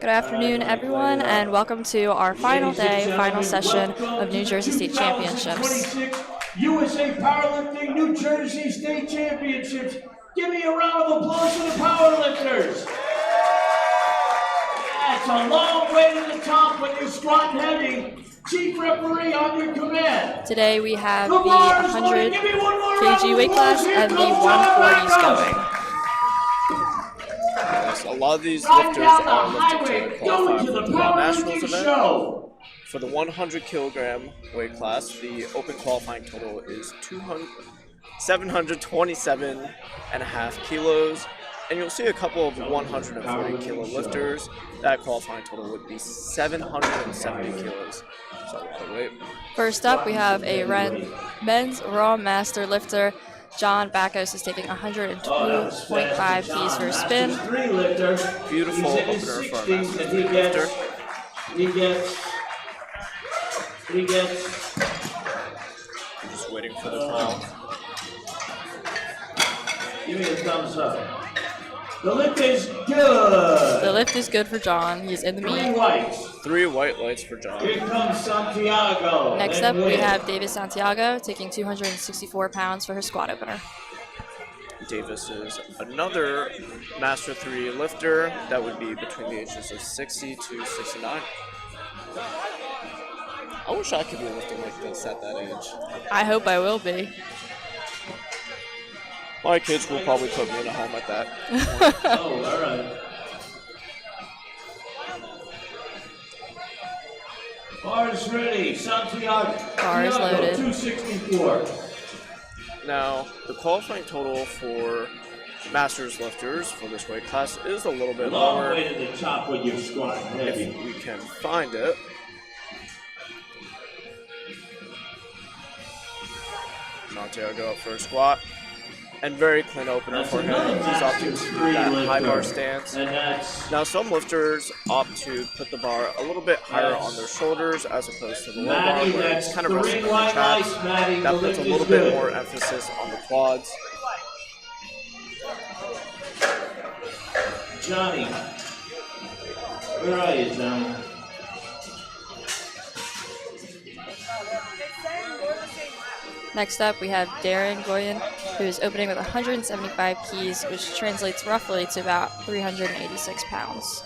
Good afternoon, everyone, and welcome to our final day, final session of New Jersey State Championships. USA Powerlifting New Jersey State Championships. Give me a round of applause for the powerlifters. That's a long way to the top when you're squatting heavy. Chief referee on your command. Today we have the 100 kg weight class and the 140s going. A lot of these lifters are lifting to qualify for the Nationals event. For the 100 kilogram weight class, the open qualifying total is 727.5 kilos, and you'll see a couple of 140 kilo lifters. That qualifying total would be 770 kilos. So wait. First up, we have a men's raw master lifter. John Bacchus is taking 102.5 keys for a spin. Beautiful opener for a master lifter. He gets. I'm just waiting for the call. Give me a thumbs up. The lift is good. The lift is good for John. He's in the meet. Three white lights for John. Here comes Santiago. Next up, we have Davis Santiago taking 264 pounds for her squat opener. Davis is another Master 3 lifter that would be between the ages of 60 to 69. I wish I could be lifting like this at that age. I hope I will be. My kids will probably put me in a home at that. Oh, all right. Bars ready. Santiago. Bars loaded. 264. Now, the qualifying total for Masters lifters for this weight class is a little bit Long lower. way to the top when you're squatting heavy. If we can find it. Santiago up for a squat. And very clean opener for him. He's opting to do that high bar stance. Now, some lifters opt to put the bar a little bit higher on their shoulders as opposed to the low bar, where it's kind of resting on the traps. That puts a little bit more emphasis on the quads. Johnny, where are you, Johnny? Next up, we have Darren Goyen, who is opening with 175 keys, which translates roughly to about 386 pounds.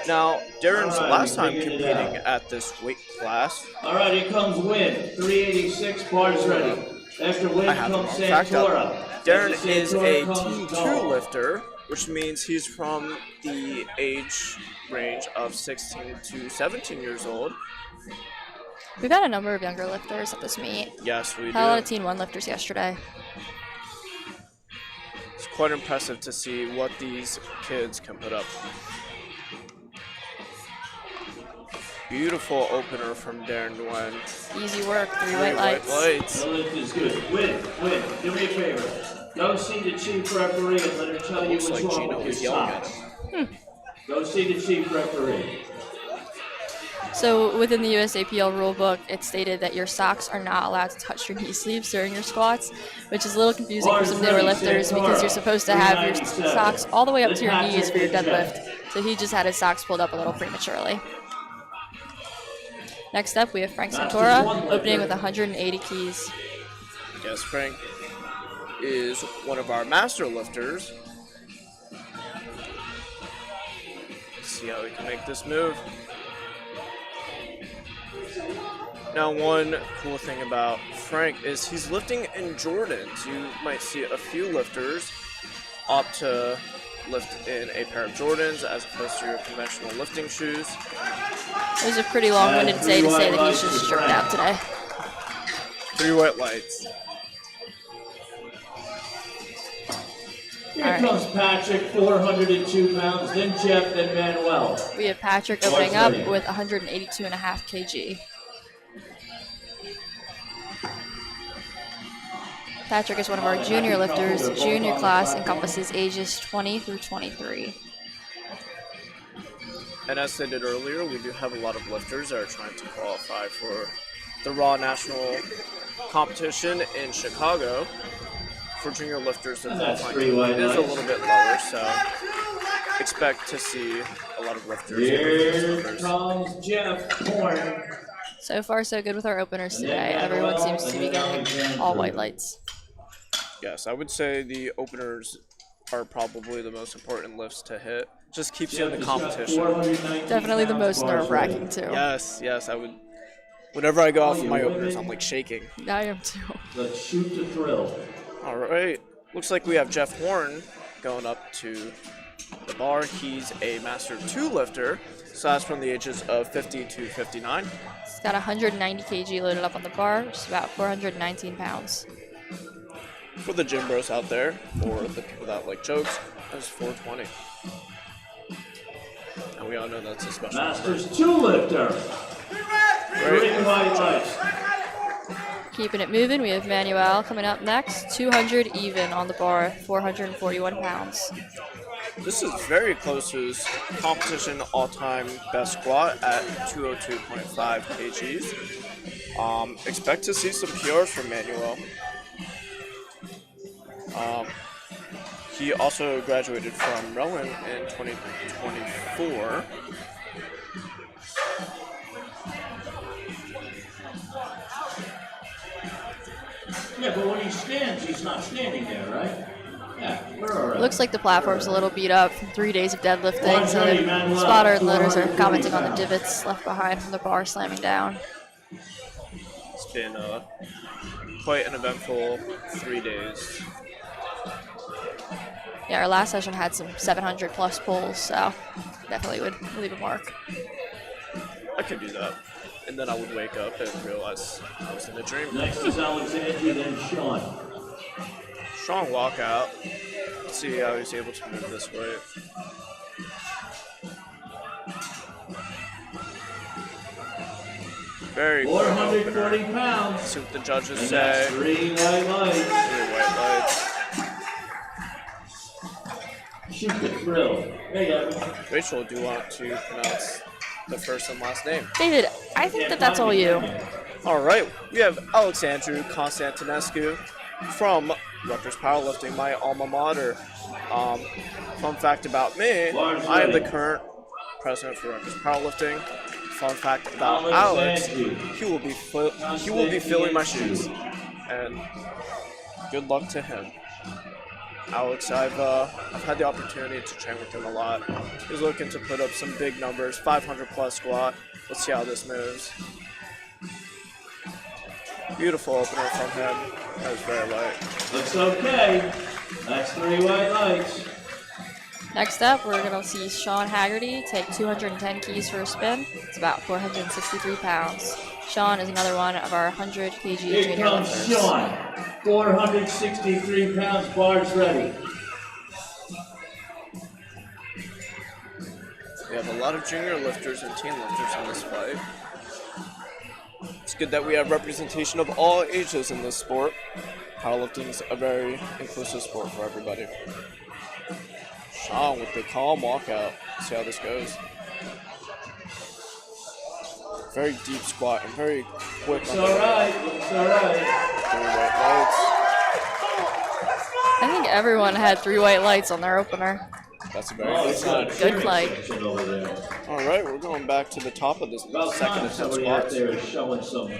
Now, Darren's last time competing at this weight class. All right, here comes Win. 386 bars ready. After Win comes Santora. Darren is a Team 2 lifter, which means he's from the age range of 16 to 17 years old. We've had a number of younger lifters at this meet. Yes, we do. Had a lot of Teen 1 lifters yesterday. It's quite impressive to see what these kids can put up. Beautiful opener from Darren Nguyen. Easy work, three white lights. The lift is good. Win, do me a favor. Go see the chief referee and let her tell you what's wrong with your socks. Go see the chief referee. So within the USAPL rulebook, it stated that your socks are not allowed to touch your knee sleeves during your squats, which is a little confusing for some newer lifters because you're supposed to have your socks all the way up to your knees for your deadlift. So he just had his socks pulled up a little prematurely. Next up, we have Frank Santora opening with 180 keys. Yes, Frank is one of our master lifters. Let's see how we can make this move. Now, one cool thing about Frank is he's lifting in Jordans. You might see a few lifters opt to lift in a pair of Jordans as opposed to your conventional lifting shoes. It was a pretty long-winded say to say that he's just stripped out today. Three white lights. Here comes Patrick, 402 pounds, then Jeff, then Manuel. We have Patrick opening up with 182.5 kg. Patrick is one of our junior lifters. Junior class encompasses ages 20 through 23. And as stated earlier, we do have a lot of lifters that are trying to qualify for the Raw National competition in Chicago. For junior lifters, the qualifying is a little bit lower, so expect to see a lot of lifters. Here comes Jeff Horn. So far, so good with our openers today. Everyone seems to be getting all white lights. Yes, I would say the openers are probably the most important lifts to hit. Just keeps you in the competition. Definitely the most nerve-wracking too. Yes, I would. Whenever I go out for my openers, I'm like shaking. I am too. Let's shoot to thrill. All right, looks like we have Jeff Horn going up to the bar. He's a Master 2 lifter, so that's from the ages of 50 to 59. He's got 190 kg loaded up on the bar, which is about 419 pounds. For the gym bros out there, or the people that like jokes, that's 420. And we all know that's a special Masters 2 lifter. Green white lights. Keeping it moving, we have Manuel coming up next. 200 even on the bar, 441 pounds. This is very close to his competition all-time best squat at 202.5 kgs. Expect to see some PRs from Manuel. He also graduated from Rowan in 2024. Yeah, but when he stands, he's not standing there, right? Yeah, we're all right. Looks like the platform's a little beat up from 3 days of deadlifting, so the spotter and loaders are commenting on the divots left behind from the bar slamming down. It's been quite an eventful 3 days. Yeah, our last session had some 700 plus pulls, so definitely would leave a mark. I could do that. And then I would wake up and realize I was in a dream. Next is Alexandria, then Sean. Strong walkout. Let's see how he's able to move this way. Very quick 440 opener. pounds. See what the judges And say. that's 3 white lights. 3 white lights. Shoot the thrill. Hey, Evan. Rachel, do you want to pronounce the first and last name? David, I think that's all you. All right, we have Alexandru Constantinescu from Rutgers Powerlifting, my alma mater. Fun fact about me, I am the current president for Rutgers Powerlifting. Fun fact about Alex, he will be filling my shoes, and good luck to him. Alex, I've had the opportunity to train with him a lot. He's looking to put up some big numbers, 500 plus squat. Let's see how this moves. Beautiful opener from him. That was very light. Looks okay. That's 3 white lights. Next up, we're going to see Sean Haggerty take 210 keys for a spin. It's about 463 pounds. Sean is another one of our 100 kg Here junior comes lifters. Sean. 463 pounds, bars ready. We have a lot of junior lifters and teen lifters in this fight. It's good that we have representation of all ages in this sport. Powerlifting is a very inclusive sport for everybody. Sean with the calm walkout. See how this goes. Very deep squat and very quick. Looks alright, looks alright. 3 white lights. I think everyone had 3 white lights on their opener. That's a very good sign. Good fight. All right, we're going back to the top of this About second time attempt somebody out squats. there is showing some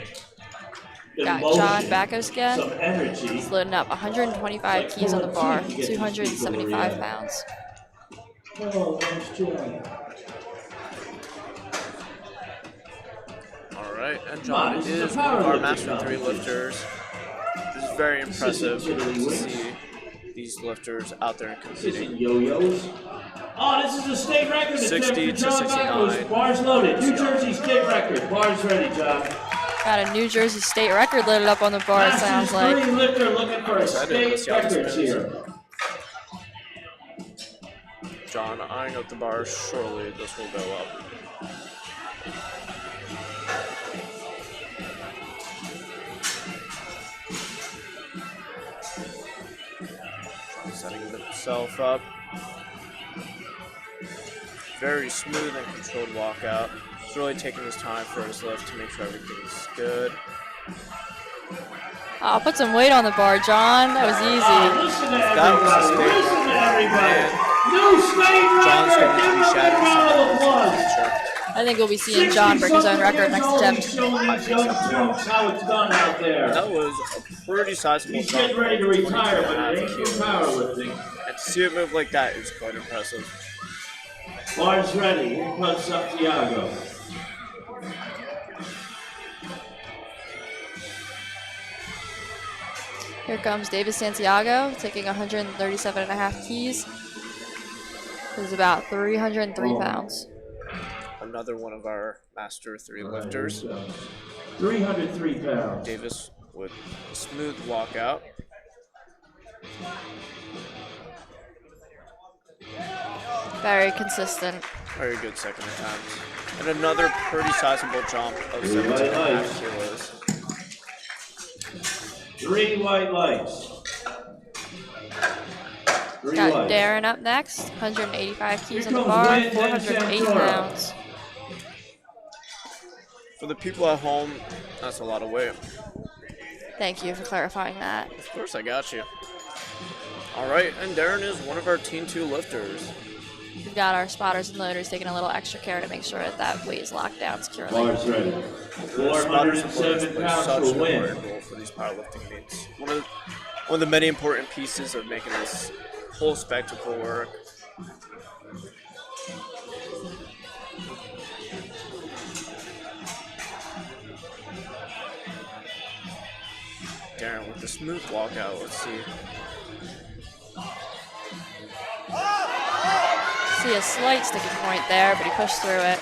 Got emotion, John Bacos again. some energy. He's loading up 125 keys on the bar, 275 pounds. Oh, nice job. All right, and John is one of our Master 3 lifters. This is very impressive to see these lifters out there and This isn't competing. yo-yos. Oh, this is a state record. 60 attempt to for John 69. Bacos. Bars loaded. New Jersey state record. Bars ready, John. Got a New Jersey state record loaded up on the bar, it sounds Masters like. 3 lifter looking for a Excited. state record here. John eyeing up the bar. Surely this will go up. Setting himself up. Very smooth and controlled walkout. He's really taking his time for his lift to make sure everything's good. Oh, put some weight on the bar, John. That was easy. Listen to That was a everybody. state Listen to record. everybody. And New state John's record. going to Give be him a big shattering some round of records in the applause. future. I think we'll be seeing John break his own record next attempt. Showing these young troops how it's done out there. That was a pretty sizable He's jump. getting ready to retire, but it ain't for powerlifting. And to see it move like that is quite impressive. Bar's ready. Here comes Santiago. Here comes David Santiago, taking 137.5 keys. This is about 303 pounds. Another one of our Master 3 lifters. 303 pounds. Davis with a smooth walkout. Very consistent. Very good second attempt. And another pretty sizable jump of 17.5 kilos. 3 white lights. Got Darren up next, 185 keys on the bar, 408 pounds. For the people at home, that's a lot of weight. Thank you for clarifying that. Of course, I got you. All right, and Darren is one of our Teen 2 lifters. We've got our spotters and loaders taking a little extra care to make sure that that weight is locked down securely. Bar's ready. Spotters and loaders 407 play pounds such to an win. important role for these powerlifting meets. One of the many important pieces of making this whole spectacle work. Darren with the smooth walkout. Let's see. See a slight sticking point there, but he pushed through it.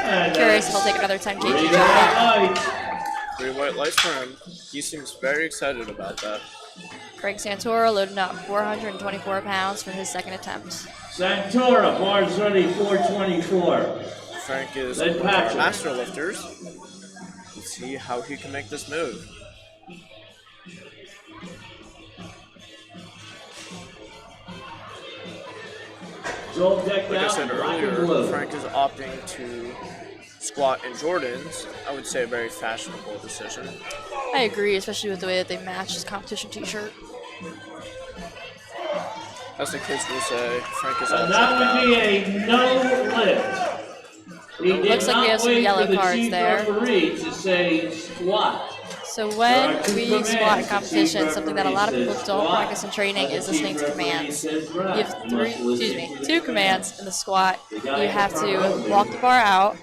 And Curious if he'll take another 10 3 kg white jump. lights. 3 white lights for him. He seems very excited about that. Craig Santora loading up 424 pounds for his second attempt. Santora, bar's ready, 424. Frank is Then one of our Patrick. master lifters. Let's see how he can make this move. It's all decked Like I out said in black and earlier, blue. Frank is opting to squat in Jordans. I would say a very fashionable decision. I agree, especially with the way that they match his competition t-shirt. As the kids will say, Frank is all And checked that would be out. a no lift. He did Looks like we not have some wait yellow for the cards chief there. referee to say squat. So when There are two we commands. squat in The competition, chief something that a lot of referee people says don't squat, practice in training and the is listening chief to referee commands. says You rest. have You must listen to the two commands command. in the squat. The guy You in the have front to row, walk dude. the bar out,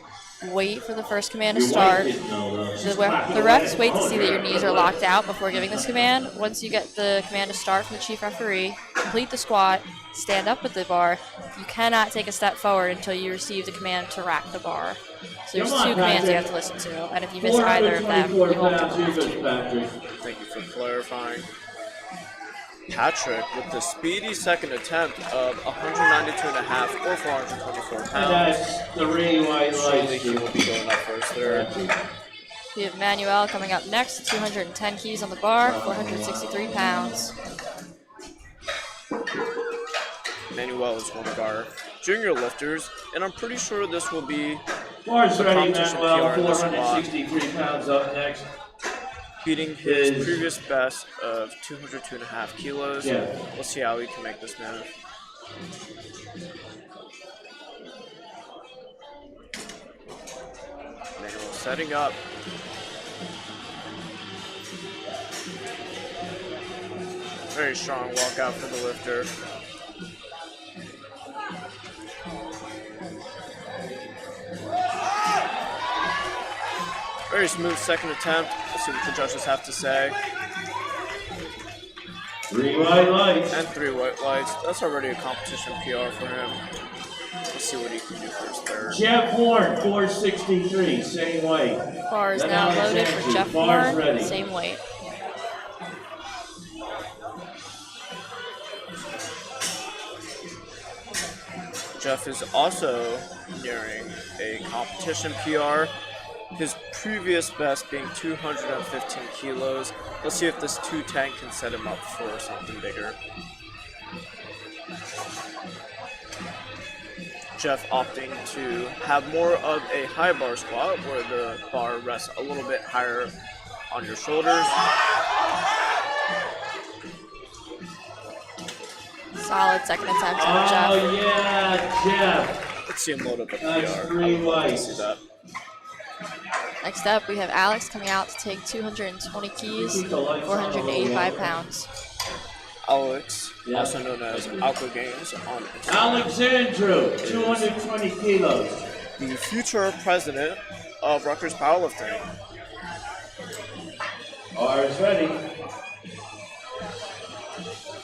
wait for the first command to Your start. wife didn't know, though. She's The clapping refs away. wait to Oh, see that your yeah. knees are locked out before giving this command. Once you get the command to start from the chief referee, complete the squat, stand up with the bar. You cannot take a step forward until you receive the command to rack the bar. So there's Come on, two commands you Patrick. have to listen to, and if you miss either of them, you 424 won't pounds. get Here the goes Patrick. Thank you for clarifying. Patrick with the speedy second attempt of 192.5 or 424 And pounds. that's 3 white Surely lights. he will be going up first there. We have Manuel coming up next, 210 keys on the bar, 463 pounds. Manuel is one of our junior lifters, and I'm pretty sure this will be Bar's The ready, competition Manuel. PR in this squad. 463 pounds up next. beating his Is- previous best of 202.5 kilos. Yeah. We'll see how he can make this move. Manuel setting up. Very strong walkout for the lifter. Very smooth second attempt. Let's see what the judges have to say. 3 white lights. And 3 white lights. That's already a competition PR for him. Let's see what he can do for his third. Jeff Horn, 463, same weight. Bar is Then now Alex loaded for Andrews. Jeff Bar's Horn, ready. same weight. Jeff is also nearing a competition PR. His previous best being 215 kilos. Let's see if this 210 can set him up for something bigger. Jeff opting to have more of a high bar squat where the bar rests a little bit higher on your shoulders. solid second attempt out of Jeff. Oh, yeah, Jeff. Let's see him load up a PR. That's I 3 would love to whites. see that. Next up, we have Alex coming out to take 220 keys, 485 pounds. Alex, Yeah. also known as Alpha Games on Instagram, Alexandru, 220 kilos. the future president of Rutgers Powerlifting. Bars ready.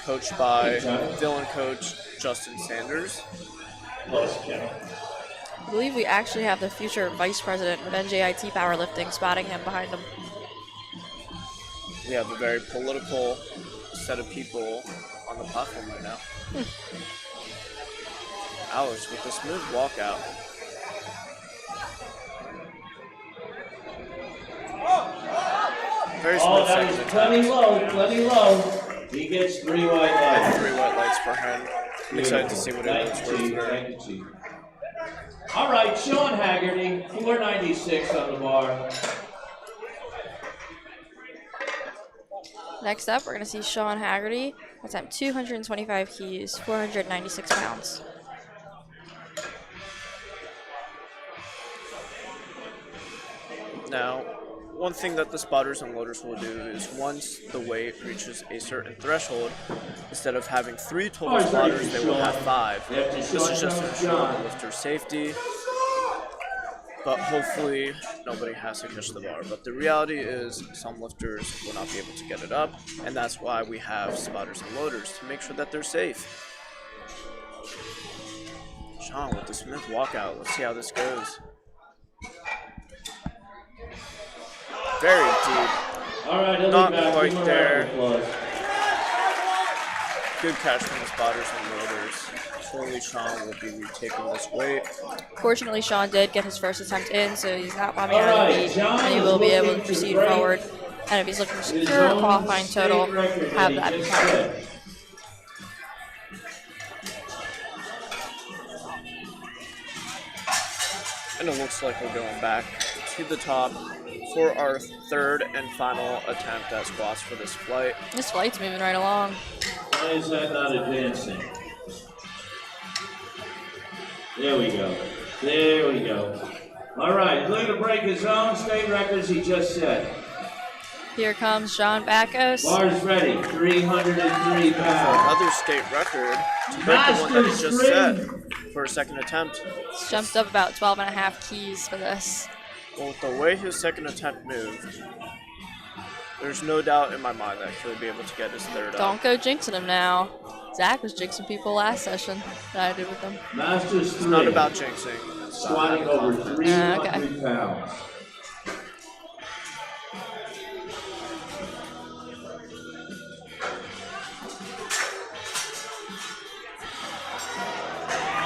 Coached by villain coach Justin Sanders. I believe we actually have the future vice president of NJIT Powerlifting spotting him behind him. We have a very political set of people on the platform right now. Alex with a smooth walkout. Very smooth Oh, that second was attempt. plenty low, plenty low. He gets 3 white And lights. 3 white lights for him. I'm excited to see what it is Thank you, for Chief. Thank you, Chief. All right, Sean Haggerty, 496 on the bar. Next up, we're going to see Sean Haggerty attempt 225 keys, 496 pounds. Now, one thing that the spotters and loaders will do is once the weight reaches a certain threshold, instead of having 3 total spotters, they will have 5. This is just to ensure the lifter's safety, but hopefully nobody has to catch the bar. But the reality is some lifters will not be able to get it up, and that's why we have spotters and loaders, to make sure that they're safe. Sean with the smooth walkout. Let's see how this goes. Very deep. All right, he'll Not be back. quite Give him a there. round of applause. Good catch from the spotters and loaders. Hopefully Sean will be retaking this weight. Fortunately, Sean did get his first attempt in, so he's not bombing All out of the right, beat, John and he is will be able looking to to proceed break forward. And if he's looking to His secure a own qualifying state total, record have that that he be just covered. set. And it looks like we're going back to the top for our third and final attempt at squats for this flight. This flight's moving right along. Why is that not advancing? There we go. There we go. All right, looking to break his own state records he just set. Here comes Sean Bacos. Bars ready, 303 pounds. Another state record to break the one that he just set for a second attempt. He's jumped up about 12 and a half keys for this. Well, with the way his second attempt moved, there's no doubt in my mind that he'll be able to get his third up. Don't go jinxing him now. Zach was jinxing people last session that I did with him. Masters 3. It's not about jinxing. Squatting over 300 okay. pounds.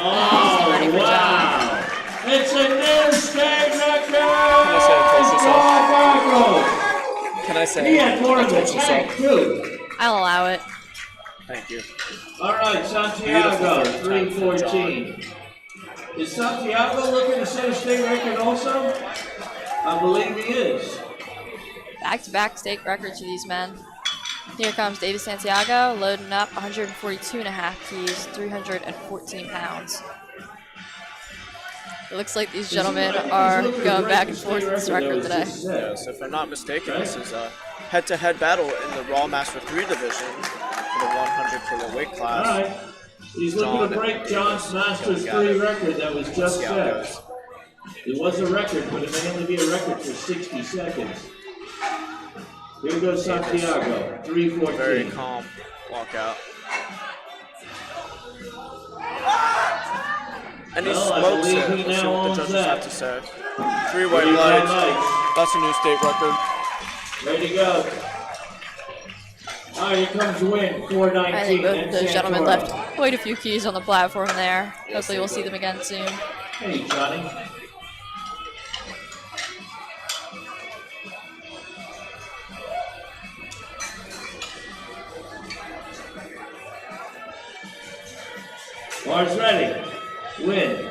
Oh, ready for wow. It's a new state record! Can I say He had more in the touch tank, too. I'll allow it. Thank you. All right, Santiago, Beautiful third attempt from 314. Is Santiago looking to set a state record also? I believe he is. Back-to-back state records for these men. Here comes David Santiago, loading up 142 and a half keys, 314 pounds. It looks like these gentlemen are going back and forth with this record today. Yes, if I'm not mistaken, this is a head-to-head battle in the Raw Master 3 division for the 100 kilo weight All class. right. He's looking to break John's Masters 3 record that was just set. It was a record, but it may only be a record for 60 seconds. Here goes Santiago, 314. Very calm walkout. And he Well, I smokes believe it. he Let's see now what the owns judges that. have to say. 3 Three white white lights. lights. That's a new state record. Ready to go. All right, here comes Win, 419. I think both and of those gentlemen Santoro. left quite a few keys on the platform there. Yes, Hopefully they we'll see did. them again soon. Hey, Johnny. Bars ready. Win.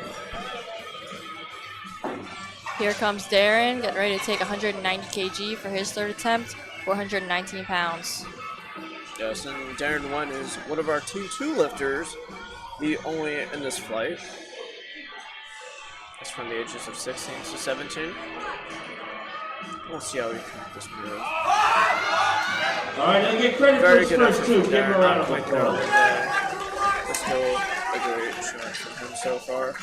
Here comes Darren, getting ready to take 190 kg for his third attempt, 419 pounds. Yes, and Darren Wen is one of our Team 2 lifters, the only in this flight. It's from the ages of 16 to 17. We'll see how we can make this move. All right, now get credit Very for good his first two. Give him a round of applause. But still a great showing from him so far.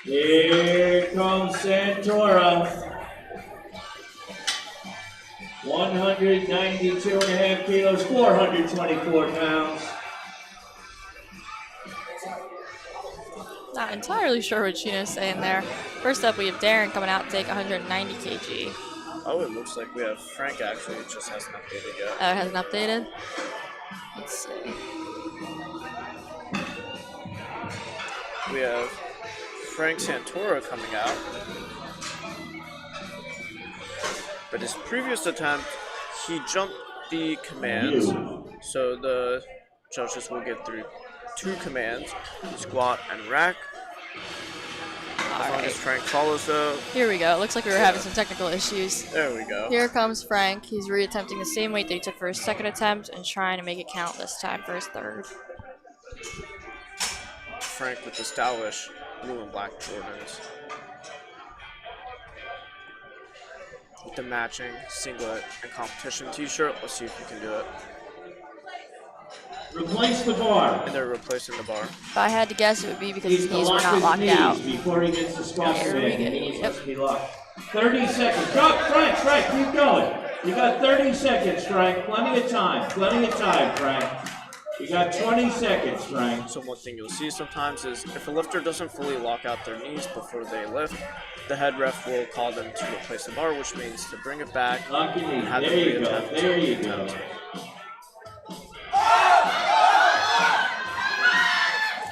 Here comes Santora. 192.5 kilos, 424 pounds. Not entirely sure what Sheena's saying there. First up, we have Darren coming out to take 190 kg. Oh, it looks like we have Frank actually. It just hasn't updated yet. Oh, it hasn't updated? Let's see. We have Frank Santora coming out. But his previous attempt, he jumped the commands. So the judges will get through 2 commands, squat and rack. As long as Frank follows though. Here we go. It looks like we were having some technical issues. There we go. Here comes Frank. He's reattempting the same weight that he took for his second attempt and trying to make it count this time for his third. Frank with the stylish blue and black Jordans. With the matching singlet and competition t-shirt. Let's see if we can do it. Replace the bar. And they're replacing the bar. If I had to guess, it would be because his knees were not locked out. Before he gets the squat Here we command, go. he needs to be locked. 30 seconds. Go, Frank, keep going. You got 30 seconds, Frank. Plenty of time, Frank. You got 20 seconds, Frank. So one thing you'll see sometimes is if a lifter doesn't fully lock out their knees before they lift, the head ref will call them to replace the bar, which means to bring it back and have them reattempt. There you go.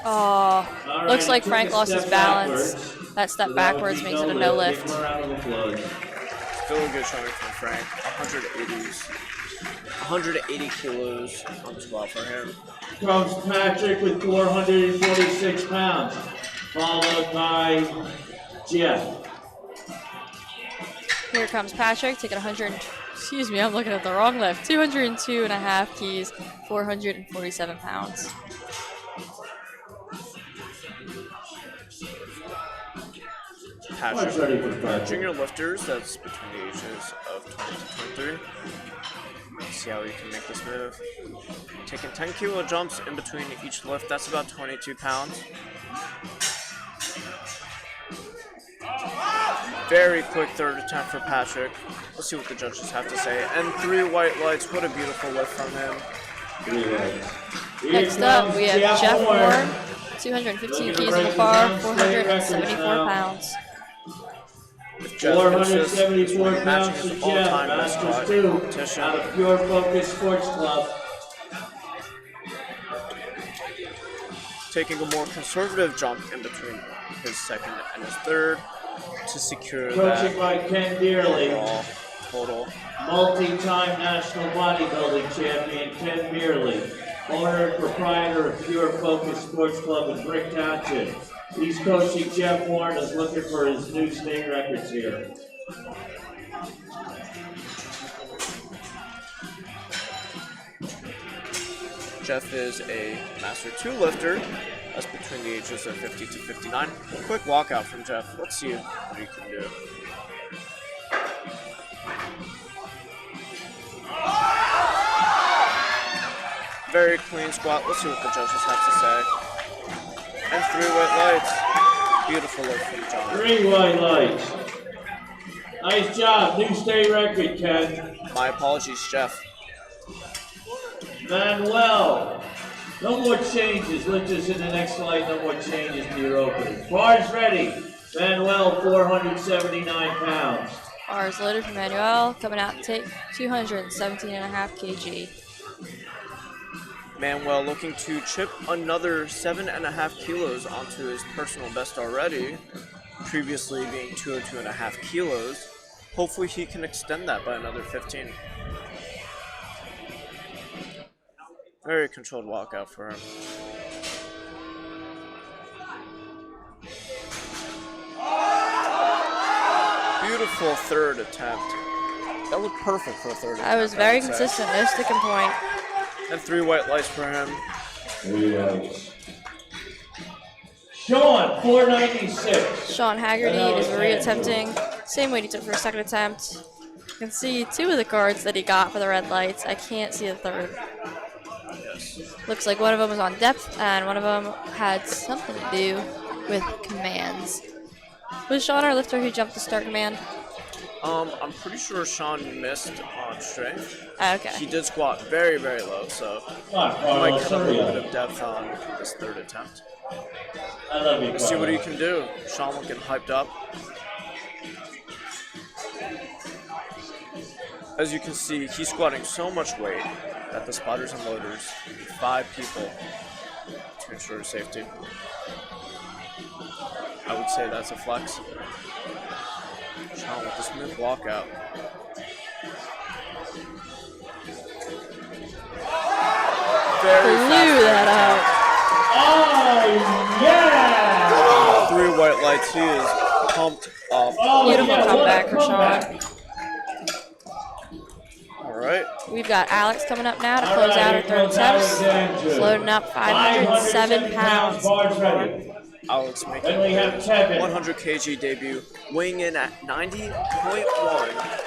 Oh, Right, looks like Frank lost his balance. Backwards. That step backwards makes it a no lift. Still a good showing from Frank. 180 kilos on the squat for him. Comes Patrick with 446 pounds, followed by Jeff. Here comes Patrick taking 100. Excuse me, I'm looking at the wrong lift. 202.5 keys, 447 pounds. Patrick, junior lifters, that's between the ages of 20 to 23. Let's see how we can make this move. Taking 10 kilo jumps in between each lift, that's about 22 pounds. Very quick third attempt for Patrick. Let's see what the judges have to say. And 3 white lights, what a beautiful lift from him. Next up, we have Jeff Warren, 215 keys on the bar, 474 pounds. Jeff 474 pounds to his Jeff, all-time best Masters 2, competition. out of Pure Focus Sports Club. Taking a more conservative jump in between his second and his third to secure Coaching that by Ken Dearly, total. multi-time national bodybuilding champion Ken Dearly, owner and proprietor of Pure Focus Sports Club in Brick Township. He's coaching Jeff Warren, is looking for his new state records here. Jeff is a Master 2 lifter. That's between the ages of 50 to 59. Quick walkout from Jeff. Let's see what he can do. Very clean squat. Let's see what the judges have to say. And 3 white lights. Beautiful lift from John. 3 white lights. Nice job. New state record, Ken. My apologies, Jeff. Manuel. No more changes. Lifters in the next flight. No more changes to your opening. Bars ready. Manuel, 479 pounds. Bars loaded for Manuel, coming out to take 217.5 kg. Manuel looking to chip another 7.5 kilos onto his personal best already, previously being 202.5 kilos. Hopefully he can extend that by another 15. Very controlled walkout for him. Beautiful third attempt. That looked perfect for a third attempt. I was very consistent, no sticking point. And 3 white lights for him. 3 lights. Sean, 496. Sean Haggerty is re-attempting. Same weight he took for his second attempt. You can see 2 of the cards that he got for the red lights. I can't see the third. Yes. Looks like one of them was on depth and one of them had something to do with commands. Was Sean our lifter who jumped to start command? I'm pretty sure Sean missed on strength. Okay. He did squat very, very low, so he might cut a little bit of depth on his third attempt. I love you. Let's see what he can do. Sean looking hyped up. As you can see, he's squatting so much weight that the spotters and loaders need 5 people to ensure safety. I would say that's a flex. Sean with the smooth walkout. Very Blew that out. Oh, yeah! 3 white lights. He is pumped up. Beautiful comeback for Sean. All right. We've got Alex coming up now to close out our third attempts. He's loading up 507 pounds. Alex making Then we have his Kevin. 100 kg debut, weighing in at 90.1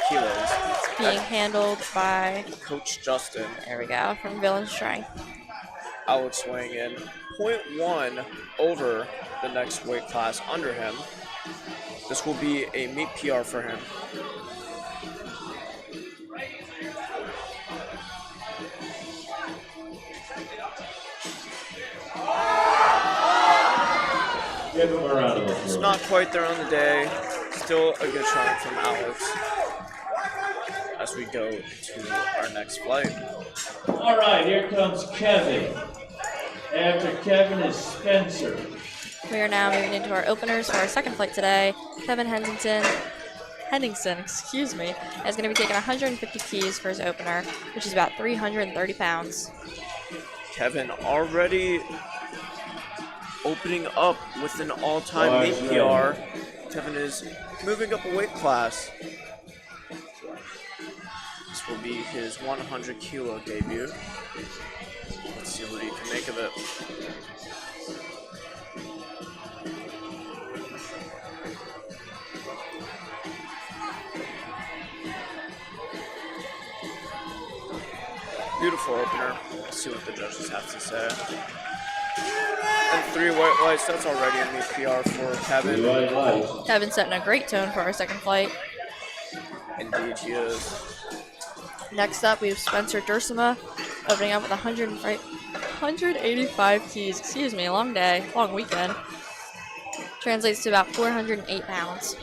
kilos. It's being handled by, Coach Justin. there we go, from Villain Strength. Alex weighing in 0.1 over the next weight class under him. This will be a meet PR for him. Give him a round of It's applause. not quite there on the day. Still a good showing from Alex as we go to our next flight. All right, here comes Kevin. After Kevin is Spencer. We are now moving into our openers for our second flight today. Kevin Henningson, excuse me, is going to be taking 150 keys for his opener, which is about 330 pounds. Kevin already opening up with an all-time meet PR. Kevin is moving up a weight class. This will be his 100 kilo debut. Let's see what he can make of it. Beautiful opener. Let's see what the judges have to say. And 3 white lights, that's already a meet PR for 3 Kevin. white lights. Kevin setting a great tone for our second flight. Indeed he is. Next up, we have Spencer Dursima opening up with 185 keys. Excuse me, long day, long weekend. Translates to about 408 pounds.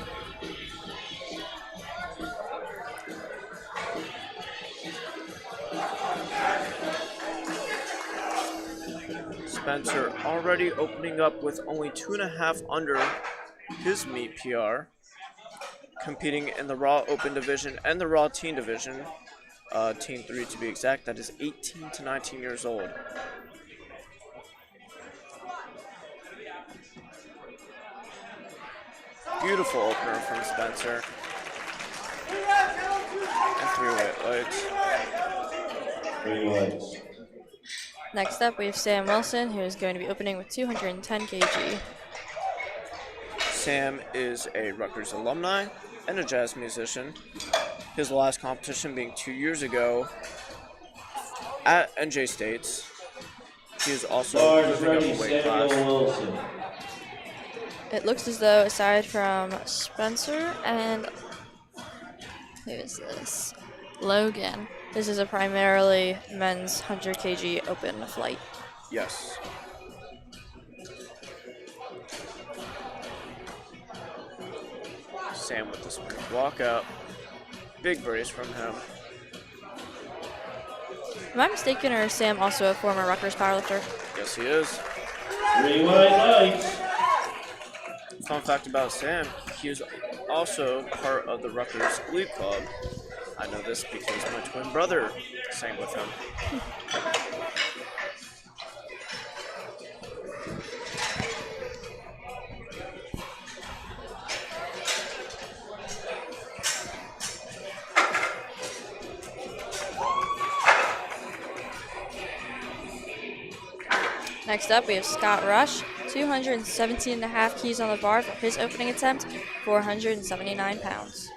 Spencer already opening up with only 2.5 under his meet PR. Competing in the Raw Open Division and the Raw Teen Division. Teen 3 to be exact, that is 18 to 19 years old. Beautiful opener from Spencer. And 3 white lights. 3 lights. Next up, we have Sam Wilson, who is going to be opening with 210 kg. Sam is a Rutgers alumni and a jazz musician. His last competition being 2 years ago at NJ States. He is also Bars moving up ready, a weight Samuel class. Wilson. It looks as though, aside from Spencer and who is this? Logan. This is a primarily men's 100 kg open flight. Yes. Sam with the smooth walkout. Big brace from him. Am I mistaken, or is Sam also a former Rutgers powerlifter? Yes, he is. 3 white lights. Fun fact about Sam, he was also part of the Rutgers Glee Club. I know this because my twin brother sang with him. Next up, we have Scott Rush, 217.5 keys on the bar for his opening attempt, 479 pounds.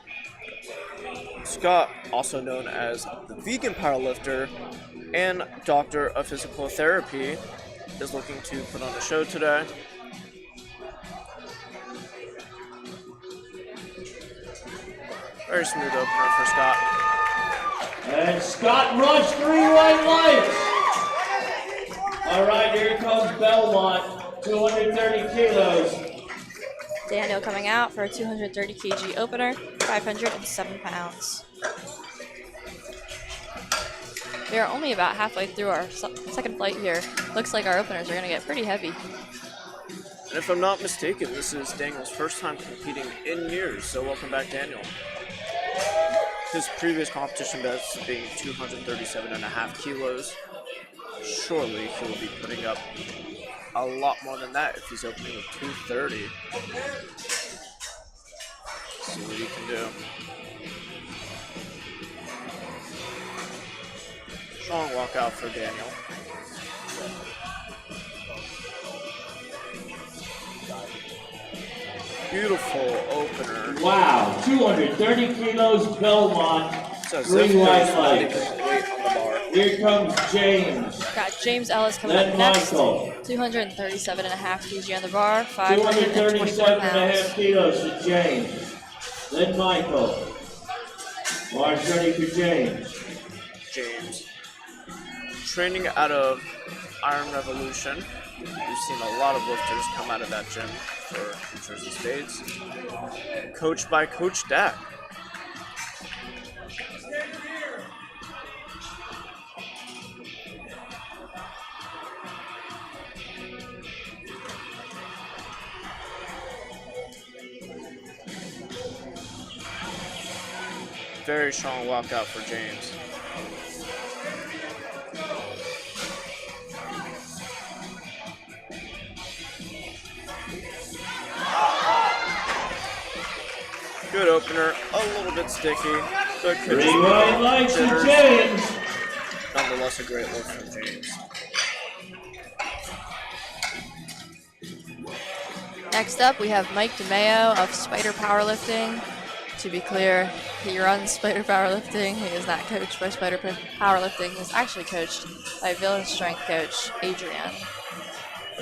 Scott, also known as the vegan powerlifter and doctor of physical therapy, is looking to put on a show today. Very smooth opener for Scott. And Scott Rush, 3 white lights. All right, here comes Belmont, 230 kilos. Daniel coming out for a 230 kg opener, 507 pounds. We are only about halfway through our second flight here. Looks like our openers are going to get pretty heavy. And if I'm not mistaken, this is Daniel's first time competing in years, so welcome back, Daniel. His previous competition best being 237.5 kilos. Surely he will be putting up a lot more than that if he's opening with 230. Let's see what he can do. Strong walkout for Daniel. Beautiful opener. Wow, 230 kilos, Belmont, So 3 white lights. weight on the bar. Here comes James. Got James Ellis coming Then up next, Michael. 237.5 kg on the bar, 524 237.5 pounds. kilos to James. Then Michael. Bars ready for James. James. Training out of Iron Revolution. We've seen a lot of lifters come out of that gym for New Jersey States. Coached by Coach Dak. Very strong walkout for James. Good opener, a little bit sticky, but could 3 just white lights to James. nonetheless a great look from James. Next up, we have Mike DeMeo of Spider Powerlifting. To be clear, he runs Spider Powerlifting. He is not coached by Spider Powerlifting. He's actually coached by Villain Strength coach Adrian.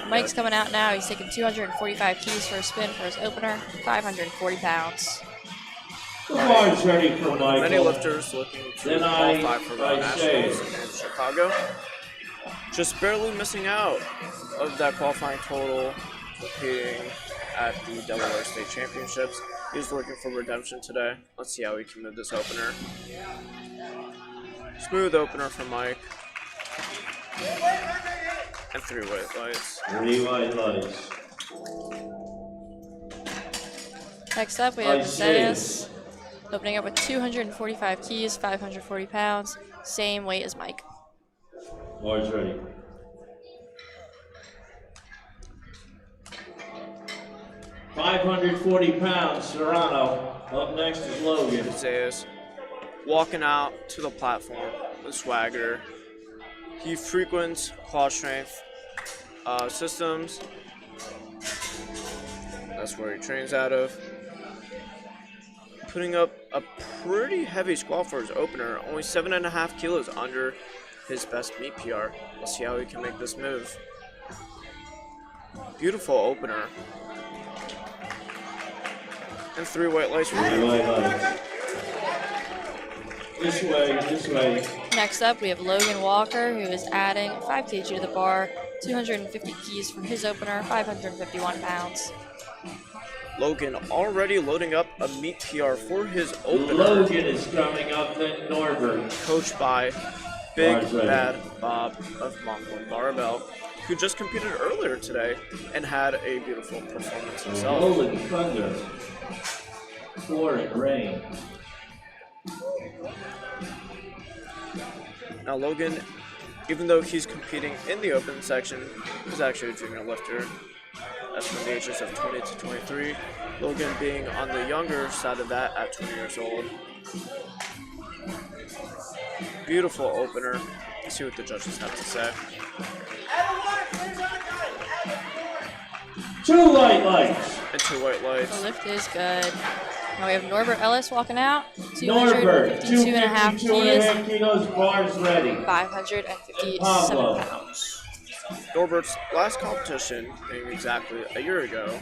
Mike's coming out now. He's taking 245 keys for a spin for his opener, 540 pounds. The bar's ready for Michael. Many lifters looking to Then qualify for I Nationals say. in Chicago. Just barely missing out of that qualifying total, competing at the Delaware State Championships. He's looking for redemption today. Let's see how he can move this opener. Smooth opener for Mike. And 3 white lights. 3 white lights. Next up, we have I see. Isaias opening up with 245 keys, 540 pounds, same weight as Mike. Bar's ready. £540, Serrano. Up next is Logan. Isaias walking out to the platform with swagger. He frequents quad strength systems. That's where he trains out of. Putting up a pretty heavy squat for his opener, only 7.5 kilos under his best meet PR. Let's see how he can make this move. Beautiful opener. And 3 white lights for 3 him. white lights. This way, this way. Next up, we have Logan Walker, who is adding 5 kg to the bar, 250 keys for his opener, 551 pounds. Logan already loading up a meet PR for his opener. Logan is coming up, then Norbert. Coached by Big Bar's ready. Bad Bob of Monkland Barbell, who just competed earlier today and had a beautiful performance himself. Rolling Thunder. Pouring rain. Now Logan, even though he's competing in the open section, is actually a junior lifter. That's from the ages of 20 to 23. Logan being on the younger side of that at 20 years old. Beautiful opener. Let's see what the judges have to say. 2 white lights. And 2 white The lights. lift is good. Now we have Norbert Ellis walking out. Norbert, 252 and a half 252.5 keys. kilos, bars ready. 557 Pablo. pounds. Norbert's last competition being exactly a year ago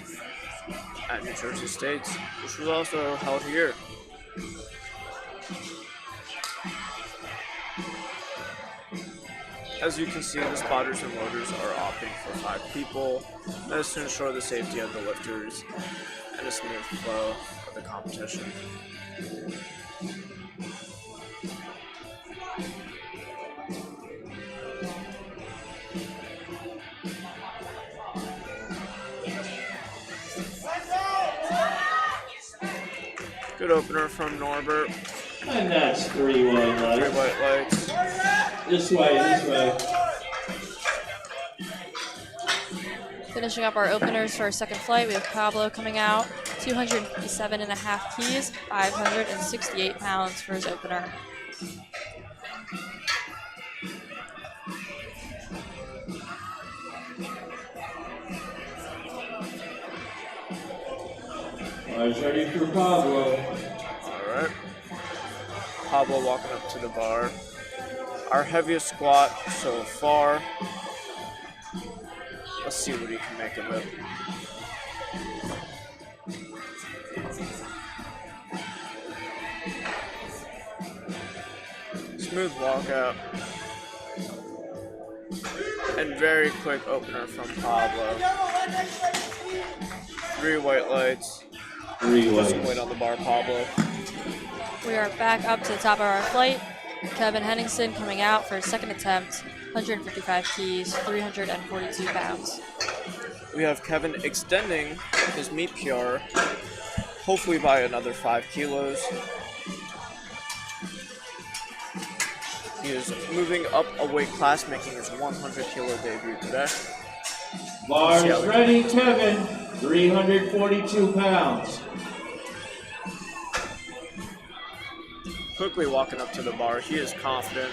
at New Jersey State's, which was also held here. As you can see, the spotters and loaders are opting for 5 people. That is to ensure the safety of the lifters and a smooth flow of the competition. Good opener from Norbert. And that's 3 white 3 lights. white lights. This way, this way. Finishing up our openers for our second flight, we have Pablo coming out. 257 and a half keys, 568 pounds for his opener. Bars ready for Pablo. Alright. Pablo walking up to the bar. Our heaviest squat so far. Let's see what he can make of it. Smooth walkout. And very quick opener from Pablo. 3 white lights. 3 Just wait whites. on the bar, Pablo. We are back up to the top of our flight. Kevin Henningsen coming out for his second attempt. 155 keys, 342 pounds. We have Kevin extending his meet PR, hopefully by another 5 kilos. He is moving up a weight class, making his 100 kilo debut today. Bars ready, Kevin. 342 pounds. Quickly walking up to the bar, he is confident.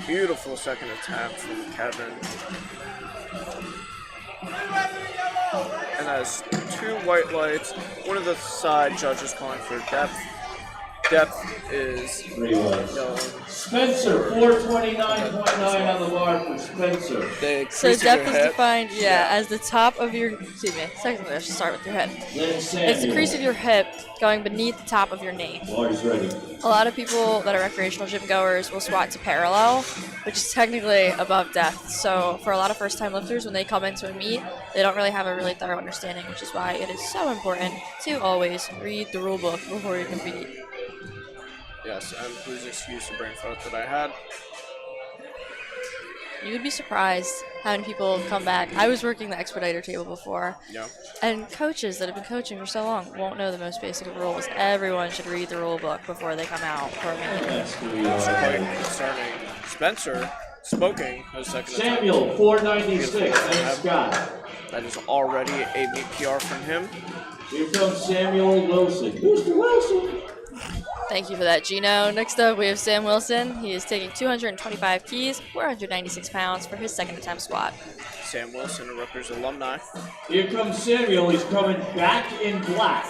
Beautiful second attempt from Kevin. And that is 2 white lights. One of the side judges calling for depth. Depth is 3 whites. known. Spencer, 429.9 on the bar for Spencer. They So increase your depth is hip. defined, as the top of your, excuse me, secondly, I should start with your hip. Then It's the Samuel. crease of your hip going beneath the top of your knee. Bars ready. A lot of people that are recreational gym goers will squat to parallel, which is technically above depth. So for a lot of first-time lifters, when they come into a meet, they don't really have a really thorough understanding, which is why it is so important to always read the rule book before you compete. Yes, and please excuse the brain fart that I had. You would be surprised how many people come back. I was working the expediter table before, Yeah. and coaches that have been coaching for so long won't know the most basic of rules. Everyone should read the rule book before they come out for a meet. That's 3 It's quite whites. concerning. Spencer smoking his second Samuel, 496. And attempt. Scott. That is already a meet PR from him. Here comes Samuel Wilson. Mr. Wilson. Thank you for that, Gino. Next up, we have Sam Wilson. He is taking 225 keys, 496 pounds for his second attempt squat. Sam Wilson, a Rutgers alumni. Here comes Samuel. He's coming back in black.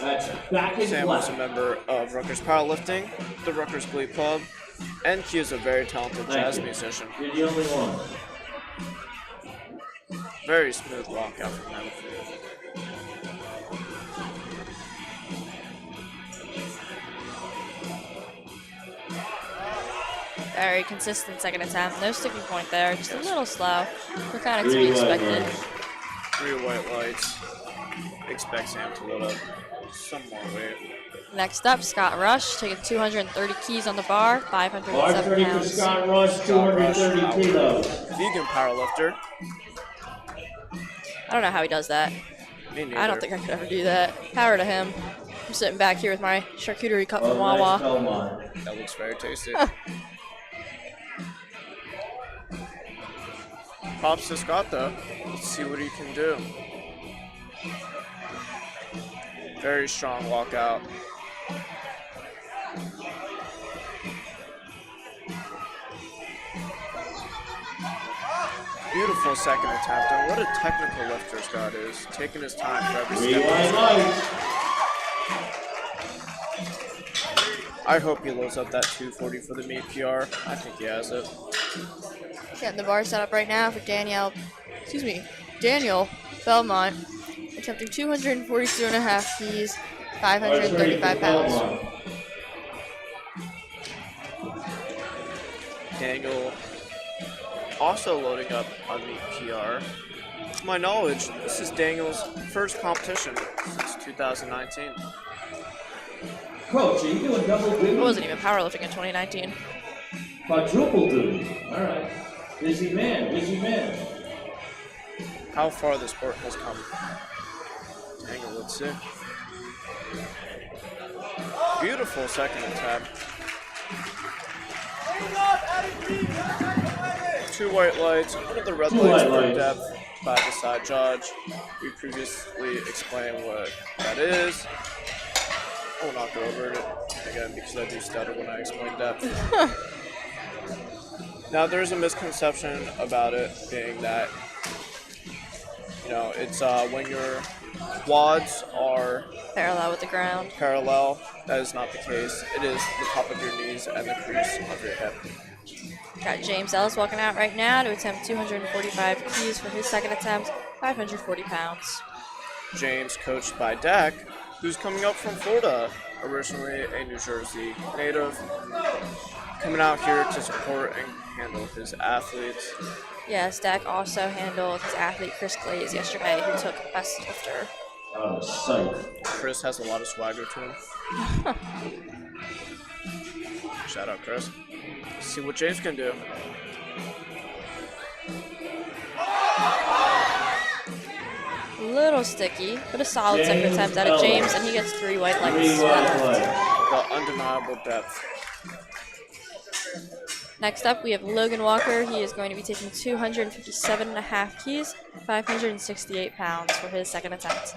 That's back in Sam black. was a member of Rutgers Powerlifting, the Rutgers Glee Club, and he is a very talented Thank jazz you. musician. You're the only one. Very smooth walkout from him. Very consistent second attempt. No sticking point there. Just a little slow. We're kind of to 3 be white expected. lights. 3 white lights. Expect Sam to load up some more weight. Next up, Scott Rush, taking 230 keys on the bar, Bars 507 ready for pounds. Scott Rush, 230 kilos. Vegan powerlifter. I don't know how he does that. Me neither. I don't think I could ever do that. Power to him. I'm sitting back here with my charcuterie cut from Oh, nice Wawa. Belmont. That looks very tasty. Props to Scott though. Let's see what he can do. Very strong walkout. Beautiful second attempt, and what a technical lifter Scott is, taking his time for every step. I hope he loads up that 240 for the meet PR. I think he has it. Getting the bar set up right now for Daniel Belmont, attempting 242.5 keys, 535 pounds. Daniel also loading up on meet PR. To my knowledge, this is Daniel's first competition since 2019. Coach, are you doing double duty? It wasn't even powerlifting in 2019. Quadruple duty. All right. Busy man, busy man. How far the sport has come. Daniel, let's see. Beautiful second attempt. 2 white lights, one of the red lights for depth by the side judge. We previously explained what that is. I will not go over it again because I do stutter when I explain depth. Now, there's a misconception about it being that, you know, it's when your quads are Parallel with the ground. parallel. That is not the case. It is the top of your knees and the crease of your hip. Got James Ellis walking out right now to attempt 245 keys for his second attempt, 540 pounds. James, coached by Dak, who's coming up from Florida, originally a New Jersey native, coming out here to support and handle his athletes. Yes, Dak also handled his athlete Chris Glaze yesterday, who took best lifter. Oh, sight. Chris has a lot of swagger to him. Shout out, Chris. Let's see what James can do. A little sticky, but a solid second attempt out of James, and he gets 3 white lights. The undeniable depth. Next up, we have Logan Walker. He is going to be taking 257.5 keys, 568 pounds for his second attempt.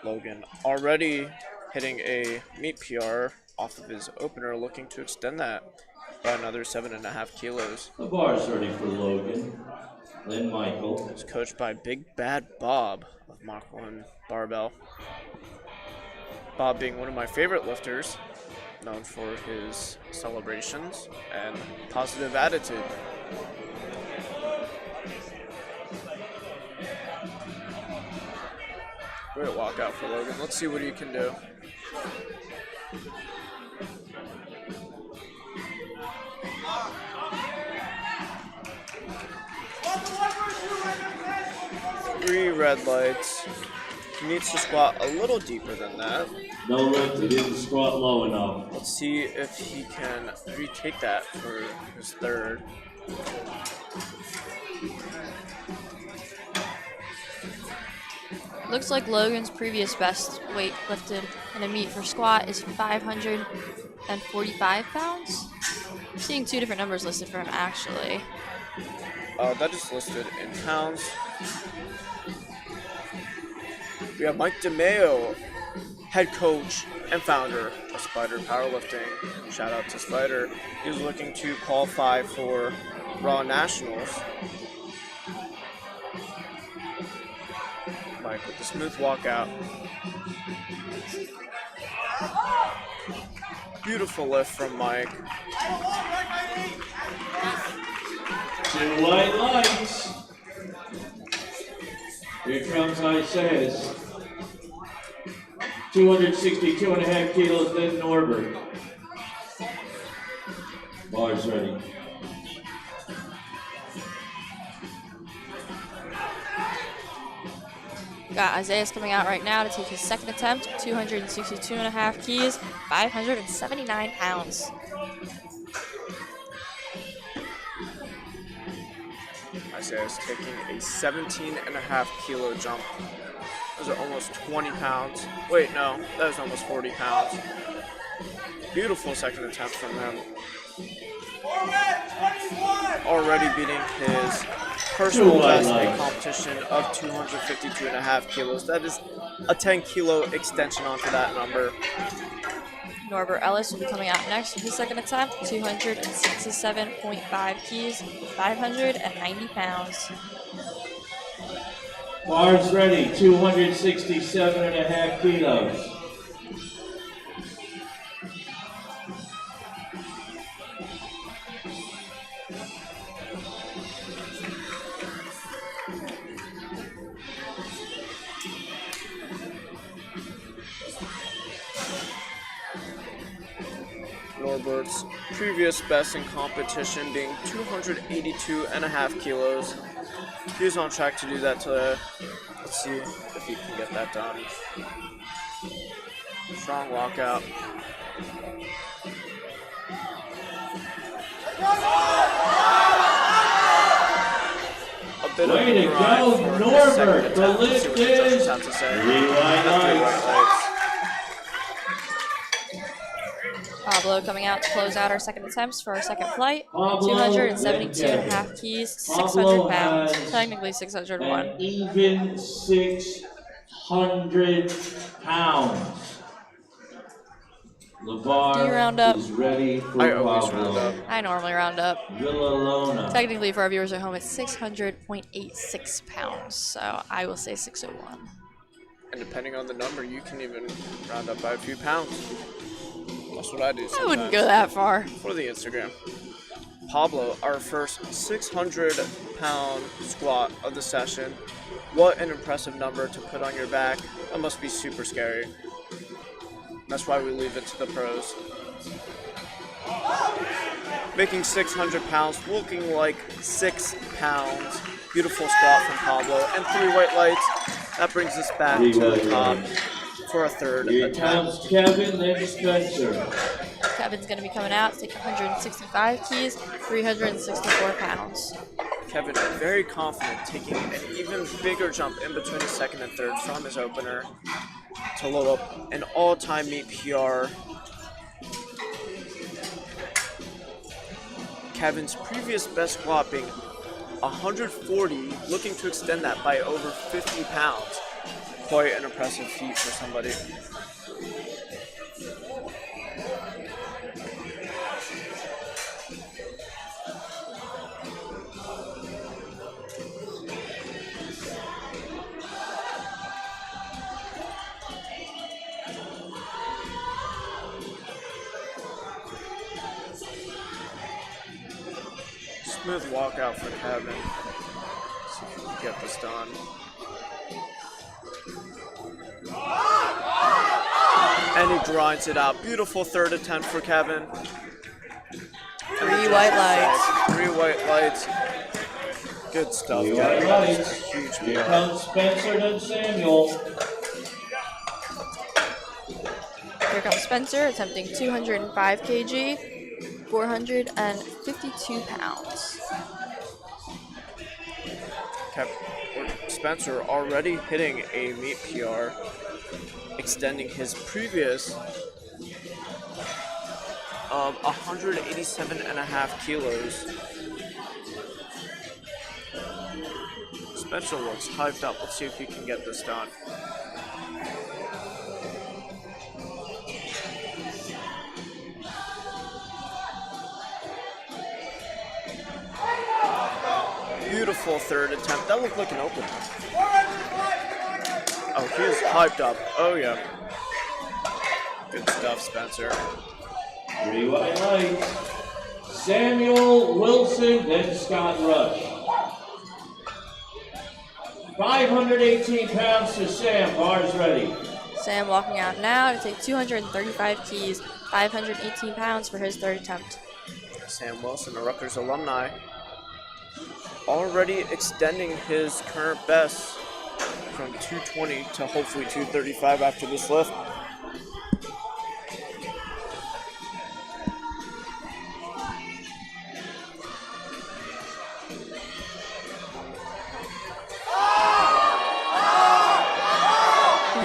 Logan already hitting a meet PR off of his opener, looking to extend that by another 7.5 kilos. The bar's ready for Logan. Then Michael. He's coached by Big Bad Bob of Mach 1 Barbell. Bob being one of my favorite lifters, known for his celebrations and positive attitude. Great walkout for Logan. Let's see what he can do. Three red lights. He needs to squat a little deeper than that. No lift, he didn't squat low enough. Let's see if he can retake that for his third. Looks like Logan's previous best weight lifted in a meet for squat is 545 pounds. I'm seeing 2 different numbers listed for him, actually. That is listed in pounds. We have Mike DeMeo, head coach and founder of Spider Powerlifting. Shout out to Spider. He's looking to qualify for Raw Nationals. Mike with the smooth walkout. Beautiful lift from Mike. 2 white lights. Here comes Isaias. 262.5 kilos, then Norbert. Bar's ready. Got Isaiah coming out right now to take his second attempt, 262.5 keys, 579 pounds. Isaiah's taking a 17.5 kilo jump. Those are almost 20 pounds. Wait, no, that is almost 40 pounds. Beautiful second attempt from him. Already beating his personal best in competition of 252.5 kilos. That is a 10 kilo extension onto that number. Norbert Ellis will be coming out next with his second attempt, 267.5 keys, 590 pounds. Bars ready, 267.5 kilos. Norbert's previous best in competition being 282.5 kilos. He was on track to do that today. Let's see if he can get that done. Strong walkout. A bit Way of a to grind go, for his Norbert. second The attempt. Let's see lift what the judges is have to say. 3 white lights. Pablo coming out to close out our second attempts for our second flight. Pablo 272.5 keys, 600 Pablo pounds. has Technically 601. An even 600 pounds. Do you LeVar round up? is ready for I always round Pablo. up. I normally round up. Villalona. Technically, for our viewers at home, it's 600.86 pounds. So I will say 601. And depending on the number, you can even round up by a few pounds. That's what I do sometimes. I wouldn't go that far. For the Instagram. Pablo, our first 600-pound squat of the session. What an impressive number to put on your back. That must be super scary. That's why we leave it to the pros. Making 600 pounds, looking like 6 pounds. Beautiful squat from Pablo. And 3 white lights. That brings us back to the top for a third Here attempt. comes Kevin, then Spencer. Kevin's going to be coming out to take 165 keys, 364 pounds. Kevin very confident, taking an even bigger jump in between his second and third from his opener to load up an all-time meet PR. Kevin's previous best squat being 140, looking to extend that by over 50 pounds. Quite an impressive feat for somebody. Smooth walkout for Kevin. See if we can get this done. And he grinds it out. Beautiful third attempt for Kevin. 3 white lights. 3 white lights. Good stuff, 3 Kevin. white That is lights. a huge Here PR. comes Spencer, then Samuel. Here comes Spencer attempting 205 kg, 452 pounds. Spencer already hitting a meet PR, extending his previous 187.5 kilos. Spencer looks hyped up. Let's see if he can get this done. Beautiful third attempt. That looked like an opener. Oh, he is hyped up. Oh, yeah. Good stuff, Spencer. 3 white lights. Samuel Wilson, then Scott Rush. 518 pounds to Sam. Bars ready. Sam walking out now to take 235 keys, 518 pounds for his third attempt. Sam Wilson, a Rutgers alumni, already extending his current best from 220 to hopefully 235 after this lift.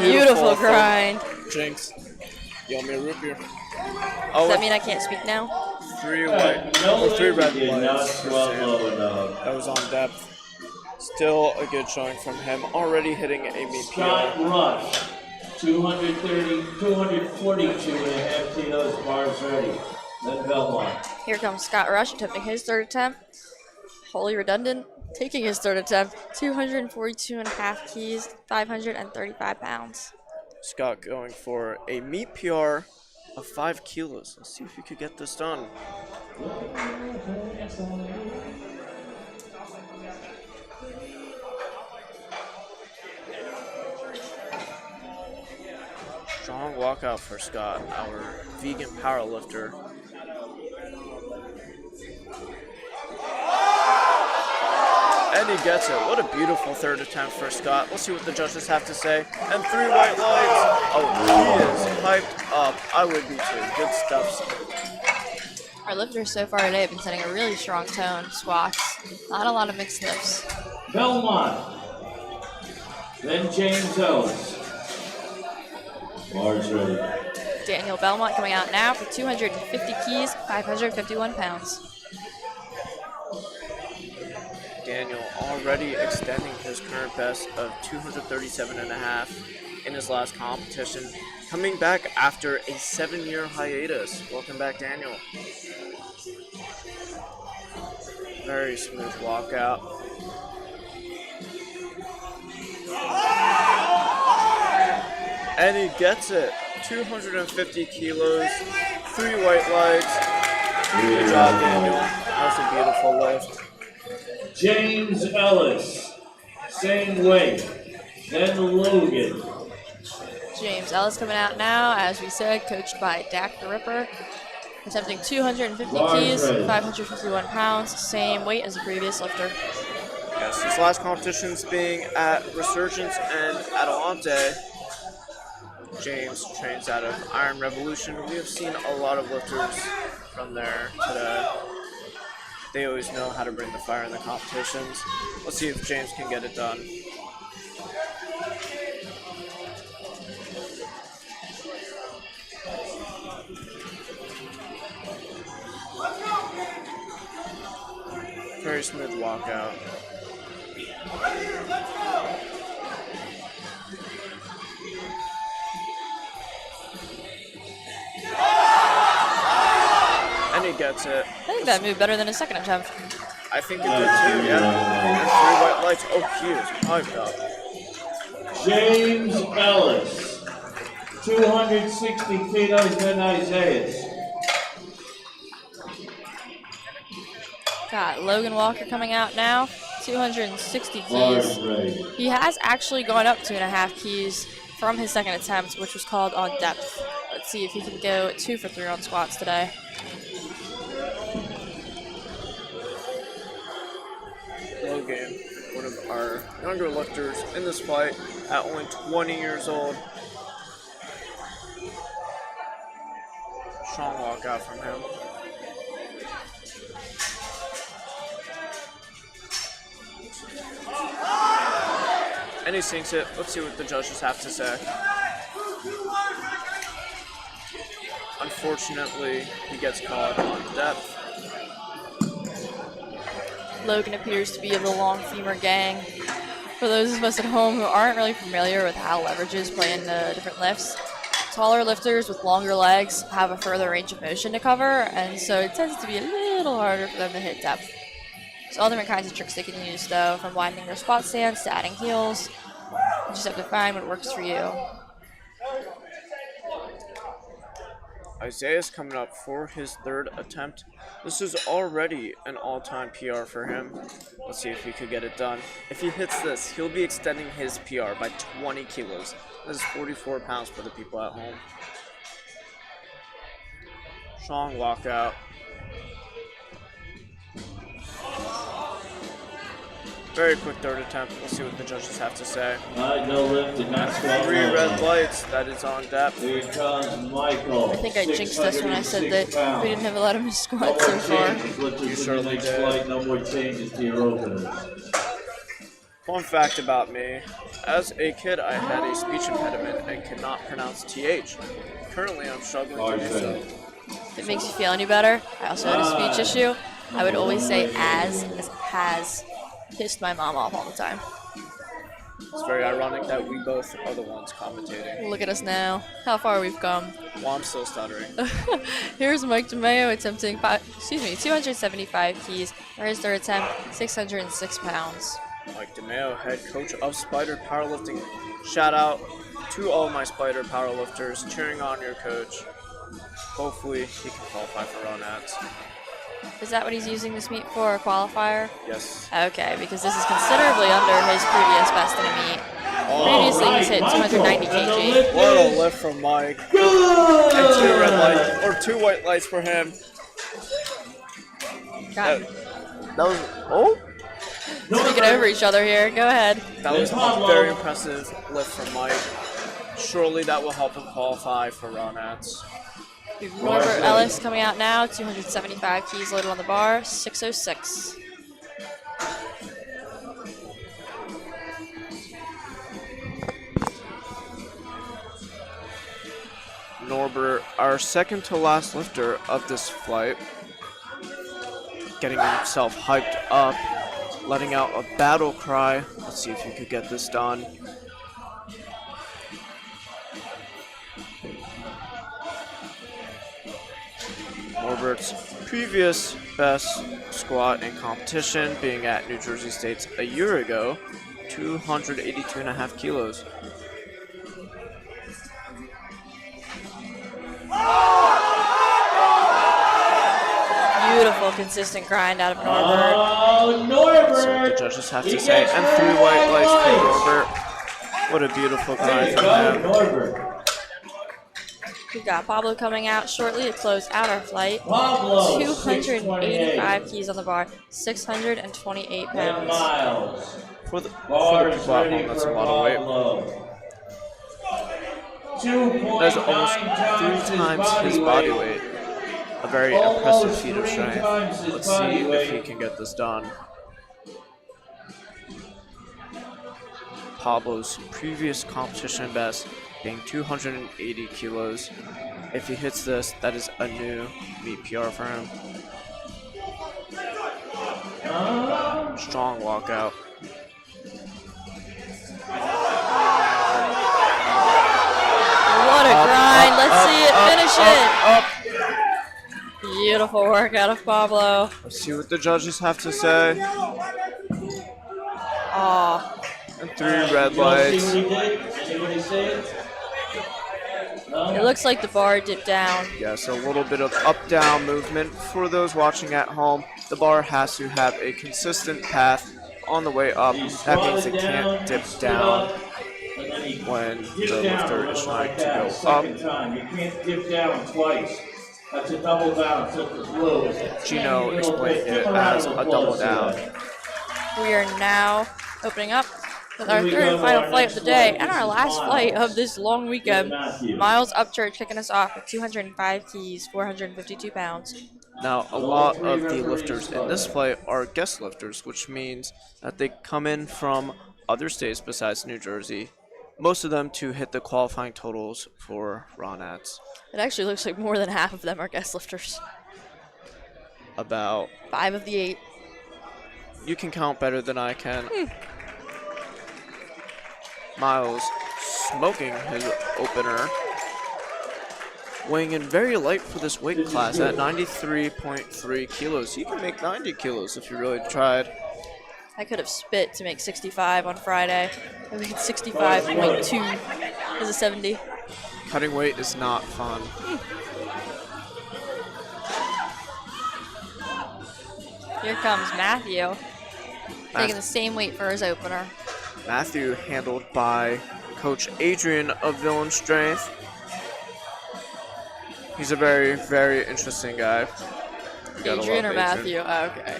Beautiful grind. Jinx. You want me to root beer? Does Oh, that mean I can't speak now? 3 white, No, or 3 red did not lights for squat Sam. low enough. That was on depth. Still a good showing from him, already hitting a meet Scott PR. Rush, 242 and a half kilos, bars ready. Then Belmont. Here comes Scott Rush attempting his third attempt. Wholly redundant, taking his third attempt. 242 and a half keys, 535 pounds. Scott going for a meet PR of 5 kilos. Let's see if he could get this done. Strong walkout for Scott, our vegan powerlifter. And he gets it. What a beautiful third attempt for Scott. Let's see what the judges have to say. And 3 white lights. Oh, he is hyped up. I would be too. Good stuff. Our lifters so far today have been setting a really strong tone. Squats, not a lot of mixed lifts. Belmont. Then James Ellis. Bars ready. Daniel Belmont coming out now for 250 keys, 551 pounds. Daniel already extending his current best of 237.5 in his last competition, coming back after a 7-year hiatus. Welcome back, Daniel. Very smooth walkout. And he gets it. 250 kilos, 3 white lights. Good job, Daniel. That's a beautiful lift. James Ellis. Same weight. Then Logan. James Ellis coming out now, as we said, coached by Dak the Ripper. Attempting 250 keys, 551 pounds, same weight as the previous lifter. Yes, his last competitions being at Resurgence and Adelante. James trains out of Iron Revolution. We have seen a lot of lifters from there today. They always know how to bring the fire in the competitions. Let's see if James can get it done. Very smooth walkout. And he gets it. I think that moved better than his second attempt. I think it did too, yeah. And 3 white lights. Oh, he is hyped up. James Ellis. 260 kilos, then Isaiah. Got Logan Walker coming out now, 260 keys. He has actually gone up 2.5 keys from his second attempt, which was called on depth. Let's see if he can go 2 for 3 on squats today. Logan, one of our younger lifters in this fight, at only 20 years old. Strong walkout from him. And he sinks it. Let's see what the judges have to say. Unfortunately, he gets caught on depth. Logan appears to be of the long femur gang. For those of us at home who aren't really familiar with how leverages play in the different lifts, taller lifters with longer legs have a further range of motion to cover, and so it tends to be a little harder for them to hit depth. There's all different kinds of tricks they can use, though, from widening their squat stance to adding heels. You just have to find what works for you. Isaiah's coming up for his third attempt. This is already an all-time PR for him. Let's see if he could get it done. If he hits this, he'll be extending his PR by 20 kilos. This is 44 pounds for the people at home. Strong walkout. Very quick third attempt. We'll see what the judges have to say. No lift and not squat. 3 red lights. That is on depth. Here comes Michael. I think I jinxed us when I said that we didn't have a lot of missed squats so far. You certainly did. No more changes to your openers. Fun fact about me. As a kid, I had a speech impediment and could not pronounce TH. Currently, I'm struggling to do so. If it makes you feel any better, I also had a speech issue. I would always say as has. pissed my mom off all the time. It's very ironic that we both are the ones commentating. Look at us now. How far we've come. Well, I'm still stuttering. Here's Mike DeMeo attempting 275 keys for his third attempt, 606 pounds. Mike DeMeo, head coach of Spider Powerlifting. Shout out to all my Spider powerlifters cheering on your coach. Hopefully he can qualify for Ronats. Is that what he's using this meet for, a qualifier? Yes. Okay, because this is considerably under his previous best in a meet. Previously, he's hit 290 kg. What a lift from Mike. And 2 red lights, or 2 white lights for him. God. That was, oh? Speaking over each other here, go ahead. That was a very impressive lift from Mike. Surely that will help him qualify for Ronats. Norbert Ellis coming out now, 275 keys loaded on the bar, 606. Norbert, our second to last lifter of this flight, getting himself hyped up, letting out a battle cry. Let's see if you could get this done. Norbert's previous best squat in competition being at New Jersey State's a year ago, 282.5 kilos. Beautiful, consistent grind out of Norbert. Oh, Norbert! That's what the judges have to say. And 3 white lights for Norbert. What a beautiful grind from him. Norbert. We've got Pablo coming out shortly to close out our flight. Pablo, 285 keys on the bar, 628 pounds. Miles. For the people at home, that's a lot of weight. That's almost 3 times his body weight. A very impressive feat of strength. Let's see if he can get this done. Pablo's previous competition best being 280 kilos. If he hits this, that is a new meet PR for him. Strong walkout. What a grind. Let's see it finish it. Up. Beautiful work out of Pablo. Let's see what the judges have to say. Aw. And 3 red lights. Anybody see it? No? It looks like the bar dipped down. Yes, a little bit of up-down movement. For those watching at home, the bar has to have a consistent path on the way up. That means it can't dip down when the lifter is trying to go up. You can't dip down twice. That's a double down. Gino explained it as a double down. We are now opening up with our third and final flight of the day and our last flight of this long weekend. Miles Upchurch kicking us off with 205 keys, 452 pounds. Now, a lot of the lifters in this flight are guest lifters, which means that they come in from other states besides New Jersey, most of them to hit the qualifying totals for Ronats. It actually looks like more than half of them are guest lifters. About 5 of the 8. You can count better than I can. Miles smoking his opener. Weighing in very light for this weight class at 93.3 kilos. He can make 90 kilos if you really tried. I could have spit to make 65 on Friday. I made 65.2 as a 70. Cutting weight is not fun. Here comes Matthew, taking the same weight for his opener. Matthew handled by Coach Adrian of Villain Strength. He's a very, very interesting guy. Adrian or Matthew? Oh, okay.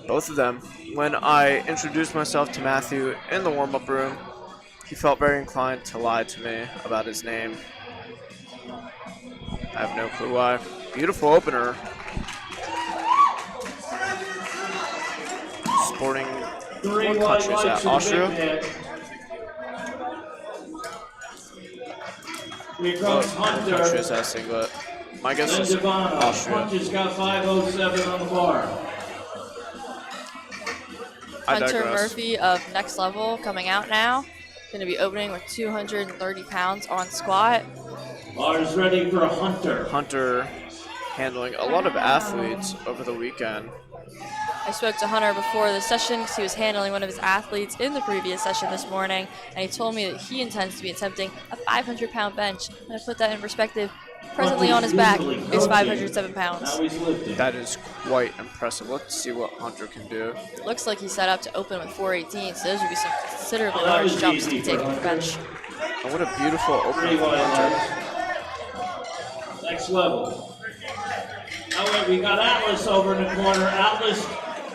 Both of them. When I introduced myself to Matthew in the warm-up room, he felt very inclined to lie to me about his name. I have no clue why. Beautiful opener. Sporting what countries at Austria? What country is that singlet? My guess is Austria. Punch has got 507 on the bar. Hunter digress. Murphy of Next Level coming out now. Going to be opening with 230 pounds on squat. Bars ready for Hunter. Hunter handling a lot of athletes over the weekend. I spoke to Hunter before the session because he was handling one of his athletes in the previous session this morning, and he told me that he intends to be attempting a 500-pound bench. And to put that in perspective, presently on his back is 507 pounds. Now he's lifting. That is quite impressive. Let's see what Hunter can do. It looks like he's set up to open with 418, so those would be some considerably large jumps to be taken from the bench. And what a beautiful opening from Hunter. Next level. Oh wait, we got Atlas over in the corner.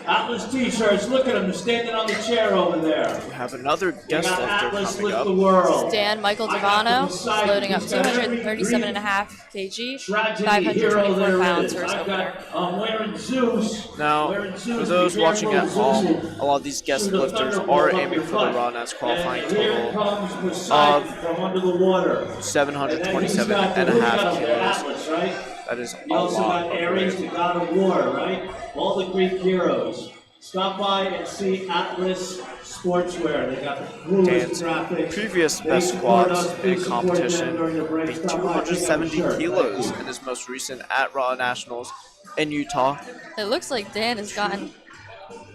Atlas t-shirts. Look at him, they're standing on the chair over there. We have another We guest got lifter Atlas coming lift up. the world. Dan Michael Devano is loading up 237.5 kg, Tragedy hero 524 there pounds is. for his I've opener. got, I'm wearing Zeus. Now, Wearing Zeus. for those Be watching at careful, home, Zeus. a lot of these guest Shoot the lifters thunderbolt are up aiming your for the butt. raw Nats qualifying And here total comes Poseidon from under the water. 727.5 kilos. Atlas, right? That is a You also lot got of Ares, weight. the god of war, right? All the Greek heroes. Stop by and see Atlas Sportswear. They got the coolest Dan's graphics. previous They best support squats us. in Please support them competition, during the break. being Stop by, check out the 270 shirt. kilos Thank you. in his most recent at Raw Nationals in Utah It looks like Dan has gotten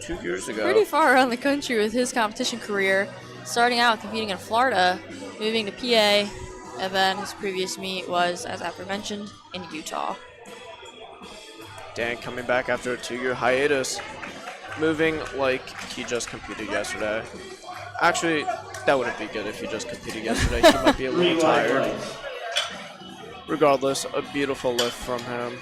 2 years ago. pretty far around the country with his competition career, starting out competing in Florida, moving to PA, and then his previous meet was, as aforementioned, in Utah. Dan coming back after a 2-year hiatus, moving like he just competed yesterday. Actually, that wouldn't be good if he just competed yesterday. He might be a little tired. Regardless, a beautiful lift from him.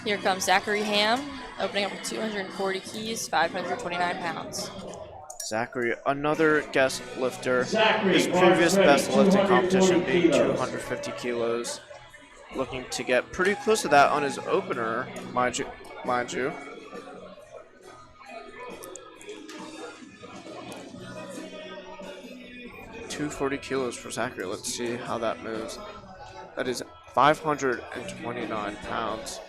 Here comes Zachary Ham, opening up with 240 keys, 529 pounds. Zachary, another guest lifter. Zachary, His previous ready, best lifting 240 competition being kilos. 250 kilos. Looking to get pretty close to that on his opener, mind you. 240 kilos for Zachary. Let's see how that moves. That is 529 pounds.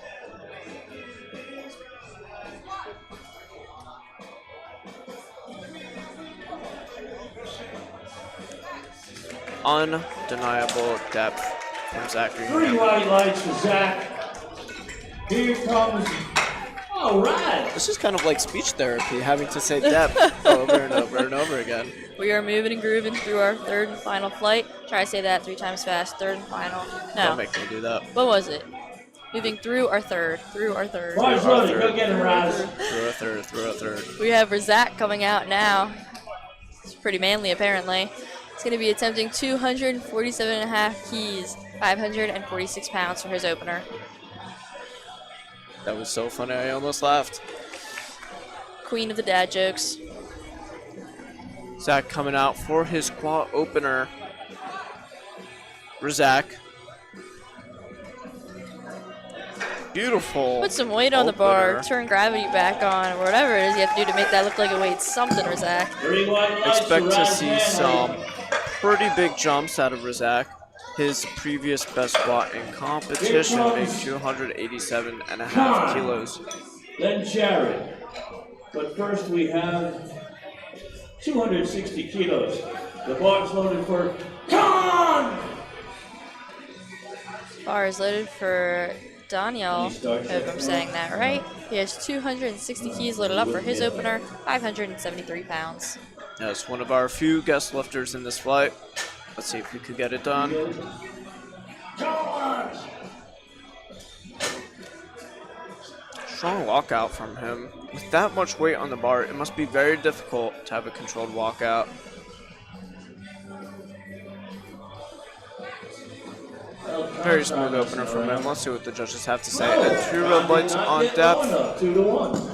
Undeniable depth from Zachary. 3 white lights for Zach. Here comes. All right. This is kind of like speech therapy, having to say depth over and over and over again. We are moving and grooving through our third and final flight. Try to say that 3 times fast. Third and final. No. Don't make me do that. What was it? Moving through our third. Through our third. Bars loaded. Go get him, Raz. Through a third. We have Razak coming out now. It's pretty manly, apparently. He's going to be attempting 247.5 keys, 546 pounds for his opener. That was so funny, I almost laughed. Queen of the dad jokes. Zach coming out for his squat opener. Razak. Beautiful. Put some weight on the bar, opener. turn gravity back on, or whatever it is you have to do to make that look like it weighed something, Razak. 3 white lights Expect for to Raz see Hanley. some pretty big jumps out of Razak. His previous best squat in competition being 287.5 kilos. Then Jared. But first we have 260 kilos. The bar's loaded for Con! Bar is loaded for Daniel. Hope I'm saying that right. He has 260 keys loaded up for his opener, 573 pounds. That's one of our few guest lifters in this flight. Let's see if we could get it done. Strong walkout from him. With that much weight on the bar, it must be very difficult to have a controlled walkout. Very smooth opener from him. Let's see what the judges have to say. And 3 red lights on depth. 2 to 1.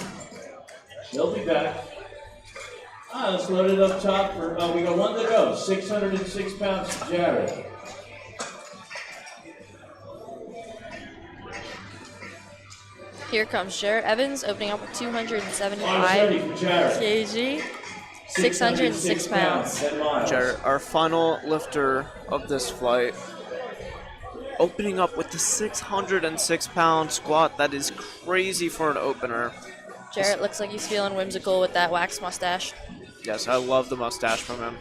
He'll be back. Let's load it up top. We got 1 to go. 606 pounds for Jared. Here comes Jarrett Evans, opening up with 275 Ready for Jared. kg, 606 pounds. 10 miles. Jarrett, our final lifter of this flight, opening up with the 606-pound squat. That is crazy for an opener. Jarrett looks like he's feeling whimsical with that wax mustache. Yes, I love the mustache from him.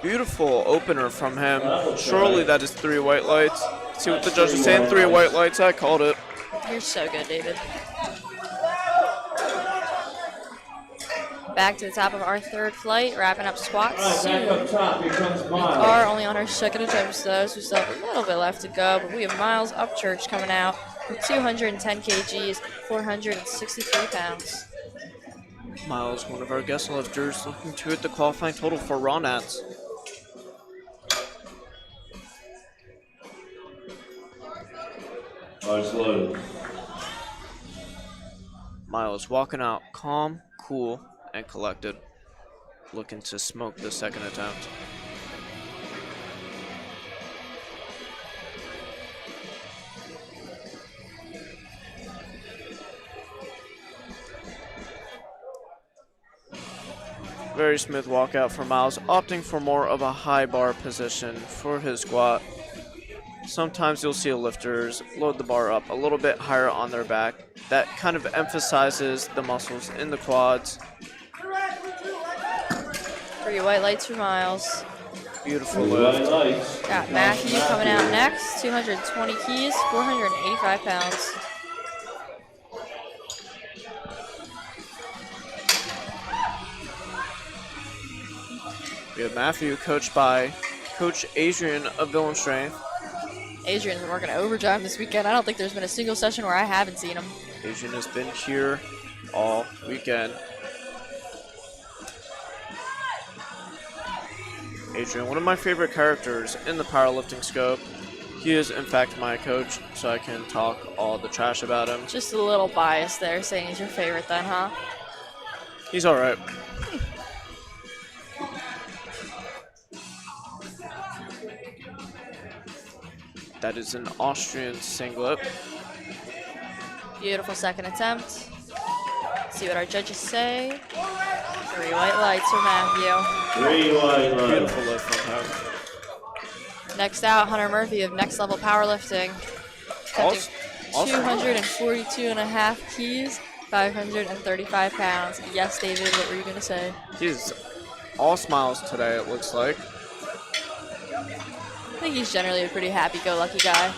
Beautiful opener from him. Surely that is 3 white lights. See what the judge is saying. 3 white lights. I called it. You're so good, David. Back to the top of our third flight, wrapping up squats soon. Back up top, here comes We Miles. are only on our second attempt, though, so we still have a little bit left to go. But we have Miles Upchurch coming out with 210 kgs, 463 pounds. Miles, one of our guest lifters, looking to hit the qualifying total for raw nats. Miles loaded. Miles walking out calm, cool, and collected. Looking to smoke the second attempt. Very smooth walkout for Miles, opting for more of a high bar position for his squat. Sometimes you'll see lifters load the bar up a little bit higher on their back. That kind of emphasizes the muscles in the quads. 3 white lights for Miles. Beautiful lift. Got Matthew coming out next, 220 keys, 485 pounds. We have Matthew, coached by Coach Adrian of Villain Strength. Adrian's been working overtime this weekend. I don't think there's been a single session where I haven't seen him. Adrian has been here all weekend. Adrian, one of my favorite characters in the powerlifting scope. He is, in fact, my coach, so I can talk all the trash about him. Just a little bias there, saying he's your favorite then, huh? He's all right. That is an Austrian singlet. Beautiful second attempt. Let's see what our judges say. 3 white lights for Matthew. 3 white lights. Beautiful lift from him. Next out, Hunter Murphy of Next Level Powerlifting. Also, 242 and a half keys, 535 pounds. Yes, David, what were you going to say? he's all smiles today, it looks like. I think he's generally a pretty happy-go-lucky guy.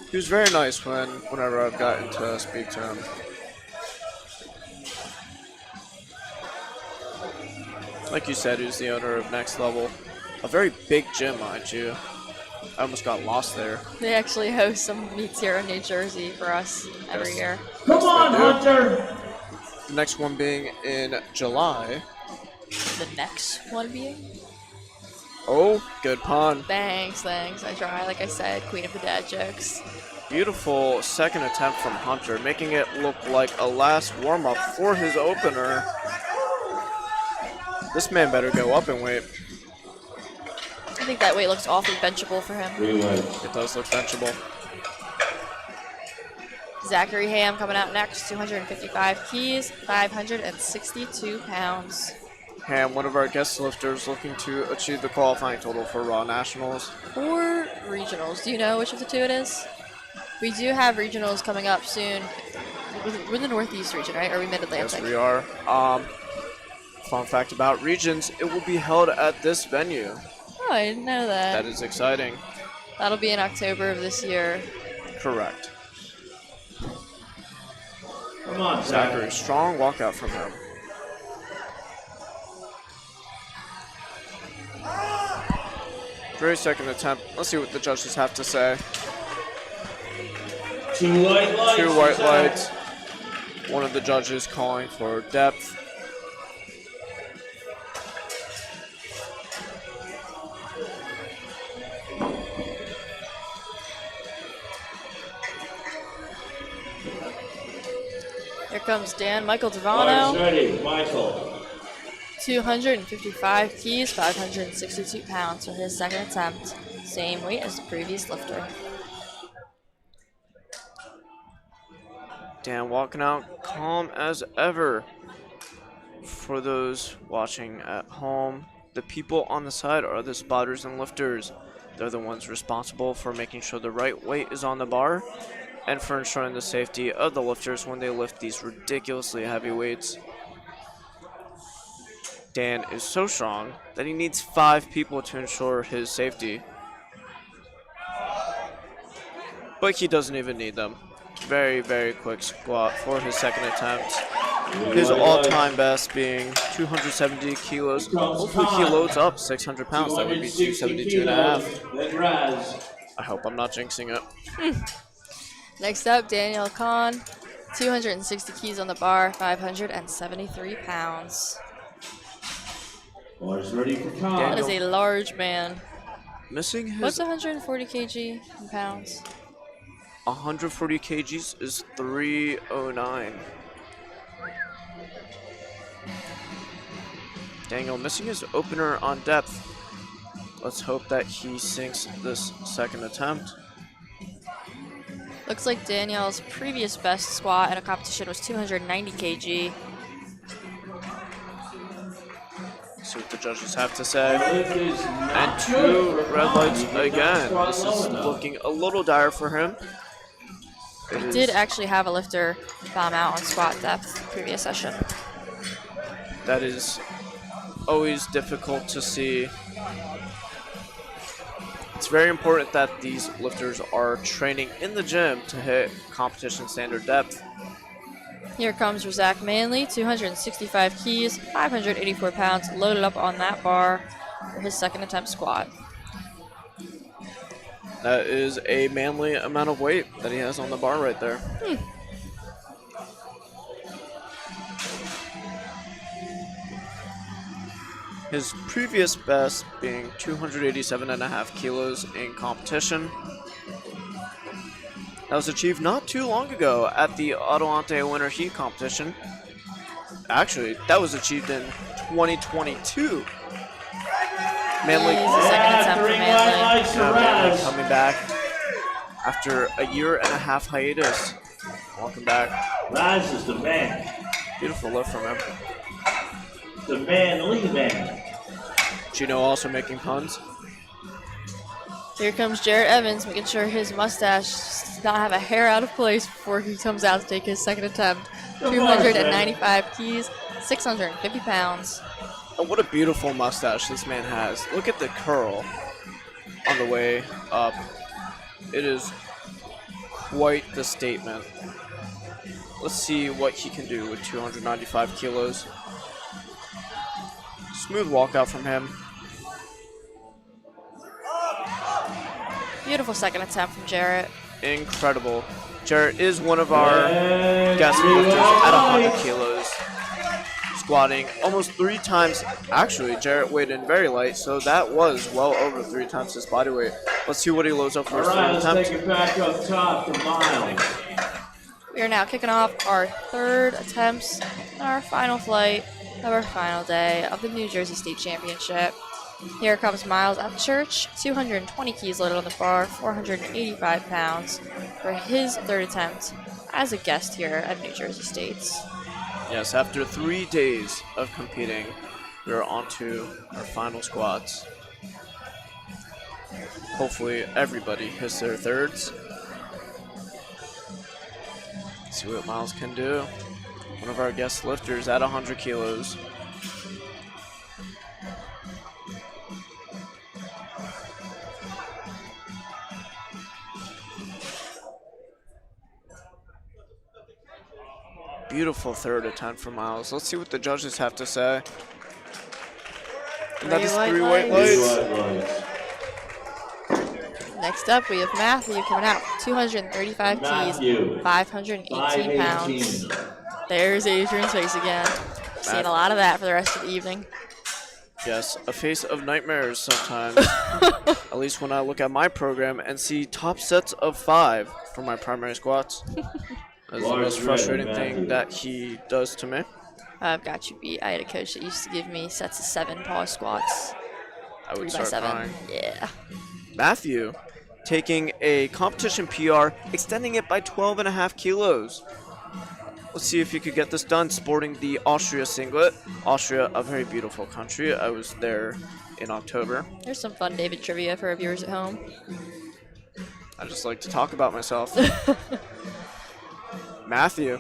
He was very nice whenever I've gotten to speak to him. Like you said, he's the owner of Next Level. A very big gym, mind you. I almost got lost there. They actually host some meets here in New Jersey for us every year. Come on, Hunter! The next one being in July. The next one being? Oh, good pun. Thanks. I try. Like I said, queen of the dad jokes. Beautiful second attempt from Hunter, making it look like a last warm-up for his opener. This man better go up in weight. I think that weight looks awfully benchable for him. 3 lights. It does look benchable. Zachary Ham coming out next, 255 keys, 562 pounds. Ham, one of our guest lifters, looking to achieve the qualifying total for Raw Nationals. Or regionals. Do you know which of the two it is? We do have regionals coming up soon. We're in the Northeast region, right? Or are we Mid-Atlantic? Yes, we are. Fun fact about regions, it will be held at this venue. Oh, I didn't know that. That is exciting. That'll be in October of this year. Correct. Come on, Zachary, strong walkout from him. Very second attempt. Let's see what the judges have to say. 2 white lights. 2 white lights. One of the judges calling for depth. Here comes Dan Michael Lights Devano. ready, Michael. 255 keys, 562 pounds for his second attempt. Same weight as the previous lifter. Dan walking out calm as ever. For those watching at home, the people on the side are the spotters and lifters. They're the ones responsible for making sure the right weight is on the bar and for ensuring the safety of the lifters when they lift these ridiculously heavy weights. Dan is so strong that he needs 5 people to ensure his safety. But he doesn't even need them. Very, very quick squat for his second attempt. His all-time best being 270 kilos. Hopefully he loads up 600 pounds. That would be 272 and a half. I hope I'm not jinxing it. Next up, Daniel Kahn, 260 keys on the bar, 573 pounds. Bars ready for Kahn. That is a large man. Missing his What's 140 kg in pounds? 140 kgs is 309. Daniel missing his opener on depth. Let's hope that he sinks this second attempt. Looks like Daniel's previous best squat in a competition was 290 kg. See what the judges have to say. And 2 red lights again. This is looking a little dire for him. He did actually have a lifter bomb out on squat depth previous session. That is always difficult to see. It's very important that these lifters are training in the gym to hit competition standard depth. Here comes Razak Manley, 265 keys, 584 pounds, loaded up on that bar for his second attempt squat. That is a manly amount of weight that he has on the bar right there. His previous best being 287.5 kilos in competition. That was achieved not too long ago at the Adelante Winter Heat competition. Actually, that was achieved in 2022. Manley, second attempt for Manley. Manley coming back after a 1.5 year hiatus. Welcome back. Raz is the man. Beautiful lift from him. The manly man. Gino also making puns. Here comes Jarrett Evans, making sure his mustache does not have a hair out of place before he comes out to take his second attempt. 295 keys, 650 pounds. Oh, what a beautiful mustache this man has. Look at the curl on the way up. It is quite the statement. Let's see what he can do with 295 kilos. Smooth walkout from him. Beautiful second attempt from Jarrett. Incredible. Jarrett is one of our guest lifters at 100 kilos. Squatting almost 3 times. Actually, Jarrett weighed in very light, so that was well over 3 times his body weight. Let's see what he loads up for his third Let's attempt. take it back up top to Miles. We are now kicking off our third attempts on our final flight of our final day of the New Jersey State Championship. Here comes Miles at Church, 220 keys loaded on the bar, 485 pounds for his third attempt as a guest here at New Jersey State's. Yes, after 3 days of competing, we are on to our final squats. Hopefully everybody hits their thirds. Let's see what Miles can do. One of our guest lifters at 100 kilos. Beautiful third attempt for Miles. Let's see what the judges have to say. And that is 3 white lights. Next up, we have Matthew coming out, 235 keys, 518 pounds. There's Adrian's face again. Seen a lot of that for the rest of the evening. Yes, a face of nightmares sometimes. At least when I look at my program and see top sets of 5 for my primary squats. That's the most frustrating thing that he does to me. I've got you beat. I had a coach that used to give me sets of 7 pause squats. I would 3 by start 7. crying. Yeah. Matthew taking a competition PR, extending it by 12.5 kilos. Let's see if he could get this done. Sporting the Austria singlet. Austria, a very beautiful country. I was there in October. Here's some fun David trivia for our viewers at home. I just like to talk about myself. Matthew.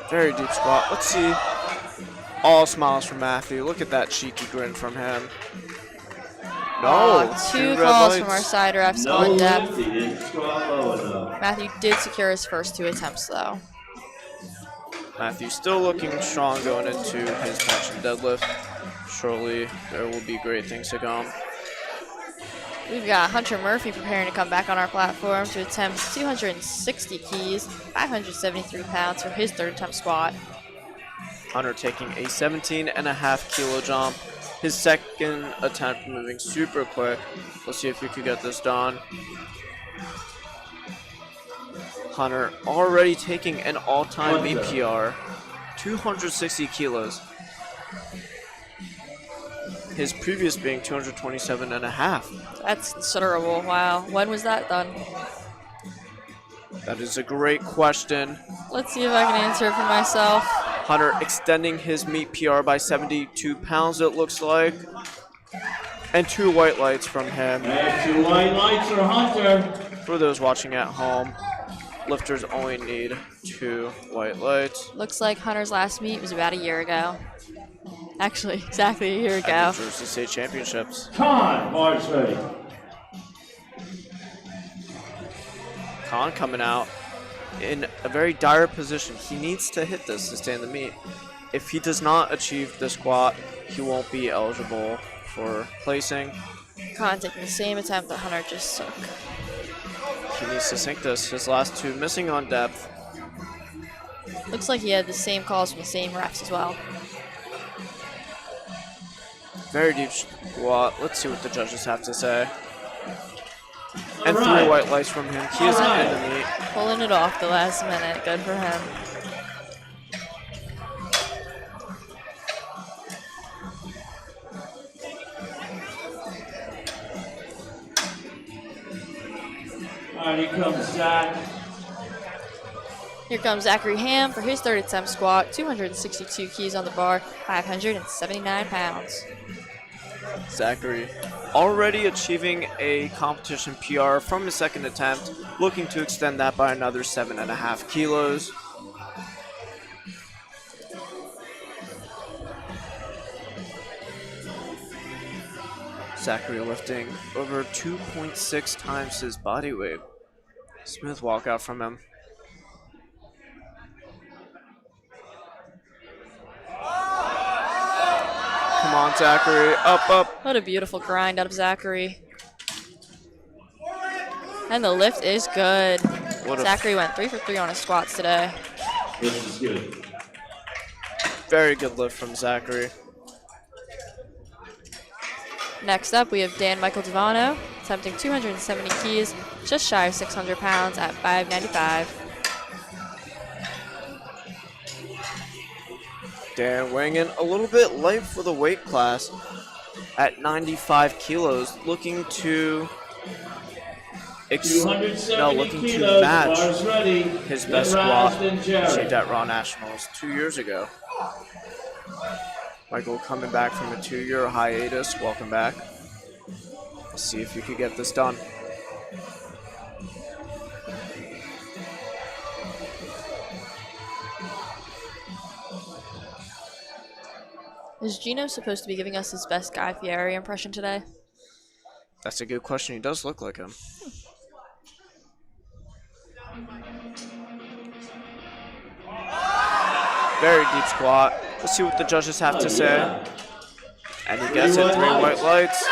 Very deep squat. Let's see. All smiles from Matthew. Look at that cheeky grin from him. No. Two calls from our side refs on depth. Matthew did secure his first 2 attempts, though. Matthew still looking strong going into his bench and deadlift. Surely there will be great things to come. We've got Hunter Murphy preparing to come back on our platform to attempt 260 keys, 573 pounds for his 3rd attempt squat. Hunter taking a 17.5 kilo jump. His 2nd attempt moving super quick. Let's see if he could get this done. Hunter already taking an all-time meet PR, 260 kilos. His previous being 227.5. That's considerable. Wow. When was that done? That is a great question. Let's see if I can answer it for myself. Hunter extending his meet PR by 72 pounds, it looks like. And 2 white lights from him. And 2 white lights for Hunter. For those watching at home, lifters only need 2 white lights. Looks like Hunter's last meet was about a year ago. Actually, exactly a year ago. At the Jersey State Championships. Con, bars ready. Khan coming out in a very dire position. He needs to hit this to stay in the meet. If he does not achieve the squat, he won't be eligible for placing. Khan taking the same attempt that Hunter just took. He needs to sink this. His last 2 missing on depth. Looks like he had the same calls from the same refs as well. Very deep squat. Let's see what the judges have to say. And All right. 3 white lights from him. He isn't in the meet. Pulling it off the last minute. Good for him. All right, here comes Zach. Here comes Zachary Ham for his 3rd attempt squat. 262 keys on the bar, 579 pounds. Zachary already achieving a competition PR from his 2nd attempt, looking to extend that by another 7.5 kilos. Zachary lifting over 2.6 times his body weight. Smooth walkout from him. Come on, Zachary. Up, up. What a beautiful grind out of Zachary. And the lift is good. Zachary went 3 for 3 on his squats today. This is good. Very good lift from Zachary. Next up, we have Dan Michael Devano, attempting 270 keys, just shy of 600 pounds at 595. Dan weighing in a little bit light for the weight class at 95 kilos, looking to match his best squat achieved at Raw Nationals 2 years ago. Michael coming back from a 2-year hiatus. Welcome back. Let's see if you could get this done. Is Gino supposed to be giving us his best Guy Fieri impression today? That's a good question. He does look like him. Very deep squat. Let's see what the judges have to say. And he gets it. 3 white lights.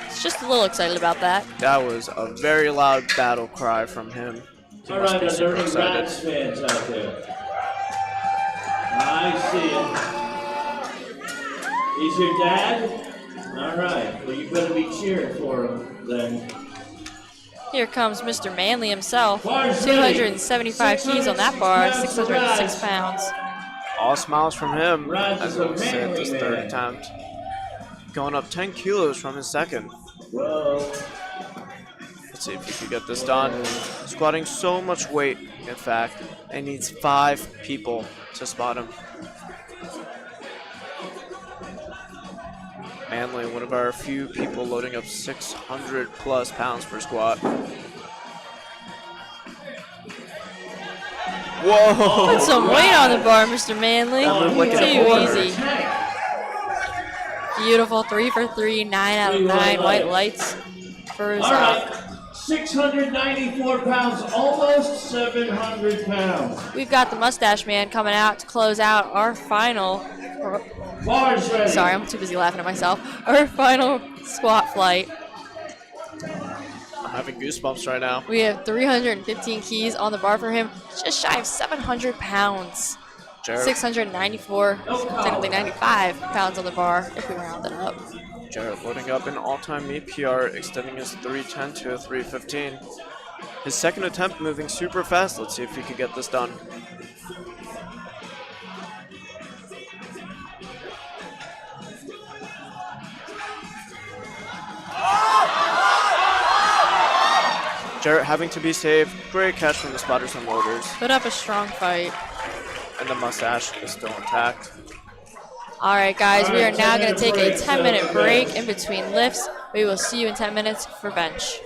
He's just a little excited about that. That was a very loud battle cry from him. He All must right, be are super there any excited. Rats fans out there? I see it. He's your dad? All right. Well, you better be cheering for him then. Here comes Mr. Manley himself. Bars ready. 275 keys on that bar, 606 pounds. All smiles from him Raz as is a he hit this manly 3rd man. attempt. Going up 10 kilos from his 2nd. Whoa. Let's Let's see if he can get this done. Squatting so much weight, in fact, and needs 5 people to spot him. Manly, one of our few people loading up 600 plus pounds per squat. Whoa! Put some weight on the bar, Mr. Manly. Too easy. Beautiful 3 for 3, 9 out of 9 white lights for his All right, 694 pounds, almost 700 pounds. We've got the mustache man coming out to close out our final. Bars ready. Sorry, I'm too busy laughing at myself. Our final squat flight. I'm having goosebumps right now. We have 315 keys on the bar for him, just shy of 700 pounds. Jared, 694, technically 95 pounds on the bar if we round it up. Jared loading up an all-time meet PR, extending his 310 to a 315. His second attempt moving super fast. Let's see if he can get this done. Jarrett having to be saved. Great catch from the spotters and loaders. Put up a strong fight. And the mustache is still intact. All right, guys, we are now going to take a 10-minute break in between lifts. We will see you in 10 minutes for bench.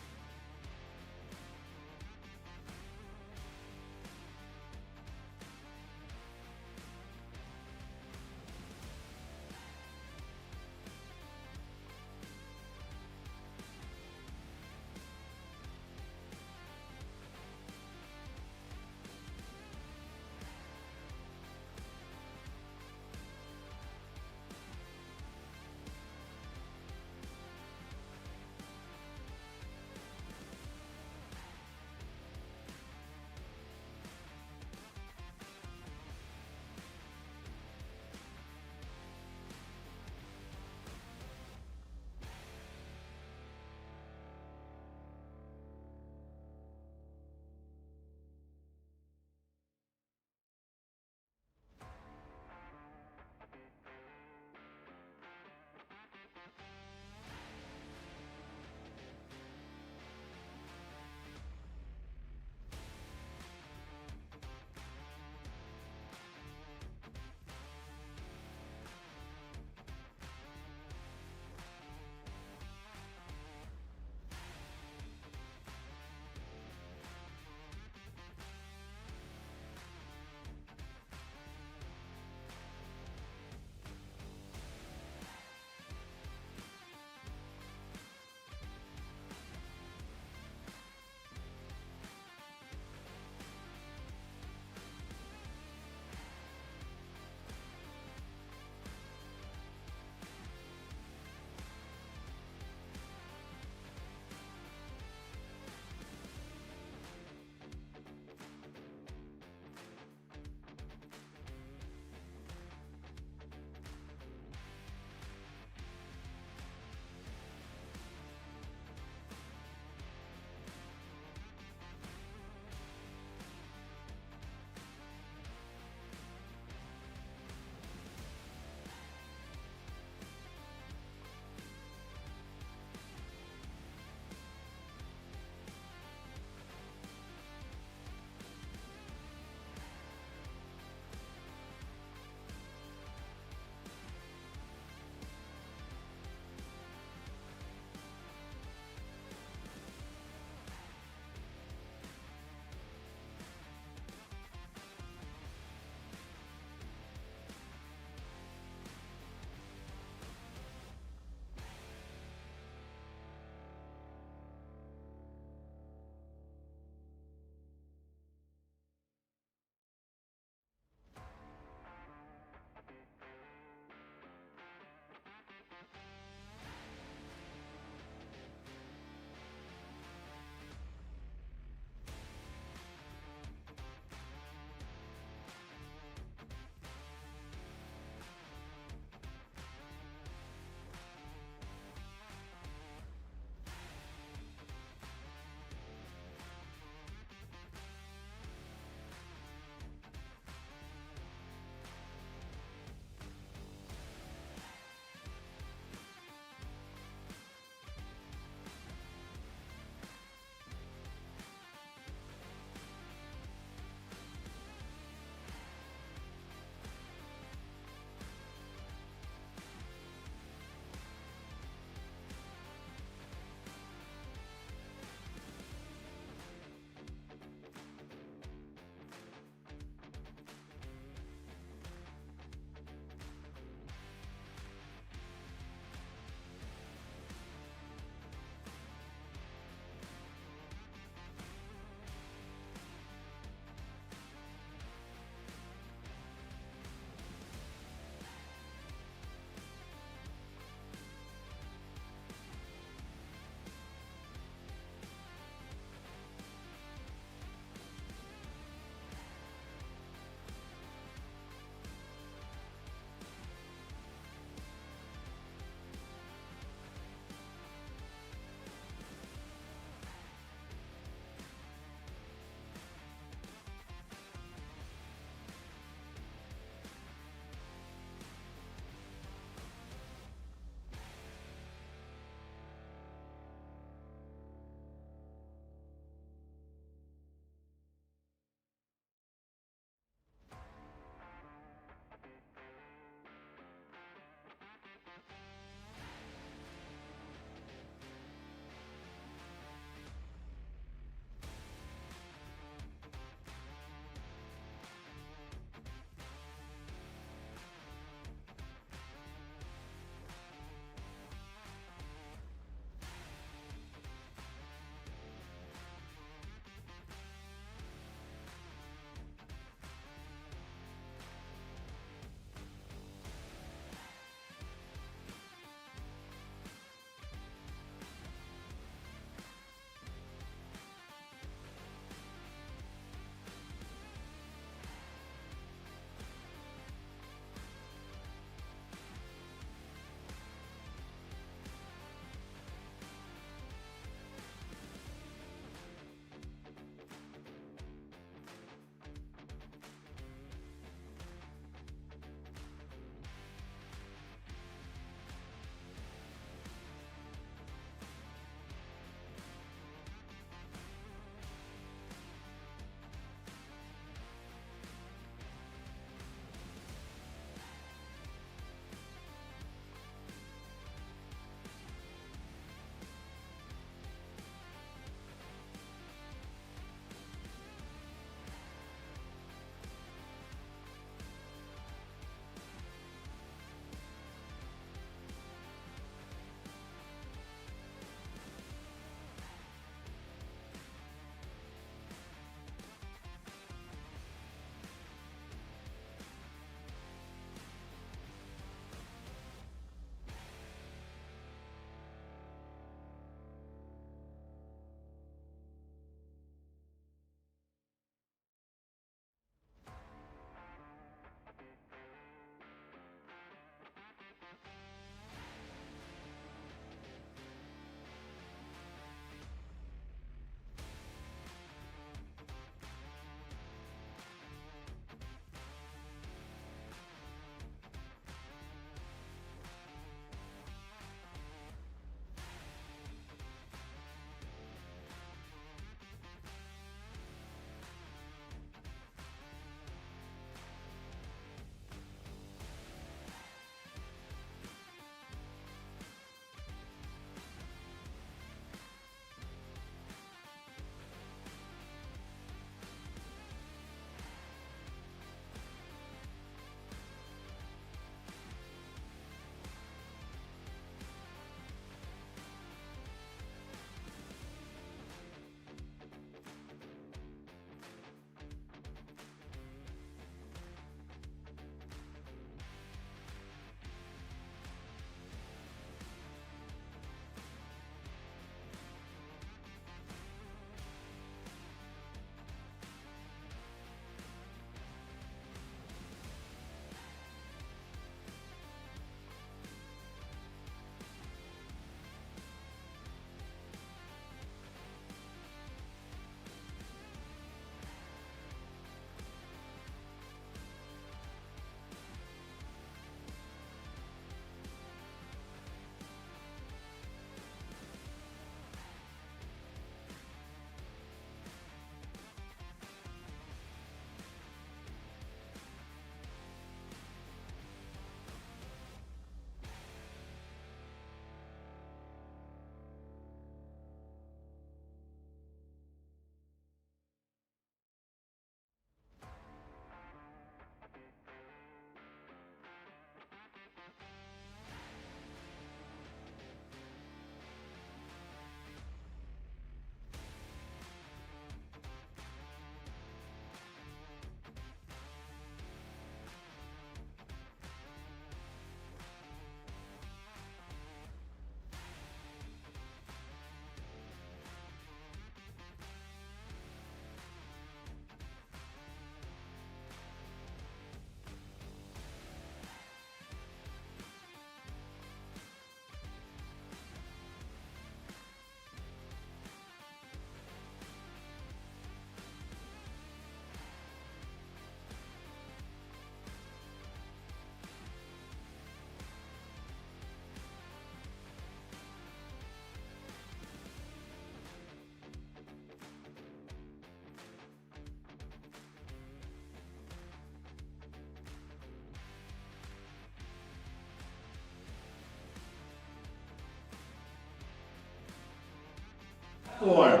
Form.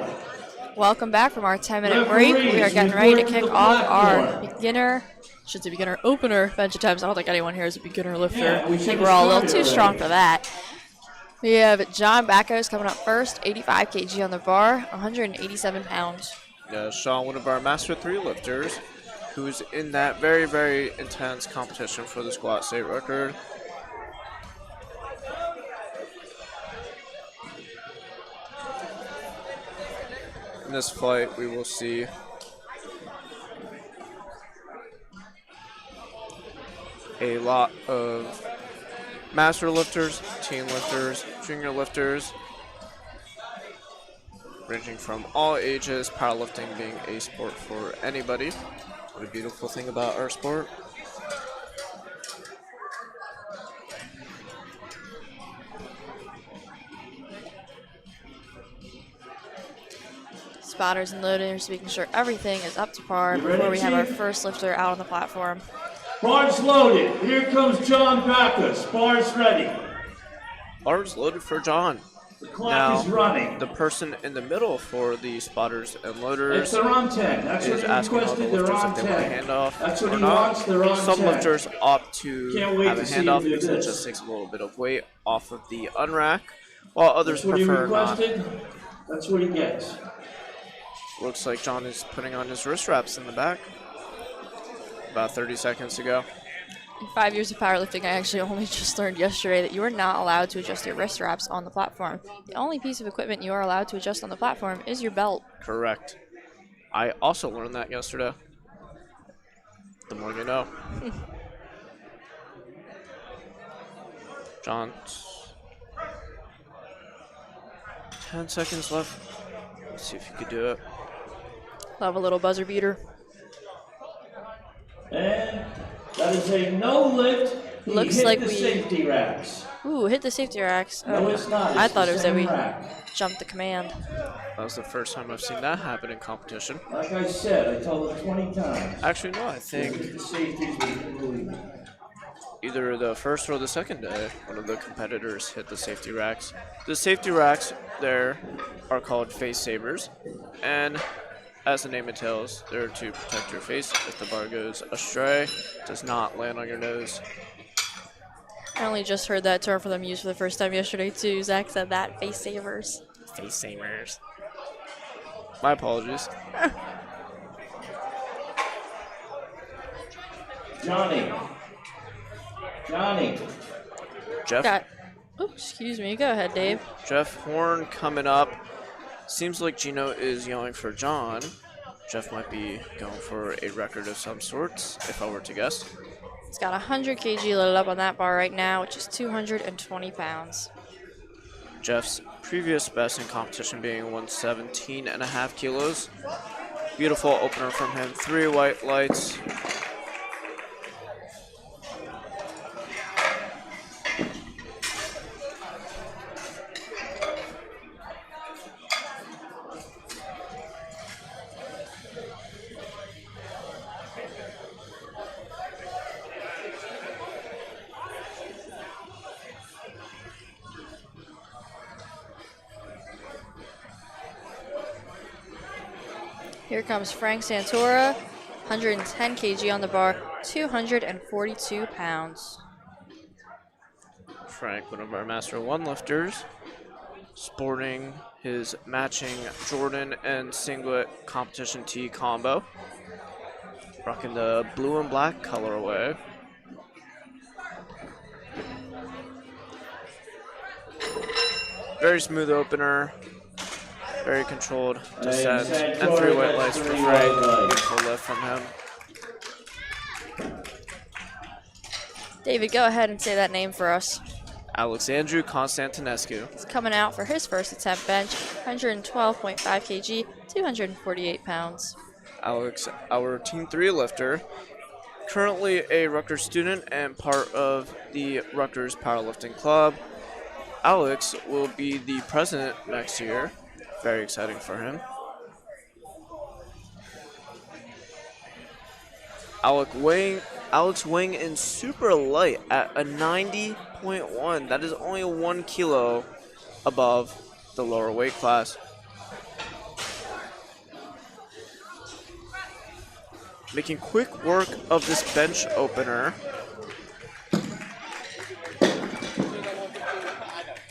Welcome back from our 10-minute break. We are getting ready to kick off our beginner opener bench attempts. I don't think anyone here is a beginner lifter. Yeah, I think we're all a little too strong for that. We have John Backos coming up first, 85 kg on the bar, 187 pounds. Sean, one of our Master 3 lifters, who's in that very, very intense competition for the squat state record. In this fight, we will see a lot of master lifters, teen lifters, junior lifters, ranging from all ages, powerlifting being a sport for anybody. What a beautiful thing about our sport. Spotters and loaders, making sure everything is up to par before we have our first lifter out on the platform. Bars loaded. Here comes John Backus. Bars ready. Bars loaded for John. The clock is running. The person in the middle for the spotters and loaders They're on 10. That's is what asking all the requested. They're lifters on if they want a 10. handoff That's what or he not. wants. They're on Some 10. lifters opt to Can't wait have a to see handoff him do because it this. just takes a little bit of weight off of the unrack, while others That's what he prefer not. requested. That's what he gets. Looks like John is putting on his wrist wraps in the back. About 30 seconds to go. In 5 years of powerlifting, I actually only just learned yesterday that you are not allowed to adjust your wrist wraps on the platform. The only piece of equipment you are allowed to adjust on the platform is your belt. Correct. I also learned that yesterday. The more you know. John. 10 seconds left. Let's see if you could do it. Love a little buzzer beater. And that is a no lift. He Looks hit like the we- safety racks. Ooh, hit the safety racks. No, it's not. It's I thought the it was that same we rack. jumped the command. That was the first time I've seen that happen in competition. Like I said, I told him 20 times. Actually, no, I Hit think the safeties, we didn't believe it. either the first or the second day, one of the competitors hit the safety racks. The safety racks there are called face savers, and as the name entails, they're to protect your face if the bar goes astray, does not land on your nose. I only just heard that term for them used for the first time yesterday too. Zach said that, face savers. Face savers. My apologies. Johnny. Jeff Excuse me. Go ahead, Dave. Jeff Horn coming up. Seems like Gino is yelling for John. Jeff might be going for a record of some sorts, if I were to guess. He's got 100 kg loaded up on that bar right now, which is 220 pounds. Jeff's previous best in competition being 117.5 kilos. Beautiful opener from him. 3 white lights. Here comes Frank Santora, 110 kg on the bar, 242 pounds. Frank, one of our Master 1 lifters, sporting his matching Jordan and singlet competition tee combo. Rocking the blue and black colorway. Very smooth opener. Very controlled descent. And 3 white lights for Frank. Beautiful lift from him. David, go ahead and say that name for us. Alexandru Constantinescu. He's coming out for his first attempt bench, 112.5 kg, 248 pounds. Alex, our Team 3 lifter, currently a Rutgers student and part of the Rutgers Powerlifting Club. Alex will be the president next year. Very exciting for him. Alex weighing in super light at a 90.1. That is only 1 kilo above the lower weight class. making quick work of this bench opener.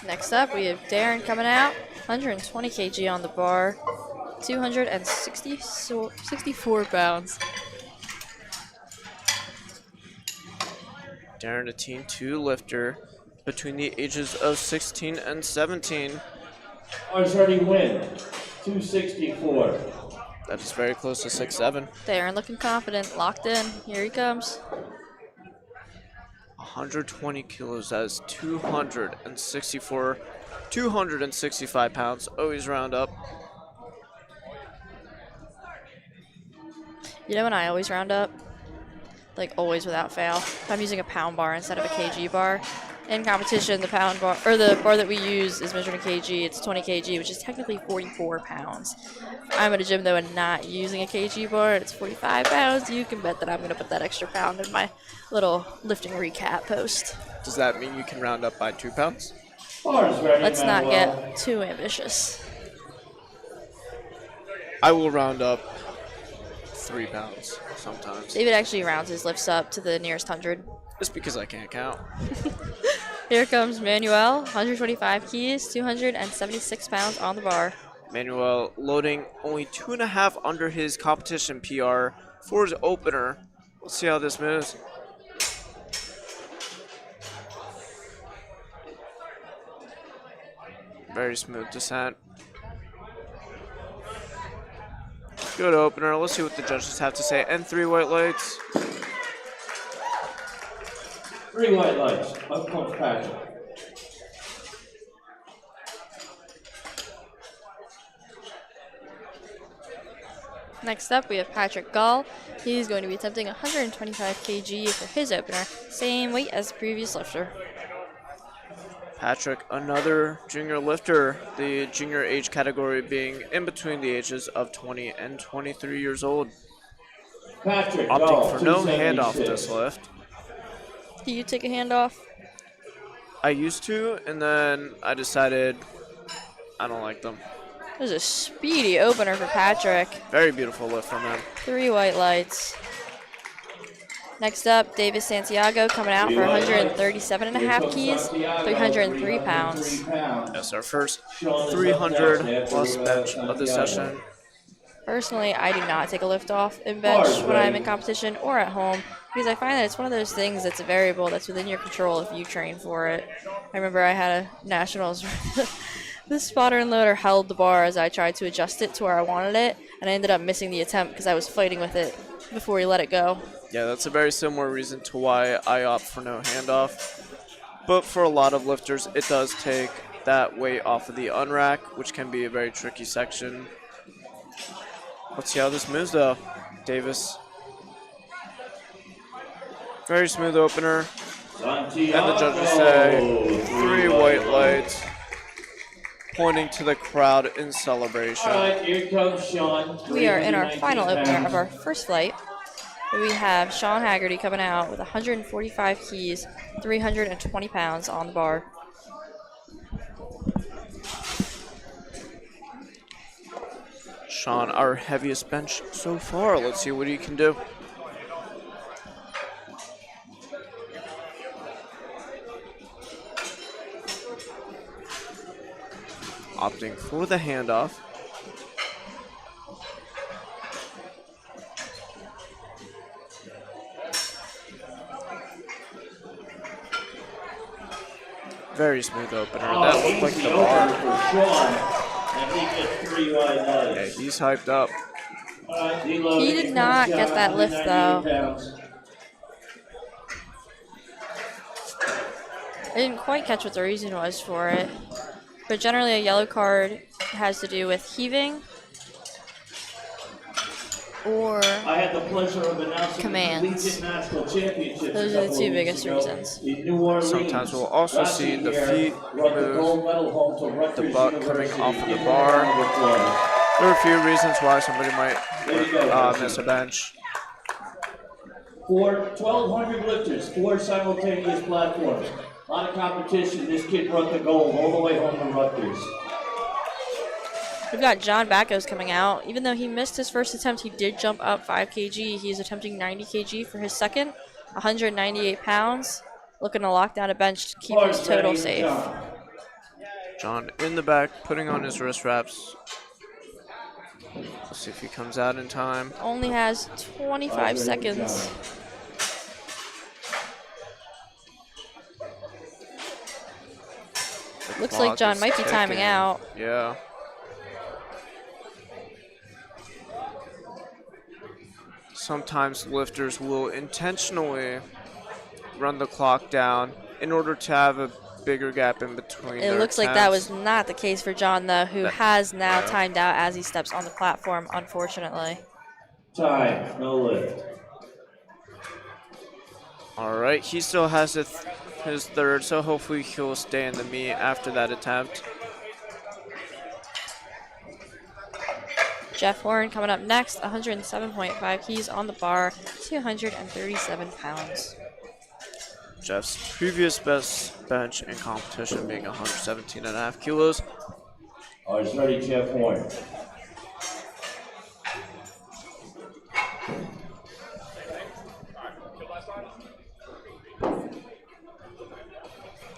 Next up, we have Darren coming out, 120 kg on the bar, 264 pounds. Darren, a Team 2 lifter between the ages of 16 and 17. Ours already win, 264. That is very close to 6'7". Darren looking confident, locked in. Here he comes. 120 kilos, that is 265 pounds. Always round up. You know when I always round up? Like always without fail. If I'm using a pound bar instead of a kg bar. In competition, the pound bar, or the bar that we use is measured in kg. It's 20 kg, which is technically 44 pounds. If I'm at a gym though and not using a kg bar, it's 45 pounds. You can bet that I'm gonna put that extra pound in my little lifting recap post. Does that mean you can round up by 2 pounds? Let's not get too ambitious. I will round up 3 pounds sometimes. David actually rounds his lifts up to the nearest 100. Just because I can't count. Here comes Manuel, 125 keys, 276 pounds on the bar. Manuel loading only 2.5 under his competition PR for his opener. Let's see how this moves. Very smooth descent. Good opener. Let's see what the judges have to say. And 3 white lights. 3 white lights. Up comes Patrick. Next up, we have Patrick Gall. He's going to be attempting 125 kg for his opener, same weight as the previous lifter. Patrick, another junior lifter, the junior age category being in between the ages of 20 and 23 years old. Patrick Opting for no handoff this lift. Do you take a handoff? I used to, and then I decided I don't like them. There's a speedy opener for Patrick. Very beautiful lift from him. 3 white lights. Next up, Davis Santiago coming out for 137.5 keys, 303 pounds. That's our first 300 plus bench of the session. Personally, I do not take a lift off in bench when I'm in competition or at home because I find that it's one of those things that's a variable that's within your control if you train for it. I remember I had a nationals where the spotter and loader held the bar as I tried to adjust it to where I wanted it, and I ended up missing the attempt because I was fighting with it before he let it go. Yeah, that's a very similar reason to why I opt for no handoff. But for a lot of lifters, it does take that weight off of the unrack, which can be a very tricky section. Let's see how this moves though. Davis. Very smooth opener. And the judges say 3 white lights, pointing to the crowd in celebration. All right, here comes Sean. We are in our final opener of our first flight. We have Sean Haggerty coming out with 145 keys, 320 pounds on the bar. Sean, our heaviest bench so far. Let's see what he can do. Opting for the handoff. Very smooth opener. That looked like the bar. Yeah, he's hyped up. He did not get that lift though. I didn't quite catch what the reason was for it. But generally a yellow card has to do with heaving or I had the pleasure of announcing commands. the national championships. Those are the 2 biggest reasons. Sometimes we'll also see the feet move, the butt coming off of the bar. There are a few reasons why somebody might miss a bench. For 1,200 lifters, 4 simultaneous platforms. A lot of competition. This kid brought the gold all the way home to Rutgers. We've got John Backos coming out. Even though he missed his first attempt, he did jump up 5 kg. He's attempting 90 kg for his second, 198 pounds. Looking to lock down a bench to keep his total safe. John in the back, putting on his wrist wraps. Let's see if he comes out in time. Only has 25 seconds. Looks like John might be timing out. Yeah. Sometimes lifters will intentionally run the clock down in order to have a bigger gap in between. It looks like that was not the case for John, though, who has now timed out as he steps on the platform, unfortunately. Time, no lift. All right, he still has his third, so hopefully he'll stay in the meet after that attempt. Jeff Warren coming up next, 107.5. He's on the bar, 237 pounds. Jeff's previous best bench in competition being 117.5 kilos. All right, ready, Jeff Warren.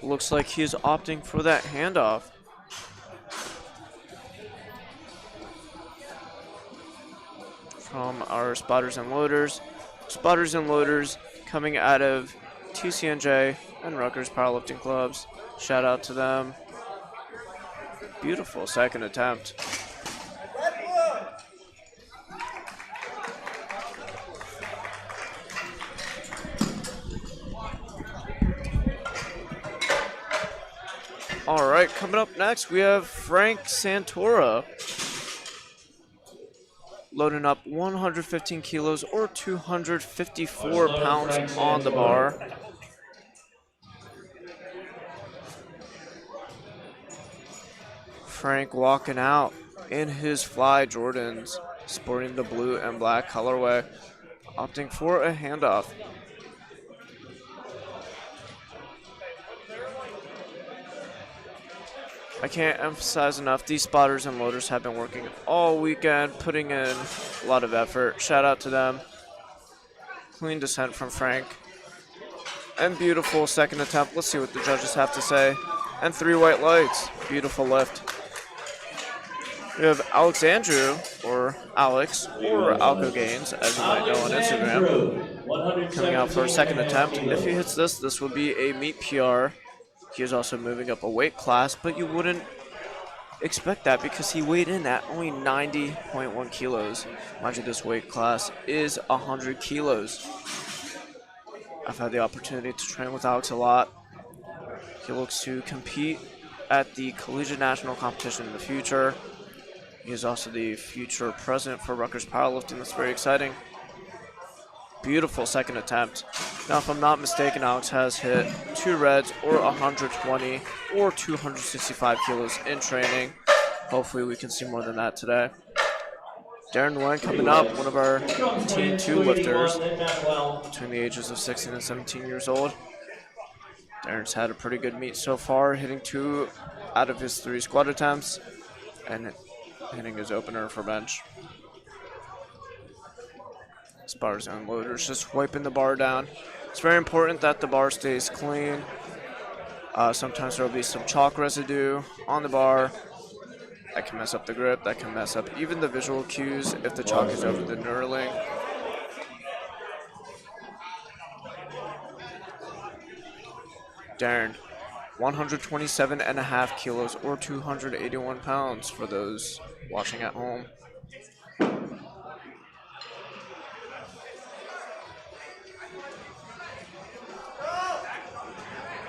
Looks like he's opting for that handoff. From our spotters and loaders. Spotters and loaders coming out of TCNJ and Rutgers Powerlifting Clubs. Shout out to them. Beautiful second attempt. All right, coming up next, we have Frank Santora loading up 115 kilos or 254 pounds on the bar. Frank walking out in his Fly Jordans, sporting the blue and black colorway, opting for a handoff. I can't emphasize enough, these spotters and loaders have been working all weekend, putting in a lot of effort. Shout out to them. Clean descent from Frank. And beautiful second attempt. Let's see what the judges have to say. And 3 white lights. Beautiful lift. We have Alexandru, or Alex, or Alco Gains, as you might know on Instagram, coming out for a second attempt. If he hits this, this will be a meet PR. He is also moving up a weight class, but you wouldn't expect that because he weighed in at only 90.1 kilos. Mind you, this weight class is 100 kilos. I've had the opportunity to train with Alex a lot. He looks to compete at the collegiate national competition in the future. He is also the future president for Rutgers Powerlifting. That's very exciting. Beautiful second attempt. Now, if I'm not mistaken, Alex has hit 2 reds or 120 or 265 kilos in training. Hopefully we can see more than that today. Darren Nguyen coming up, one of our Team 2 lifters between the ages of 16 and 17 years old. Darren's had a pretty good meet so far, hitting 2 out of his 3 squat attempts and hitting his opener for bench. Spotters and loaders just wiping the bar down. It's very important that the bar stays clean. Sometimes there will be some chalk residue on the bar. That can mess up the grip. That can mess up even the visual cues if the chalk is over the knurling. Darren, 127.5 kilos or 281 pounds for those watching at home.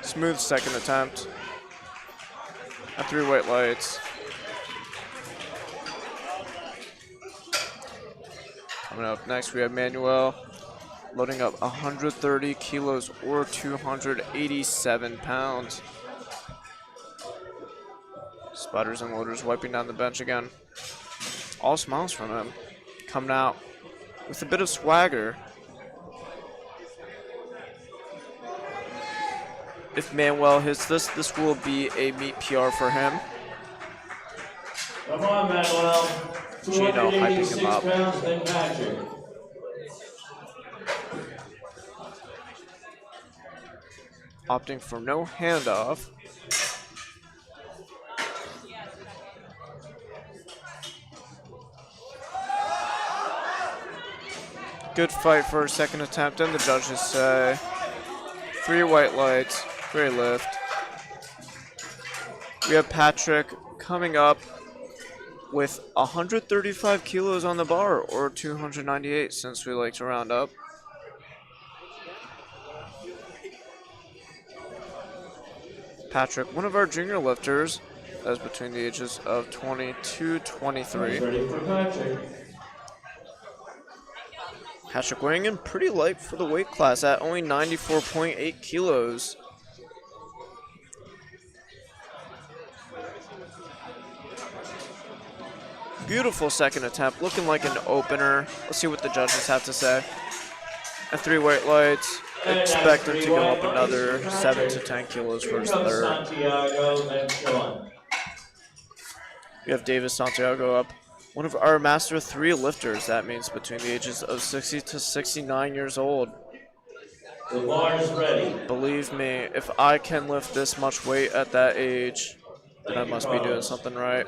Smooth second attempt. At 3 white lights. Coming up next, we have Manuel loading up 130 kilos or 287 pounds. Spotters and loaders wiping down the bench again. All smiles from him. Coming out with a bit of swagger. If Manuel hits this, this will be a meet PR for him. Come on, Manuel. Gino hyping him up. Pounds, then Patrick. Opting for no handoff. Good fight for a second attempt, and the judges say 3 white lights, 3 lift. We have Patrick coming up with 135 kilos on the bar, or 298 since we like to round up. Patrick, one of our junior lifters, that is between the ages of 20 to 23. Ready for Patrick. Patrick weighing in pretty light for the weight class at only 94.8 kilos. Beautiful second attempt, looking like an opener. Let's see what the judges have to say. And 3 white lights. Expect him to go up another 7 to 10 kilos for his third. We have Davis Santiago up. One of our Master 3 lifters, that means between the ages of 60 to 69 years old. The bar is ready. Believe me, if I can lift this much weight at that age, then I must be doing something right.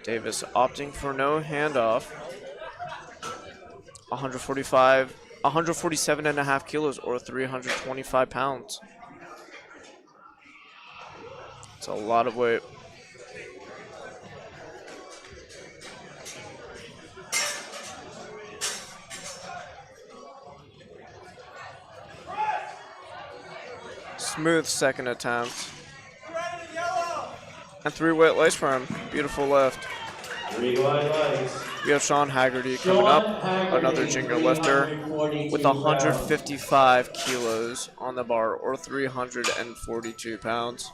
Davis opting for no handoff. 147.5 kilos, or 325 pounds. It's a lot of weight. Smooth second attempt. And 3 white lights for him. Beautiful lift. 3 white lights. We have Sean Haggerty coming up, another junior lifter, with 155 kilos on the bar, or 342 pounds.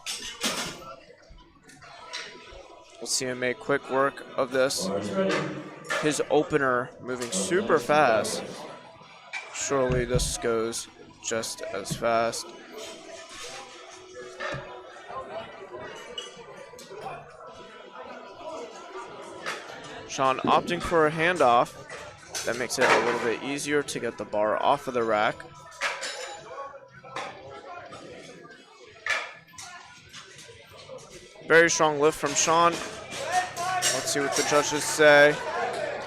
We'll see him make quick work of this. His opener moving super fast. Surely this goes just as fast. Sean opting for a handoff. That makes it a little bit easier to get the bar off of the rack. Very strong lift from Sean. Let's see what the judges say.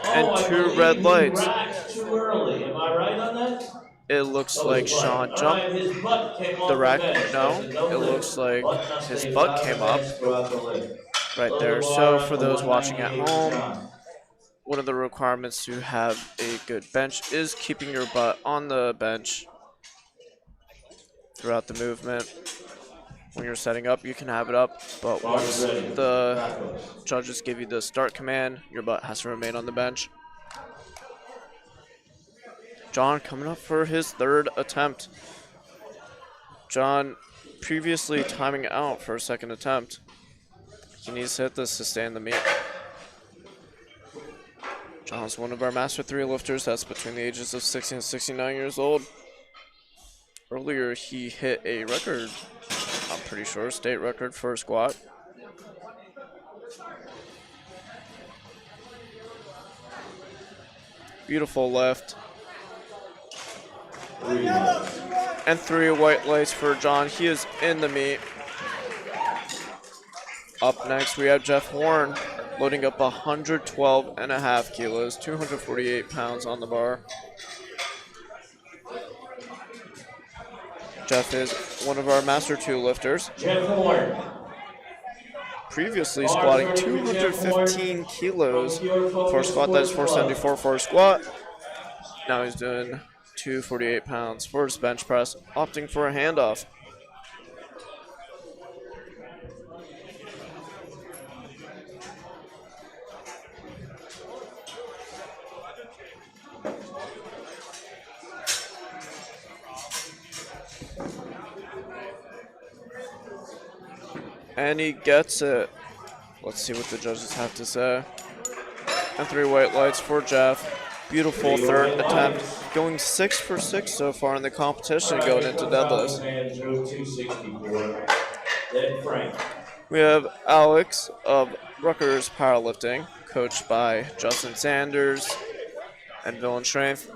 And 2 red lights. Too early. Am I right on that? It looks like Sean jumped the rack. No, it looks like his butt came up right there. So for those watching at home, one of the requirements to have a good bench is keeping your butt on the bench throughout the movement. When you're setting up, you can have it up, but once the judges give you the start command, your butt has to remain on the bench. John coming up for his 3rd attempt. John previously timing out for a 2nd attempt. He needs to hit this to stay in the meet. John's one of our Master 3 lifters that's between the ages of 60 and 69 years old. Earlier, he hit a record, I'm pretty sure, state record for a squat. Beautiful lift. And 3 white lights for John. He is in the meet. Up next, we have Jeff Horn loading up 112.5 kilos, 248 pounds on the bar. Jeff is one of our Master 2 lifters. Jeff Horn. Previously squatting 215 kilos for a squat, that is 474 for a squat. Now he's doing 248 pounds for his bench press, opting for a handoff. And he gets it. Let's see what the judges have to say. And 3 white lights for Jeff. Beautiful 3rd attempt. Going 6 for 6 so far in the competition going into deadlifts. then Frank. We have Alex of Rutgers Powerlifting, coached by Justin Sanders and Villain Strength.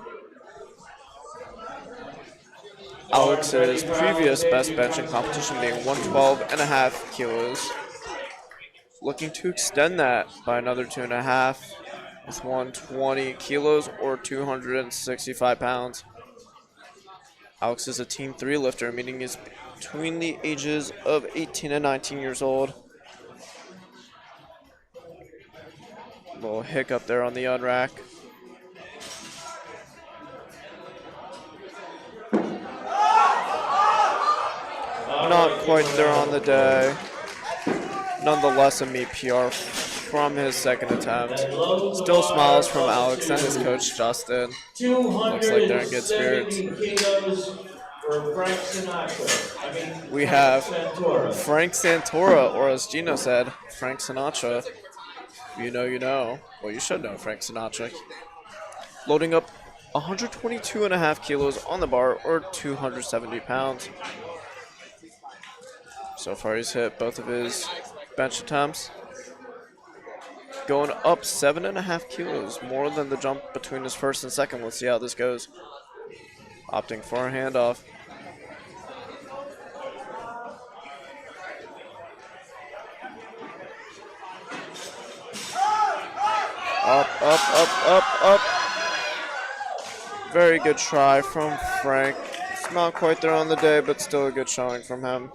Alex's previous best benching competition being 112.5 kilos. Looking to extend that by another 2.5 with 120 kilos or 265 pounds. Alex is a Team 3 lifter, meaning he's between the ages of 18 and 19 years old. Little hiccup there on the unrack. Not quite there on the day. Nonetheless, a meet PR from his second attempt. Still smiles from Alex and his coach, Justin. Looks like they're in good spirits. We have Frank Santora, or as Gino said, Frank Sinatra. You know, you know. Well, you should know Frank Sinatra. Loading up 122.5 kilos on the bar, or 270 pounds. So far, he's hit both of his bench attempts. Going up 7.5 kilos, more than the jump between his first and second. Let's see how this goes. Opting for a handoff. Up, up, up, up, up. Very good try from Frank. It's not quite there on the day, but still a good showing from him.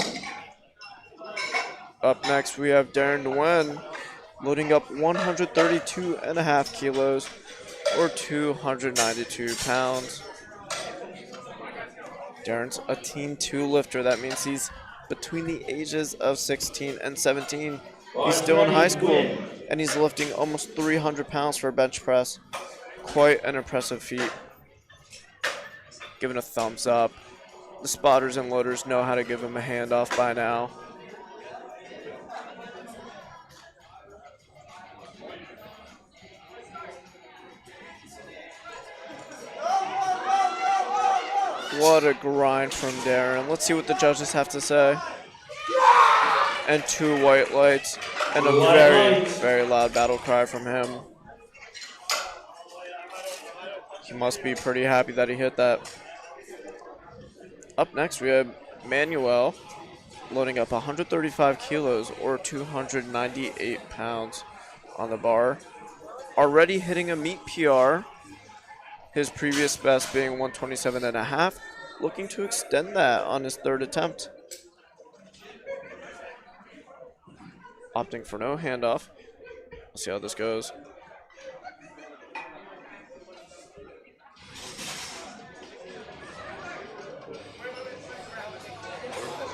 Up next, we have Darren Nguyen, loading up 132.5 kilos, or 292 pounds. Darren's a Team 2 lifter. That means he's between the ages of 16 and 17. He's still in high school, and he's lifting almost 300 pounds for a bench press. Quite an impressive feat. Giving a thumbs up. The spotters and loaders know how to give him a handoff by now. What a grind from Darren. Let's see what the judges have to say. And 2 white lights. And a very, very loud battle cry from him. He must be pretty happy that he hit that. Up next, we have Manuel, loading up 135 kilos, or 298 pounds on the bar. Already hitting a meet PR. His previous best being 127.5, looking to extend that on his third attempt. Opting for no handoff. Let's see how this goes.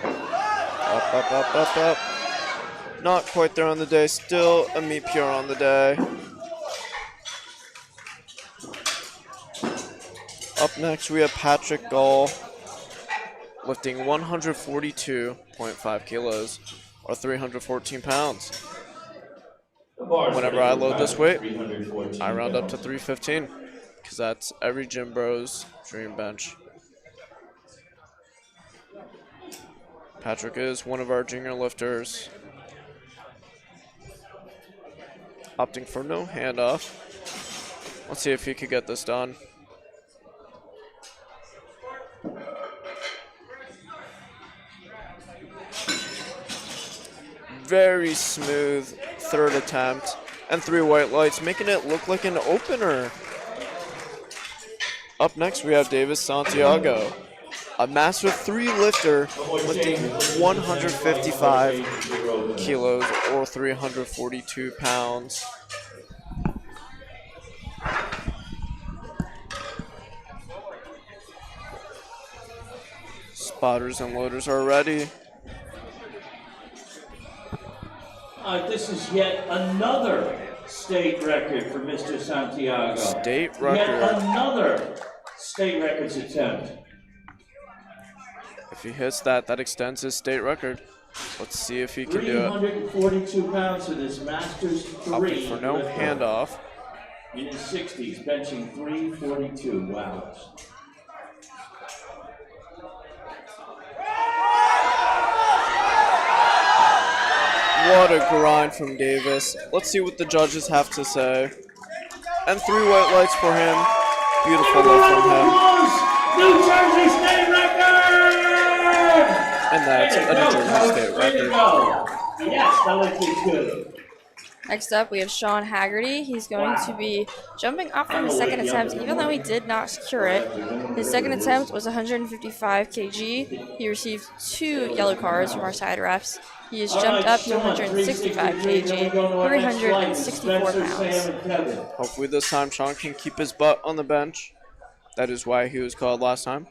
Up, up, up, up, up. Not quite there on the day, still a meet PR on the day. Up next, we have Patrick Gall, lifting 142.5 kilos, or 314 pounds. Whenever I load this weight, I round up to 315, because that's every gym bro's dream bench. Patrick is one of our junior lifters. Opting for no handoff. Let's see if he could get this done. Very smooth third attempt and 3 white lights, making it look like an opener. Up next, we have Davis Santiago, a Master 3 lifter, lifting 155 kilos or 342 pounds. Spotters and loaders are ready. This is yet another state record for Mr. Santiago. State record. Yet another state records attempt. If he hits that, that extends his state record. Let's see if he can do it. 342 pounds for this Masters 3. Opting for no handoff. In his 60s, benching 342. Wow. What a grind from Davis. Let's see what the judges have to say. And 3 white lights for him. Beautiful lift from him. New Jersey State record! And that's a New Jersey State record. Yes, that looks good. Next up, we have Sean Haggerty. He's going to be jumping up from his second attempt, even though he did not secure it. His second attempt was 155 kg. He received 2 yellow cards from our side refs. He has jumped up to 165 kg, 364 pounds. Hopefully this time Sean can keep his butt on the bench. That is why he was called last time.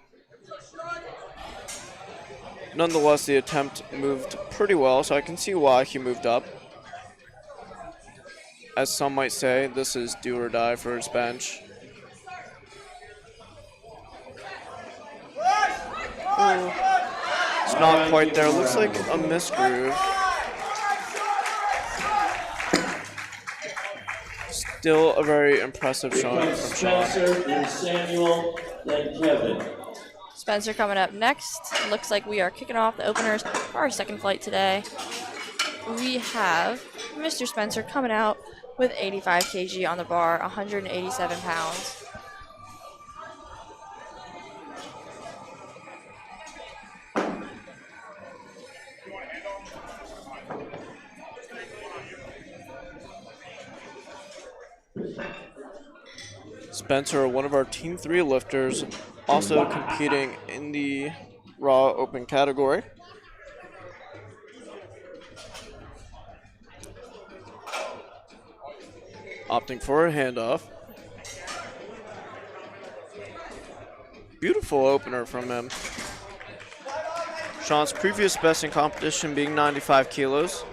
Nonetheless, the attempt moved pretty well, so I can see why he moved up. As some might say, this is do or die for his bench. Ooh. It's not quite there. Looks like a misgroove. Still a very impressive showing from Sean. Spencer, then Samuel, then Kevin. Spencer coming up next. Looks like we are kicking off the openers for our second flight today. We have Mr. Spencer coming out with 85 kg on the bar, 187 pounds. Spencer, one of our Team 3 lifters, also competing in the Raw Open category. Opting for a handoff. Beautiful opener from him. Sean's previous best in competition being 95 kilos.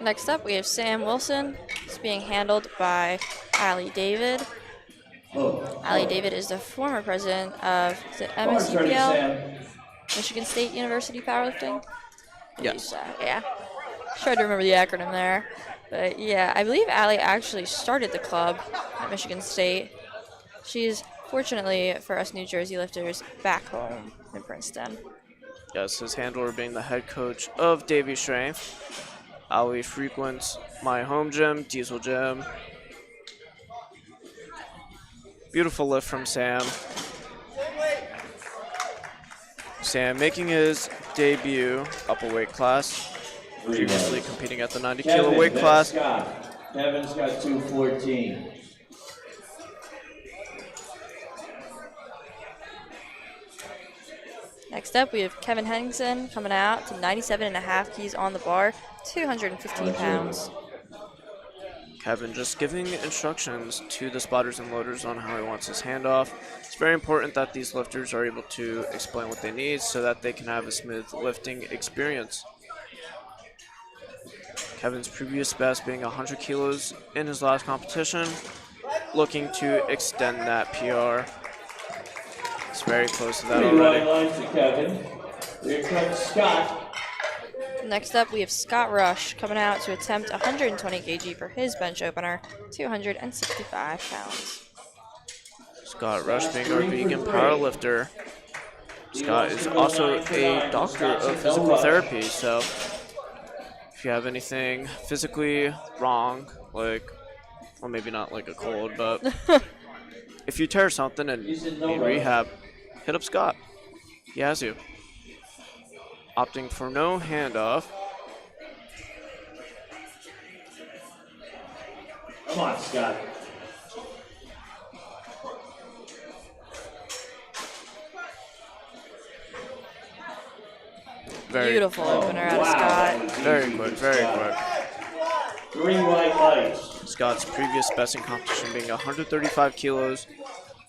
Next up, we have Sam Wilson. He's being handled by Ali David. Ali David is the former president of USAPL, Michigan State University Powerlifting. Yes. Yeah. Tried to remember the acronym there. But yeah, I believe Ali actually started the club at Michigan State. She's, fortunately for us New Jersey lifters, back home in Princeton. Yes, his handler being the head coach of Davy Strength. Ali frequents my home gym, Diesel Gym. Beautiful lift from Sam. Sam making his debut up a weight class. Previously competing at the 90 kilo weight class. Kevin's got 214. Next up, we have Kevin Henningsen coming out to 97.5 keys on the bar, 215 pounds. Kevin just giving instructions to the spotters and loaders on how he wants his handoff. It's very important that these lifters are able to explain what they need so that they can have a smooth lifting experience. Kevin's previous best being 100 kilos in his last competition, looking to extend that PR. It's very close to that already. Lines to Kevin. Here comes Scott. Next up, we have Scott Rush coming out to attempt 120 kg for his bench opener, 265 pounds. Scott Rush being our vegan powerlifter. Scott is also a doctor of physical therapy, so if you have anything physically wrong, like, well, maybe not like a cold, but if you tear something and need rehab, hit up Scott. He has you. Opting for no handoff. Come on, Scott. Beautiful opener out of Scott. Very quick, very quick. 3 white lights. Scott's previous best in competition being 135 kilos.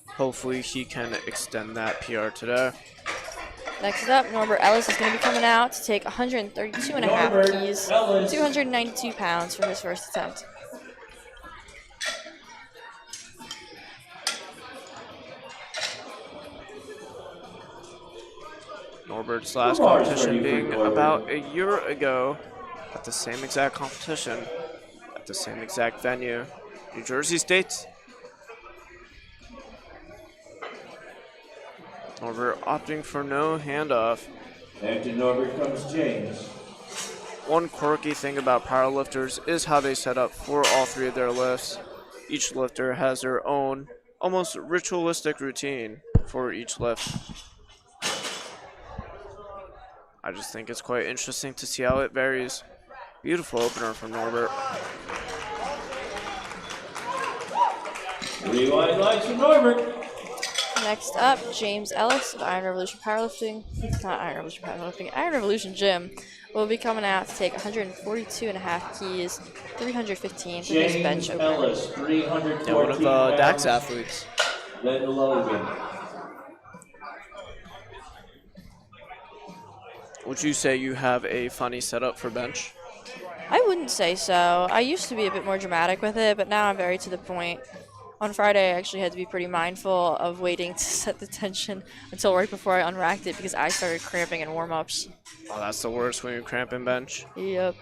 Hopefully he can extend that PR today. Next up, Norbert Ellis is going to be coming out to take 132.5 keys, 292 pounds for his first attempt. Norbert's last competition being about a year ago at the same exact competition, at the same exact venue, New Jersey State. Norbert opting for no handoff. After Norbert comes James. One quirky thing about powerlifters is how they set up for all three of their lifts. Each lifter has their own, almost ritualistic routine for each lift. I just think it's quite interesting to see how it varies. Beautiful opener from Norbert. 3 wide legs from Norbert. Next up, James Ellis of Iron Revolution Powerlifting, not Iron Revolution Powerlifting, Iron Revolution Gym, will be coming out to take 142.5 keys, 315 for his bench James opener. Ellis, 314 Yeah, one of Dak's athletes. Then Logan. Would you say you have a funny setup for bench? I wouldn't say so. I used to be a bit more dramatic with it, but now I'm very to the point. On Friday, I actually had to be pretty mindful of waiting to set the tension until right before I unracked it because I started cramping in warm-ups. Oh, that's the worst when you cramp in bench. Yep.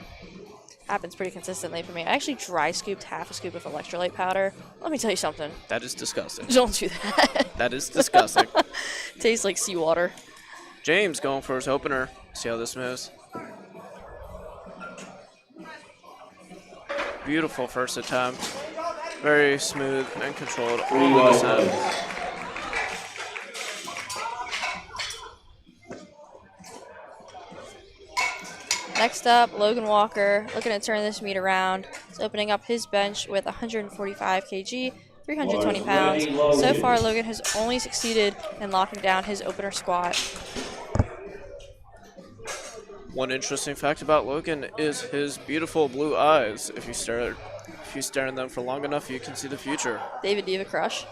Happens pretty consistently for me. I actually dry scooped half a scoop of electrolyte powder. Let me tell you something. That is disgusting. Don't do that. That is disgusting. Tastes like seawater. James going for his opener. See how this moves. Beautiful first attempt. Very smooth and controlled. 3 All the wide descent. legs. Next up, Logan Walker, looking to turn this meet around. He's opening up his bench with 145 kg, 320 pounds. So far, Logan has only succeeded in locking down his opener squat. One interesting fact about Logan is his beautiful blue eyes. If you stare in them for long enough, you can see the future. David Diva crush.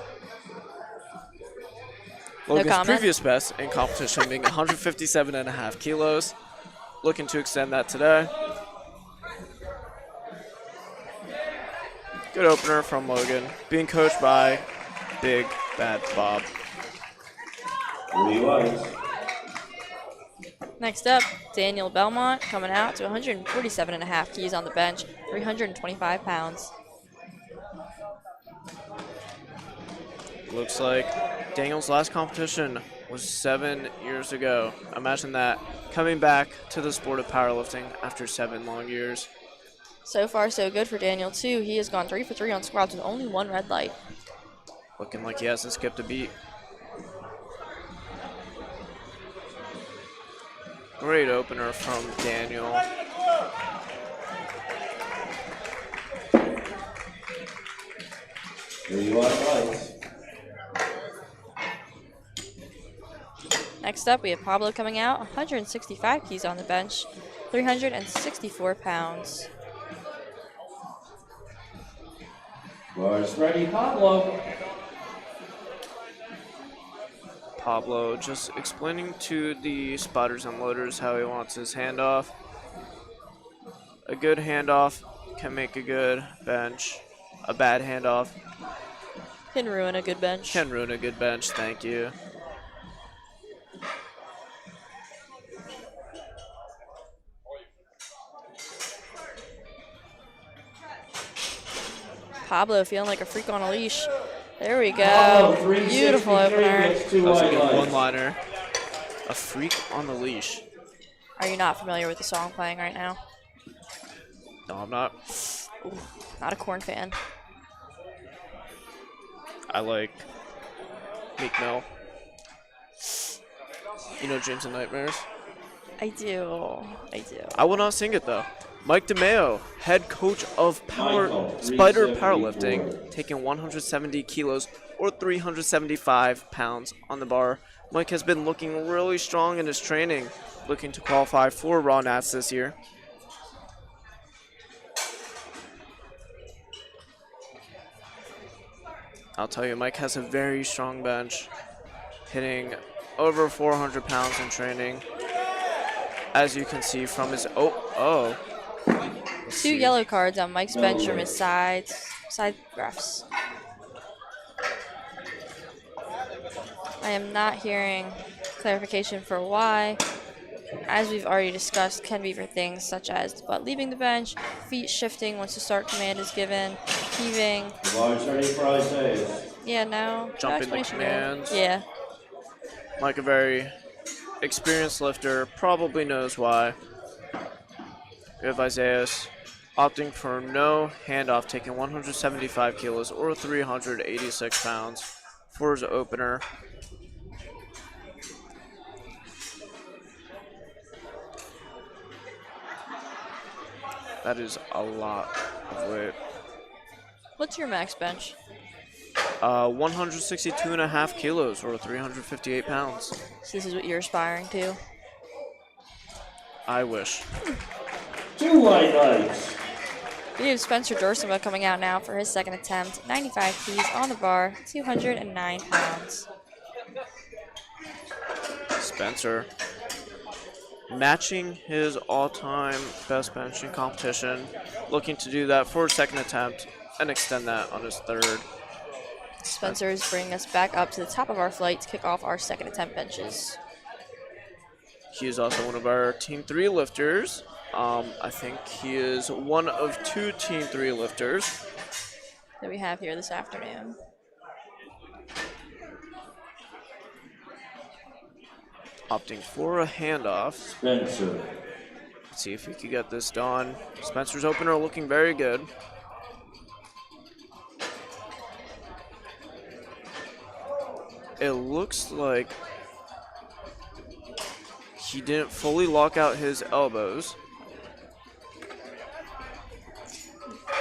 Logan's comment. previous best in competition being 157.5 kilos. Looking to extend that today. Good opener from Logan. Being coached by Big Bad Bob. 3 wides. Next up, Daniel Belmont coming out to 147.5 keys on the bench, 325 pounds. Looks like Daniel's last competition was 7 years ago. Imagine that, coming back to the sport of powerlifting after 7 long years. So far, so good for Daniel, too. He has gone 3 for 3 on squats with only 1 red light. Looking like he hasn't skipped a beat. Great opener from Daniel. Three wide legs. Next up, we have Pablo coming out, 165 keys on the bench, 364 pounds. Bars ready, Pablo. Pablo just explaining to the spotters and loaders how he wants his handoff. A good handoff can make a good bench. A bad handoff Can ruin a good bench. can ruin a good bench. Thank you. Pablo feeling like a freak on a leash. There we Pablo, go. Beautiful 363 opener. gets 2 That was a wide good legs. one-liner. A freak on the leash. Are you not familiar with the song playing right now? No, I'm not. Ooh, not a Korn fan. I like Meek Mill. You know Dreams and Nightmares? I do. I do. I will not sing it though. Mike DeMeo, head coach of Michael, Spider 374. Powerlifting, taking 170 kilos or 375 pounds on the bar. Mike has been looking really strong in his training, looking to qualify for Raw Nats this year. I'll tell you, Mike has a very strong bench, hitting over 400 pounds in training. As you can see from his Let's Two see. yellow cards on Mike's bench from his side graphs. I am not hearing clarification for why. As we've already discussed, can be for things such as butt leaving the bench, feet shifting once the start command is given, heaving. Bars ready for Isaiah. Yeah, no. Jump no in the explanation really. commands. Yeah. Mike, a very experienced lifter, probably knows why. We have Isaias opting for no handoff, taking 175 kilos or 386 pounds for his opener. That is a lot of weight. What's your max bench? 162.5 kilos or 358 pounds. So this is what you're aspiring to. I wish. 2 white lights. We have Spencer Dorsima coming out now for his second attempt. 95 keys on the bar, 209 pounds. Spencer matching his all-time best bench in competition, looking to do that for his second attempt and extend that on his third. Spencer is bringing us back up to the top of our flight to kick off our second attempt benches. He is also one of our Team 3 lifters. I think he is one of 2 Team 3 lifters that we have here this afternoon. Opting for a handoff. Spencer. Let's see if he can get this done. Spencer's opener looking very good. It looks like he didn't fully lock out his elbows.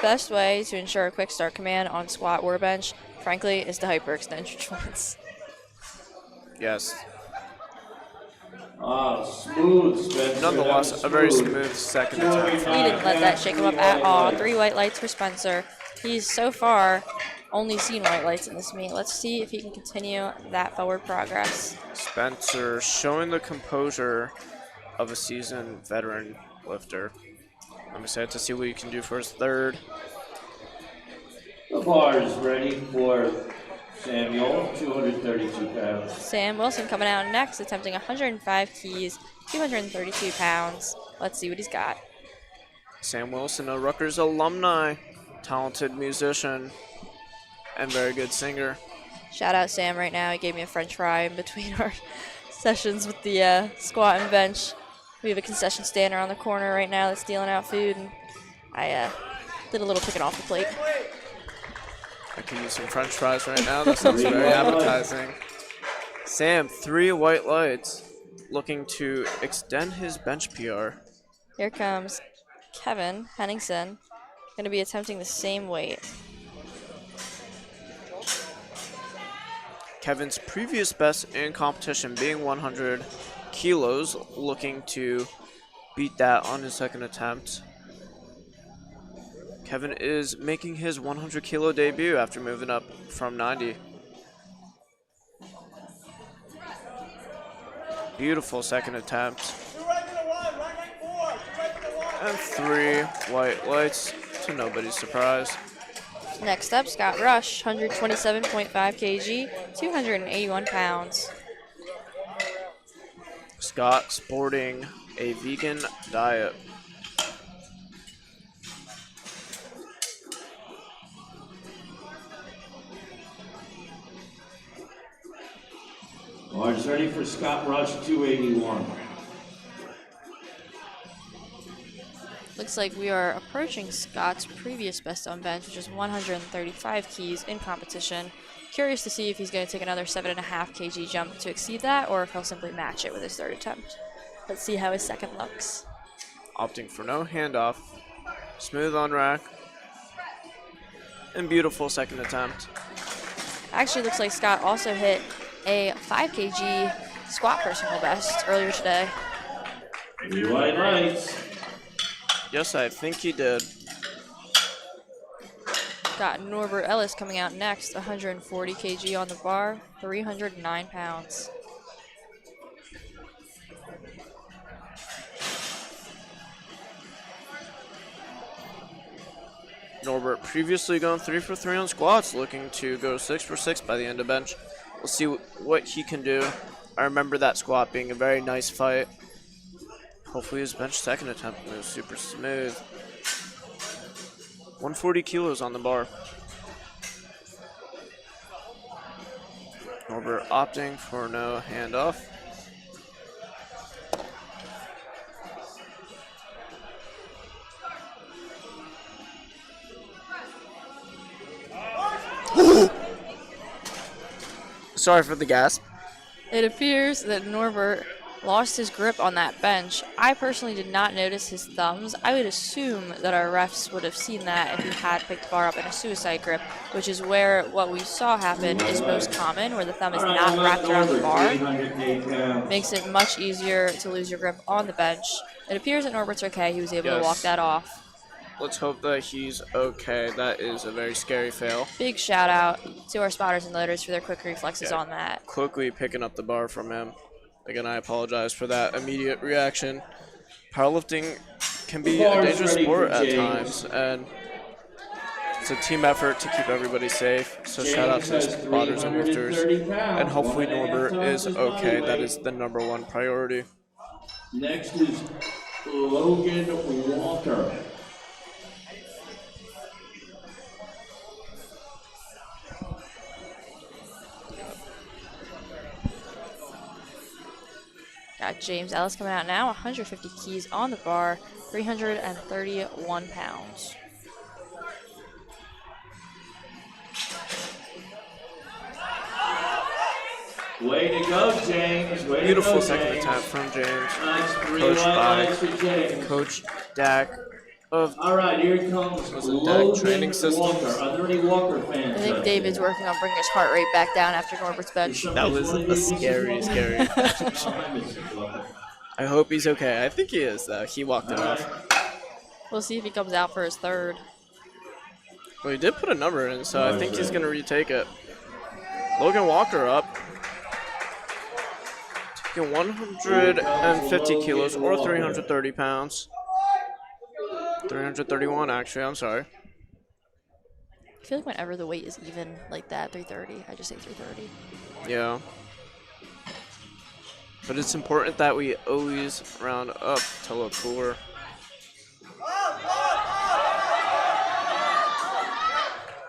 Best way to ensure a quick start command on squat or bench, frankly, is to hyperextend your joints. Yes. Smooth, Spencer. Nonetheless, a very smooth second attempt. He didn't let that shake him up at all. 3 white lights for Spencer. He's so far only seen white lights in this meet. Let's see if he can continue that forward progress. Spencer showing the composure of a seasoned veteran lifter. I'm excited to see what he can do for his third. The bar is ready for Samuel, 232 pounds. Sam Wilson coming out next, attempting 105 keys, 232 pounds. Let's see what he's got. Sam Wilson, a Rutgers alumni, talented musician, and very good singer. Shout out Sam right now. He gave me a french fry in between our sessions with the squat and bench. We have a concession stand around the corner right now that's dealing out food, and I did a little picking off the plate. I could use some french fries right now. That sounds very appetizing. Sam, 3 white lights, looking to extend his bench PR. Here comes Kevin Henningsen, going to be attempting the same weight. Kevin's previous best in competition being 100 kilos, looking to beat that on his second attempt. Kevin is making his 100 kilo debut after moving up from 90. Beautiful second attempt. And 3 white lights to nobody's surprise. Next up, Scott Rush, 127.5 kg, 281 pounds. Scott sporting a vegan diet. Bar's ready for Scott Rush, 281. Looks like we are approaching Scott's previous best on bench, which is 135 keys in competition. Curious to see if he's going to take another 7.5 kg jump to exceed that, or if he'll simply match it with his third attempt. Let's see how his second looks. Opting for no handoff. Smooth on rack. And beautiful second attempt. Actually, looks like Scott also hit a 5 kg squat personal best earlier today. 3 white lights. Yes, I think he did. Got Norbert Ellis coming out next, 140 kg on the bar, 309 pounds. Norbert previously going 3 for 3 on squats, looking to go 6 for 6 by the end of bench. We'll see what he can do. I remember that squat being a very nice fight. Hopefully his bench second attempt moves super smooth. 140 kilos on the bar. Norbert opting for no handoff. Sorry for the gasp. It appears that Norbert lost his grip on that bench. I personally did not notice his thumbs. I would assume that our refs would have seen that if he had picked the bar up in a suicide grip, which is where what we saw happen is most common, where the thumb is not wrapped around the bar. Makes it much easier to lose your grip on the bench. It appears that Norbert's okay. He was able to walk that off. Let's hope that he's okay. That is a very scary fail. Big shout out to our spotters and loaders for their quick reflexes on that. Quickly picking up the bar from him. Again, I apologize for that immediate reaction. Powerlifting can be a dangerous sport at times, and it's a team effort to keep everybody safe. So shout out to the spotters and lifters, and hopefully Norbert is okay. That is the #1 priority. Next is Logan Walker. Got James Ellis coming out now, 150 keys on the bar, 331 pounds. Way to go, James. Way Beautiful to go, second James. attempt from James. Nice, 3 Coached white by lights for James. Coach Dak of All right, here comes Dak Training Systems. Walker. Are there any Walker fans? I think David's working on bringing his heart rate back down after Norbert's bench. That was a scary. I hope he's okay. I think he is, though. He walked it off. We'll see if he comes out for his third. Well, he did put a number in, so I think he's going to retake it. Logan Walker up. Taking 150 kilos or 330 pounds. 331, actually. I'm sorry. I feel like whenever the weight is even like that, 330, I just say 330. Yeah. But it's important that we always round up to look cooler.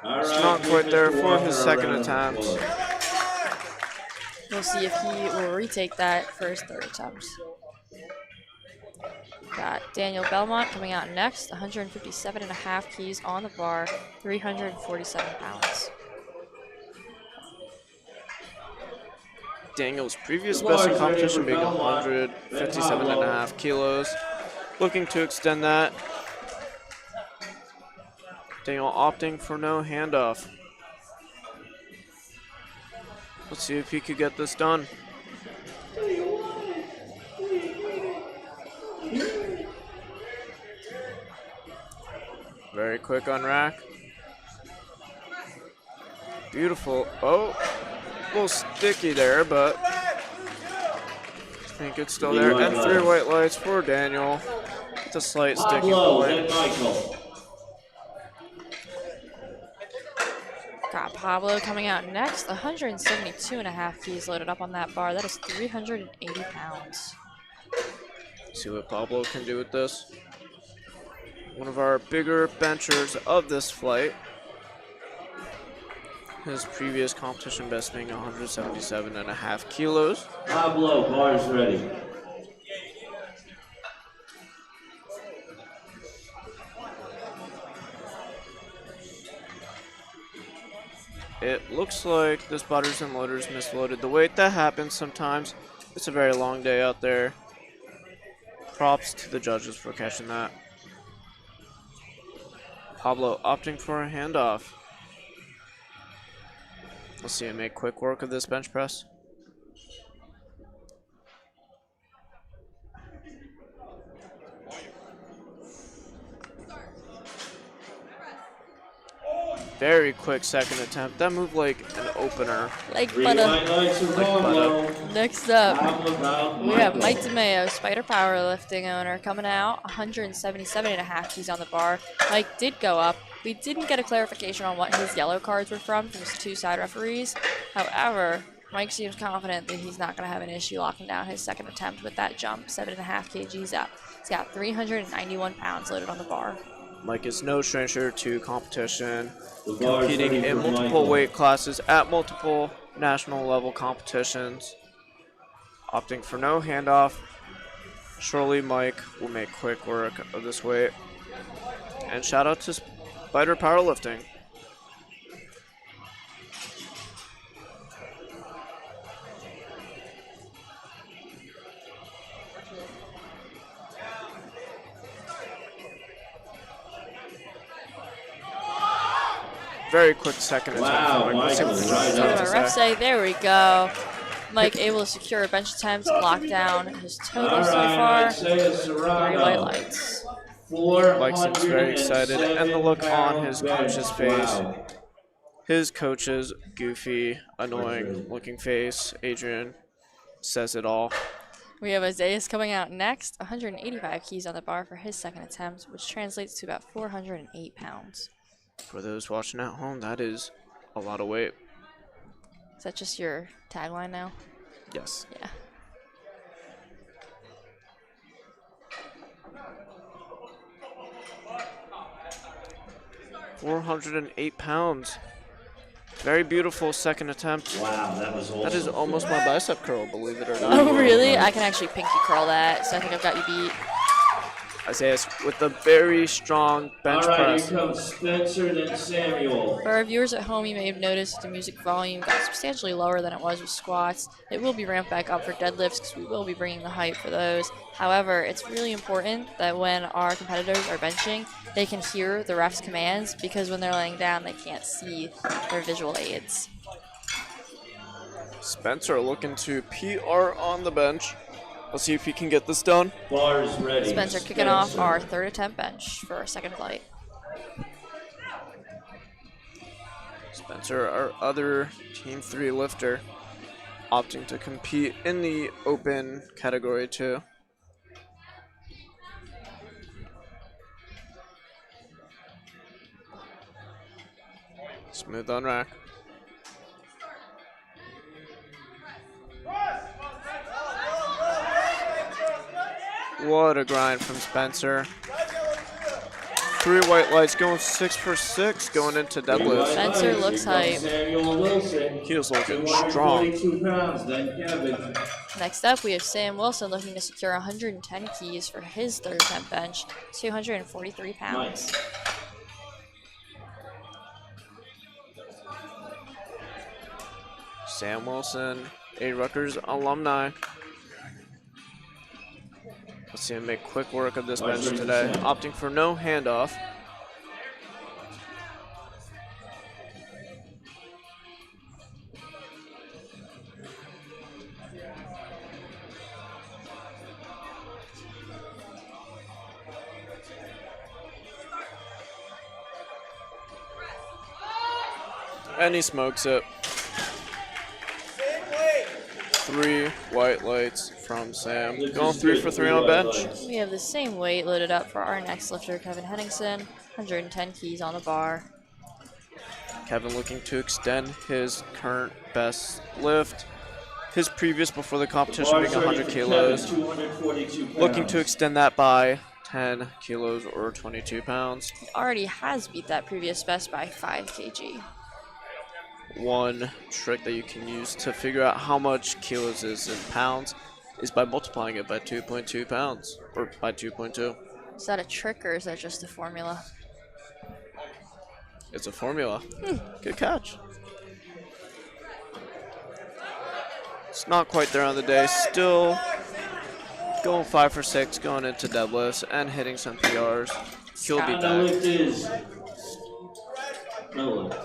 It's not quite there for his second attempt. We'll see if he will retake that for his third attempt. Got Daniel Belmont coming out next, 157.5 keys on the bar, 347 pounds. Daniel's previous best in competition being 157.5 kilos. Looking to extend that. Daniel opting for no handoff. Let's see if he could get this done. Very quick on rack. Beautiful. Oh, a little sticky there, but I think it's still there. And 3 white lights for Daniel. It's a slight sticky point. Got Pablo coming out next, 172.5 keys loaded up on that bar. That is 380 pounds. See what Pablo can do with this. One of our bigger benchers of this flight. His previous competition best being 177.5 kilos. Pablo, bar's ready. It looks like the spotters and loaders misloaded the weight. That happens sometimes. It's a very long day out there. Props to the judges for catching that. Pablo opting for a handoff. Let's see him make quick work of this bench press. Very quick second attempt. That moved like an opener. Like butter. Next up, we have Mike DeMeo, Spider Powerlifting owner, coming out, 177.5 keys on the bar. Mike did go up. We didn't get a clarification on what his yellow cards were from his 2 side referees. However, Mike seems confident that he's not going to have an issue locking down his second attempt with that jump, 7.5 kgs up. He's got 391 pounds loaded on the bar. Mike is no stranger to competition, competing in multiple weight classes at multiple national level competitions. Opting for no handoff. Surely Mike will make quick work of this weight. And shout out to Spider Powerlifting. Very quick second attempt Wow, from Mike. Let's see what the Michael, judges See have what to our refs say. say. There we go. Mike able to secure a bench attempt, lock down his total so far. I'd say a 3 Serrano. white lights. Mike seems very excited, and the look on his coach's face. Wow. His coach's goofy, annoying looking face, Adrian, says it all. We have Isaiah coming out next. 185 keys on the bar for his second attempt, which translates to about 408 pounds. For those watching at home, that is a lot of weight. Is that just your tagline now? Yes. Yeah. £408. Very beautiful second attempt. Wow, that was awesome. That is almost my bicep curl, believe it or not. Oh, really? I can actually pinky curl that, so I think I've got you beat. Isaiah with a very strong bench All right, press. here comes Spencer, then Samuel. For our viewers at home, you may have noticed the music volume got substantially lower than it was with squats. It will be ramped back up for deadlifts because we will be bringing the hype for those. However, it's really important that when our competitors are benching, they can hear the ref's commands because when they're laying down, they can't see their visual aids. Spencer looking to PR on the bench. Let's see if he can get this done. Bars ready. Spencer kicking off our third attempt bench for our second flight. Spencer, our other Team 3 lifter, opting to compete in the open category 2. Smooth on rack. What a grind from Spencer. 3 white lights going 6 for 6 going into deadlift. Spencer looks hype. Samuel Wilson. He is looking strong. 242 pounds, then Kevin. Next up, we have Sam Wilson looking to secure 110 keys for his third attempt bench, 243 pounds. Sam Wilson, a Rutgers alumni. Let's see him make quick work of this bench today, opting for no handoff. And he smokes it. 3 white lights from Sam. Going 3 for 3 on bench. We have the same weight loaded up for our next lifter, Kevin Henningsen. 110 keys on the bar. Kevin looking to extend his current best lift. His previous before the competition being 100 kilos. Looking to extend that by 10 kilos or 22 pounds. He already has beat that previous best by 5 kg. One trick that you can use to figure out how much kilos is in pounds is by multiplying it by 2.2 pounds, or by 2.2. Is that a trick or is that just a formula? It's a formula. Good catch. It's not quite there on the day. Still going 5 for 6, going into deadlifts and hitting some PRs. He'll be back. Is no lift.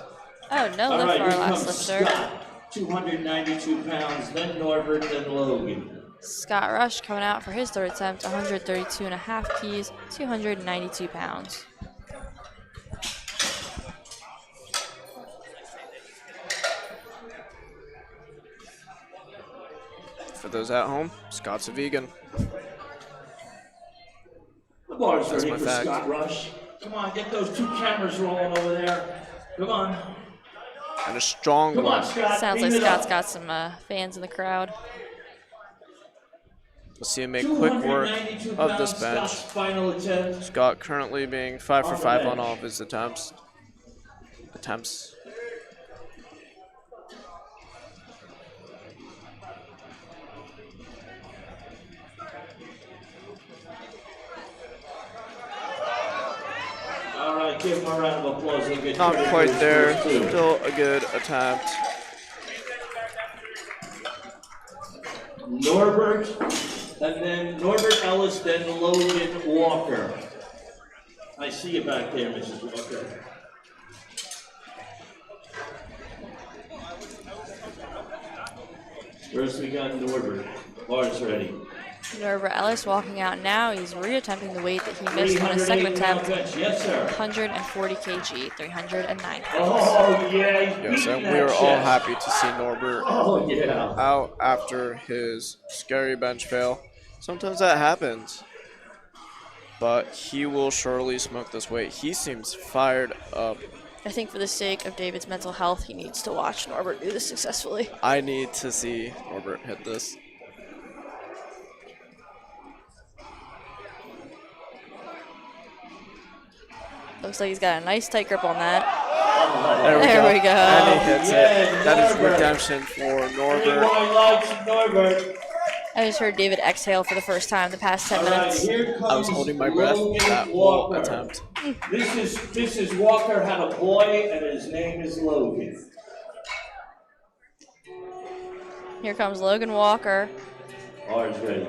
Oh, no All lift right, for our here last comes lifter. Scott, 292 pounds, then Norbert, then Logan. Scott Rush coming out for his third attempt, 132.5 keys, 292 pounds. For those at home, Scott's a vegan. The bar's That's ready my for fact. Scott Rush. Come on, get those 2 cameras rolling over there. Come on. And a strong Come one. on, Scott. Sounds like beat it Scott's up. got some fans in the crowd. We'll see him make quick work 292 of this pounds, bench. Scott's final attempt. Scott currently being 5 for 5 on all of his attempts. All right, give him a round of applause. He'll get Not credit quite for his there. first two. Still a good attempt. Norbert, and then Norbert Ellis, then Logan Walker. I see you back there, Mrs. Walker. First we got Norbert. Bar's ready. Norbert Ellis walking out now. He's reattempting the weight that he missed on his second attempt. Yes, sir. 140 kg, 309 pounds. Oh, yeah. Yes, and we are all happy to see Norbert out after his scary bench fail. Sometimes that happens, but he will surely smoke this weight. He seems fired up. I think for the sake of David's mental health, he needs to watch Norbert do this successfully. I need to see Norbert hit this. Looks like he's got a nice tight grip on that. There we go. And he hits it. That is Norbert. redemption for Norbert. Norbert. I just heard David exhale for the first time in the past 10 minutes. I was holding my breath that whole attempt. This is Walker had a boy, and his name is Logan. Here comes Logan Walker. Bar's ready.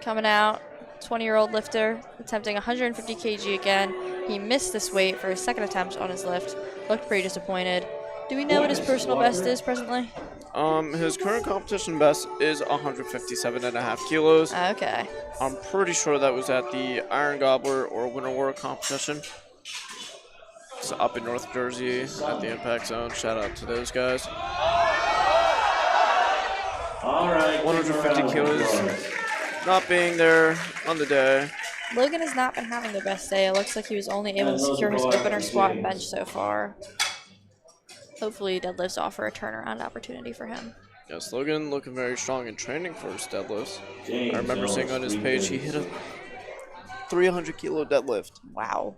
Coming out, 20-year-old lifter, attempting 150 kg again. He missed this weight for his second attempt on his lift. Looked pretty disappointed. Do we know what his personal best is presently? His current competition best is 157.5 kilos. Okay. I'm pretty sure that was at the Iron Gobbler or Winter War competition. It's up in North Jersey at the Impact Zone. Shout out to those guys. All right. 150 kilos. Not being there on the day. Logan has not been having the best day. It looks like he was only able to secure his opener squat and bench so far. Hopefully deadlifts offer a turnaround opportunity for him. Yes, Logan looking very strong in training for his deadlifts. I remember seeing on his page he hit a 300 kilo deadlift. Wow.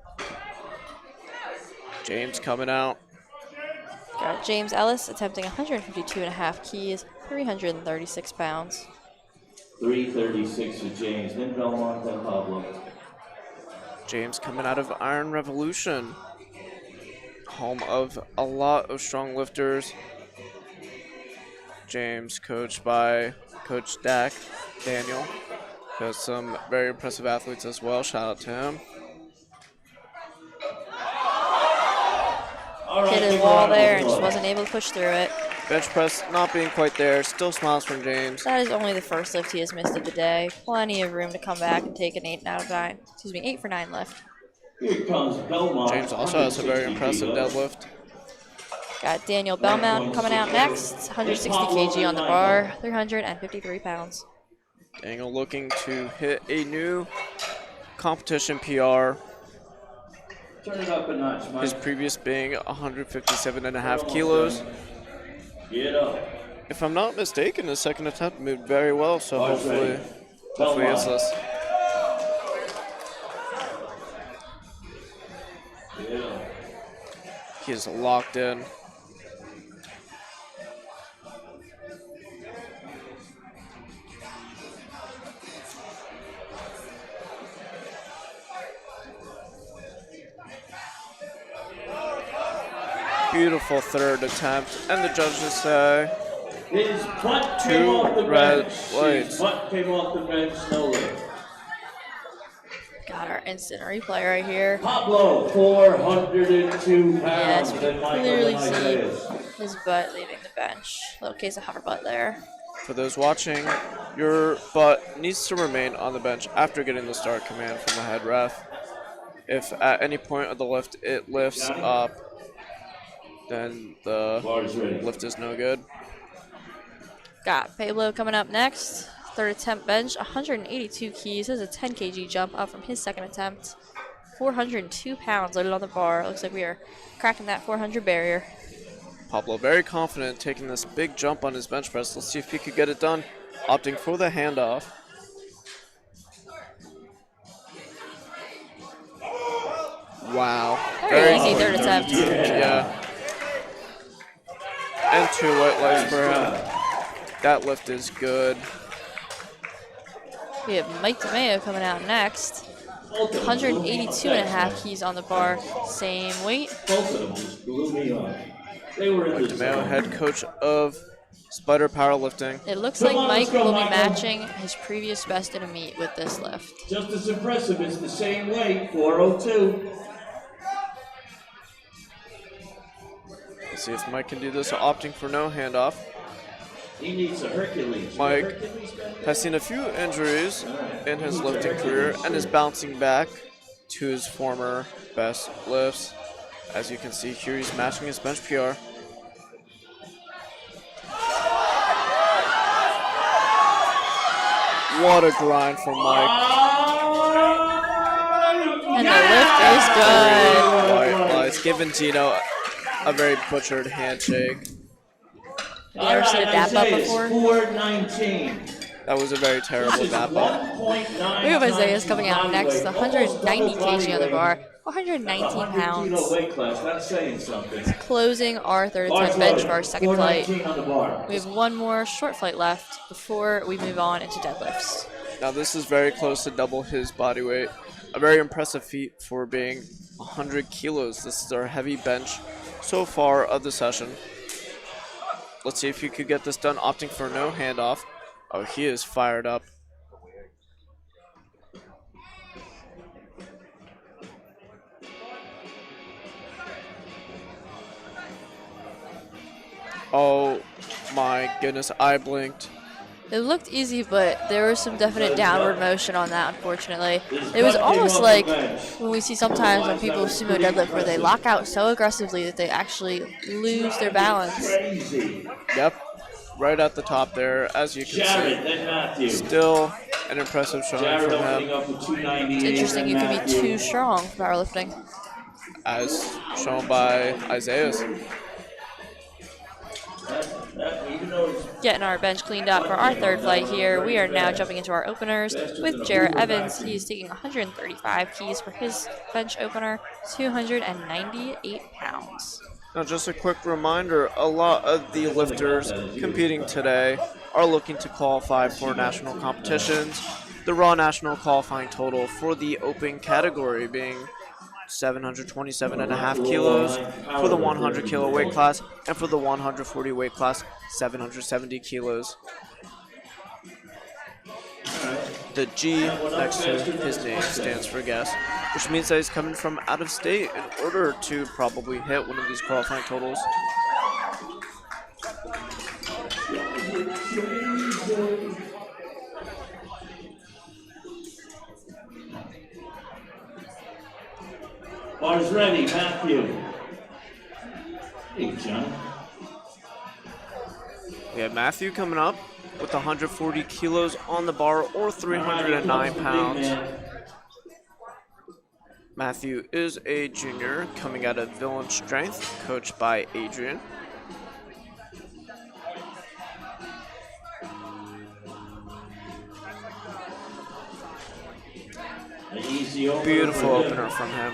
James coming out. Got James Ellis attempting 152.5 keys, 336 pounds. 336 for James, then Belmont, then Pablo. James coming out of Iron Revolution, home of a lot of strong lifters. James, coached by Coach Daniel, has some very impressive athletes as well. Shout out to him. Hit his wall there and just wasn't able to push through it. Bench press not being quite there. Still smiles from James. That is only the first lift he has missed of the day. Plenty of room to come back and take an 8 for 9 lift. Here comes Belmont. James also has a very impressive deadlift. Got Daniel Belmont coming out next. 160 kg on the bar, 353 pounds. Daniel looking to hit a new competition PR. Turn it up a notch, Mike. His previous being 157.5 kilos. Get up. If I'm not mistaken, his second attempt moved very well, so hopefully it's this. He is locked in. Beautiful third attempt, and the judges say His butt came off the red bench. lights. His butt came off the bench, no lift. Got our instant replay right here. Pablo, 402 pounds. Yes, we can Then Michael clearly see Hernandez. his butt leaving the bench. Little case of hover butt there. For those watching, your butt needs to remain on the bench after getting the start command from the head ref. If at any point of the lift it lifts up, then the lift is no good. Got Pablo coming up next. Third attempt bench, 182 keys. This is a 10 kg jump up from his second attempt. 402 pounds loaded on the bar. Looks like we are cracking that 400 barrier. Pablo very confident taking this big jump on his bench press. Let's see if he could get it done. Opting for the handoff. Wow. Very easy third attempt. Yeah. And 2 white lights for him. That lift is good. We have Mike DeMeo coming out next. 182.5 keys on the bar. Same weight. Both of them just blew me off. They were in Mike the DeMeo, zone. head coach of Spider Powerlifting. It looks like Mike will be matching his previous best in a meet with this lift. Just as impressive, it's the same weight, 402. Let's see if Mike can do this, opting for no handoff. He needs a Hercules. Mike has seen a few injuries in his lifting career and is bouncing back to his former best lifts. As you can see here, he's matching his bench PR. What a grind from Mike. And the lift is good. It's given Gino a very butchered handshake. Have you ever seen a dap up before? 419. That was a very terrible dap up. We have Isaiah's coming out next, 190 kg on the bar, 119 pounds. Weight class, that's saying something. Closing our third attempt bench for our second flight. We have one more short flight left before we move on into deadlifts. Now this is very close to double his body weight. A very impressive feat for being 100 kilos. This is our heavy bench so far of the session. Let's see if he could get this done, opting for no handoff. Oh, he is fired up. Oh my goodness, I blinked. It looked easy, but there was some definite downward motion on that, unfortunately. It was almost like when we see sometimes on people sumo deadlift where they lock out so aggressively that they actually lose their balance. Yep, right at the top there, as you can see. Still an impressive showing from him. It's interesting you can be too strong for powerlifting. As shown by Isaiah's. Getting our bench cleaned up for our third flight here. We are now jumping into our openers with Jarrett Evans. He's taking 135 keys for his bench opener, 298 pounds. Now just a quick reminder, a lot of the lifters competing today are looking to qualify for national competitions. The raw national qualifying total for the open category being 727.5 kilos for the 100 kilo weight class, and for the 140 weight class, 770 kilos. The G next to his name stands for guest, which means that he's coming from out of state in order to probably hit one of these qualifying totals. Bars ready, Matthew. Hey, John. We have Matthew coming up with 140 kilos on the bar, or 309 pounds. Matthew is a junior coming out of Villain Strength, coached by Adrian. Beautiful opener from him.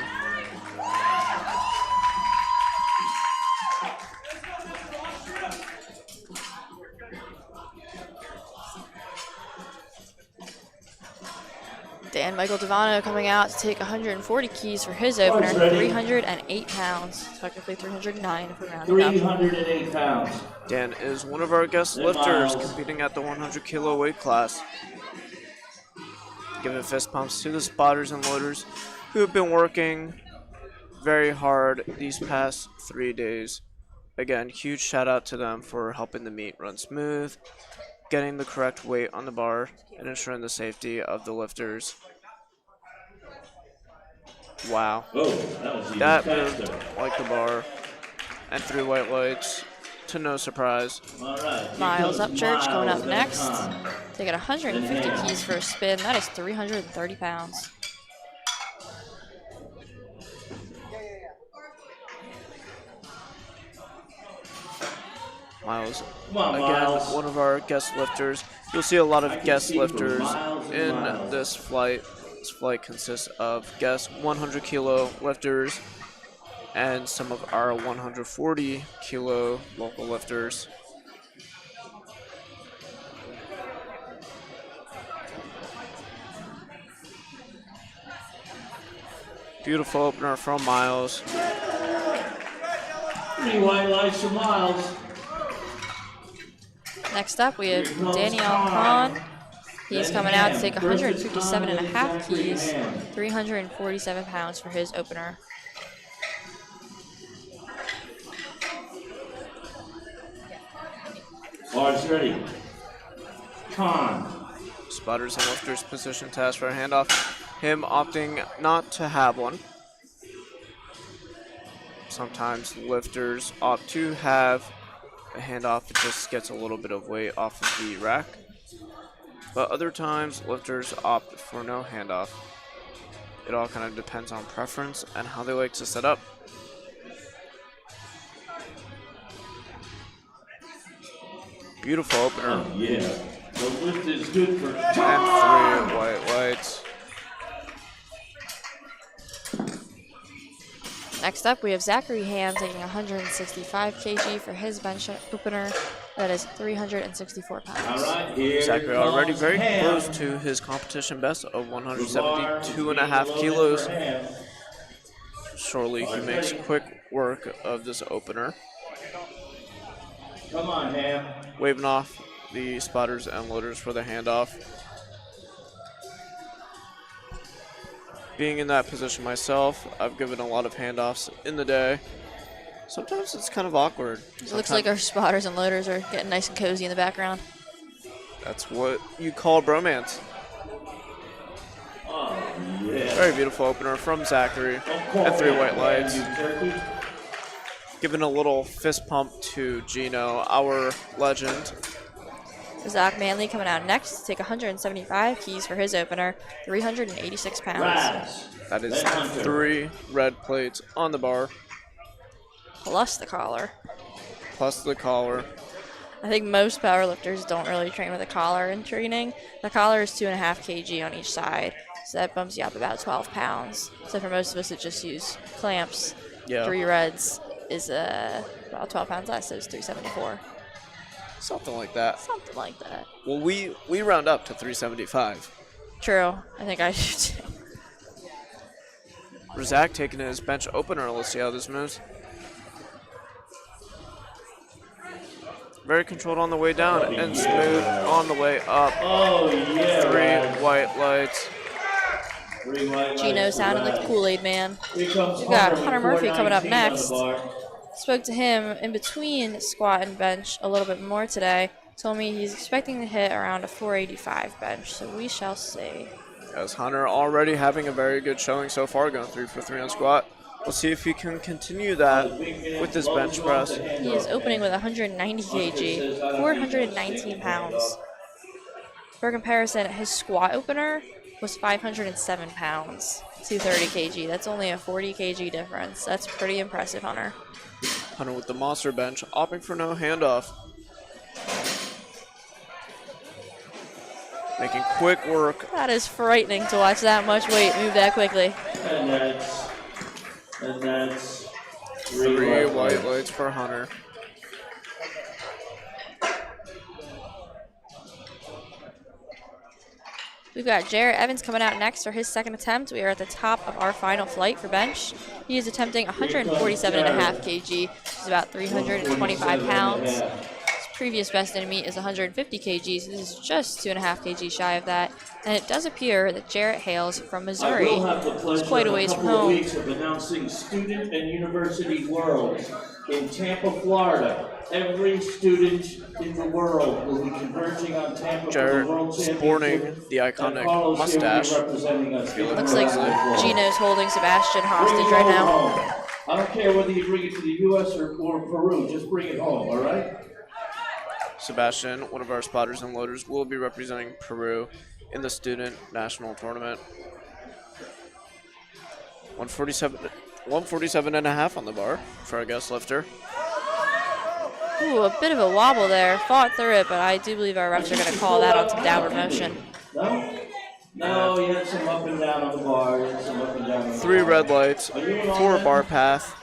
Dan Michael Devano coming out to take 140 keys for his opener, 308 pounds. Technically 309 if we're rounding up. 308 pounds. Dan is one of our guest lifters competing at the 100 kilo weight class. Giving fist pumps to the spotters and loaders who have been working very hard these past 3 days. Again, huge shout out to them for helping the meet run smooth, getting the correct weight on the bar, and ensuring the safety of the lifters. Wow. That moved like the bar, and 3 white lights to no surprise. Miles Upchurch coming up next. Taking 150 keys for a spin. That is 330 pounds. Miles, again, one of our guest lifters. You'll see a lot of guest lifters in this flight. This flight consists of guest 100 kilo lifters and some of our 140 kilo local lifters. Beautiful opener from Miles. 3 white lights for Miles. Next up, we have Daniel Kahn. He's coming out to take 157.5 keys, 347 pounds for his opener. Bar's ready. Con. Spotters and lifters position test for a handoff. Him opting not to have one. Sometimes lifters opt to have a handoff. It just gets a little bit of weight off of the rack. But other times, lifters opt for no handoff. It all kind of depends on preference and how they like to set up. Beautiful opener. Oh, yeah. The lift is good for And 3 white lights. Next up, we have Zachary Ham taking 165 kg for his bench opener. That is 364 pounds. All right, here Zachary already very Ham. close to his competition best of 172.5 kilos. Surely he makes quick work of this opener. Come on, Ham. Waving off the spotters and loaders for the handoff. Being in that position myself, I've given a lot of handoffs in the day. Sometimes it's kind of awkward. It looks like our spotters and loaders are getting nice and cozy in the background. That's what you call bromance. Oh, yeah. Very beautiful opener from Zachary and 3 white lights. Giving a little fist pump to Gino, our legend. Zach Manley coming out next to take 175 keys for his opener, 386 pounds. Raz. That is 3 red plates on the bar, Plus the collar. plus the collar. I think most powerlifters don't really train with a collar in training. The collar is 2.5 kg on each side, so that bumps you up about 12 pounds. So for most of us that just use clamps, Yeah, 3 reds is about 12 pounds less, so it's 374. something like that. Something like that. Well, we round up to 375. True. I think I should too. Razak taking his bench opener. Let's see how this moves. Very controlled on the way down and smooth on the way up. Oh, yeah. 3 Raz. white lights. 3 white Gino lights for sounded like the Raz. Kool-Aid man. Here comes We've got Hunter Hunter with Murphy coming up 419 on the next. bar. Spoke to him in between squat and bench a little bit more today. Told me he's expecting to hit around a 485 bench, so we shall see. As Hunter already having a very good showing so far, going 3 for 3 on squat. We'll see if he can continue that with his bench press. He is opening with 190 kg, 419 pounds. For comparison, his squat opener was 507 pounds, 230 kg. That's only a 40 kg difference. That's pretty impressive, Hunter. Hunter with the monster bench, opting for no handoff. Making quick work. That is frightening to watch that much weight move that quickly. And that's 3 white lights for Hunter. We've got Jarrett Evans coming out next for his second attempt. We are at the top of our final flight for bench. He is attempting 147.5 kg, which is about 325 pounds. His previous best in meet is 150 kg, so this is just 2.5 kg shy of that. And it does appear that Jarrett hails from Missouri. I will have the pleasure It's quite a in ways a from couple of home. weeks of announcing Student and University Worlds in Tampa, Florida. Every student in the world will be converging on Tampa for Jarrett the World Championship. sporting the iconic And Carlos here will be mustache. representing us. Looks like Gino's holding Sebastian hostage right now. Home. I don't care whether you bring it to the U.S. or Peru, just bring it home, all right? Sebastian, one of our spotters and loaders, will be representing Peru in the student national tournament. 147 and a half on the bar for our guest lifter. Ooh, a bit of a wobble there. Fought through it, but I do believe our refs are going to call that on some downward motion. No? No, you had some up and down on the bar. You had some up and down on the 3 bar. red lights, Are you in on 4 that? bar path.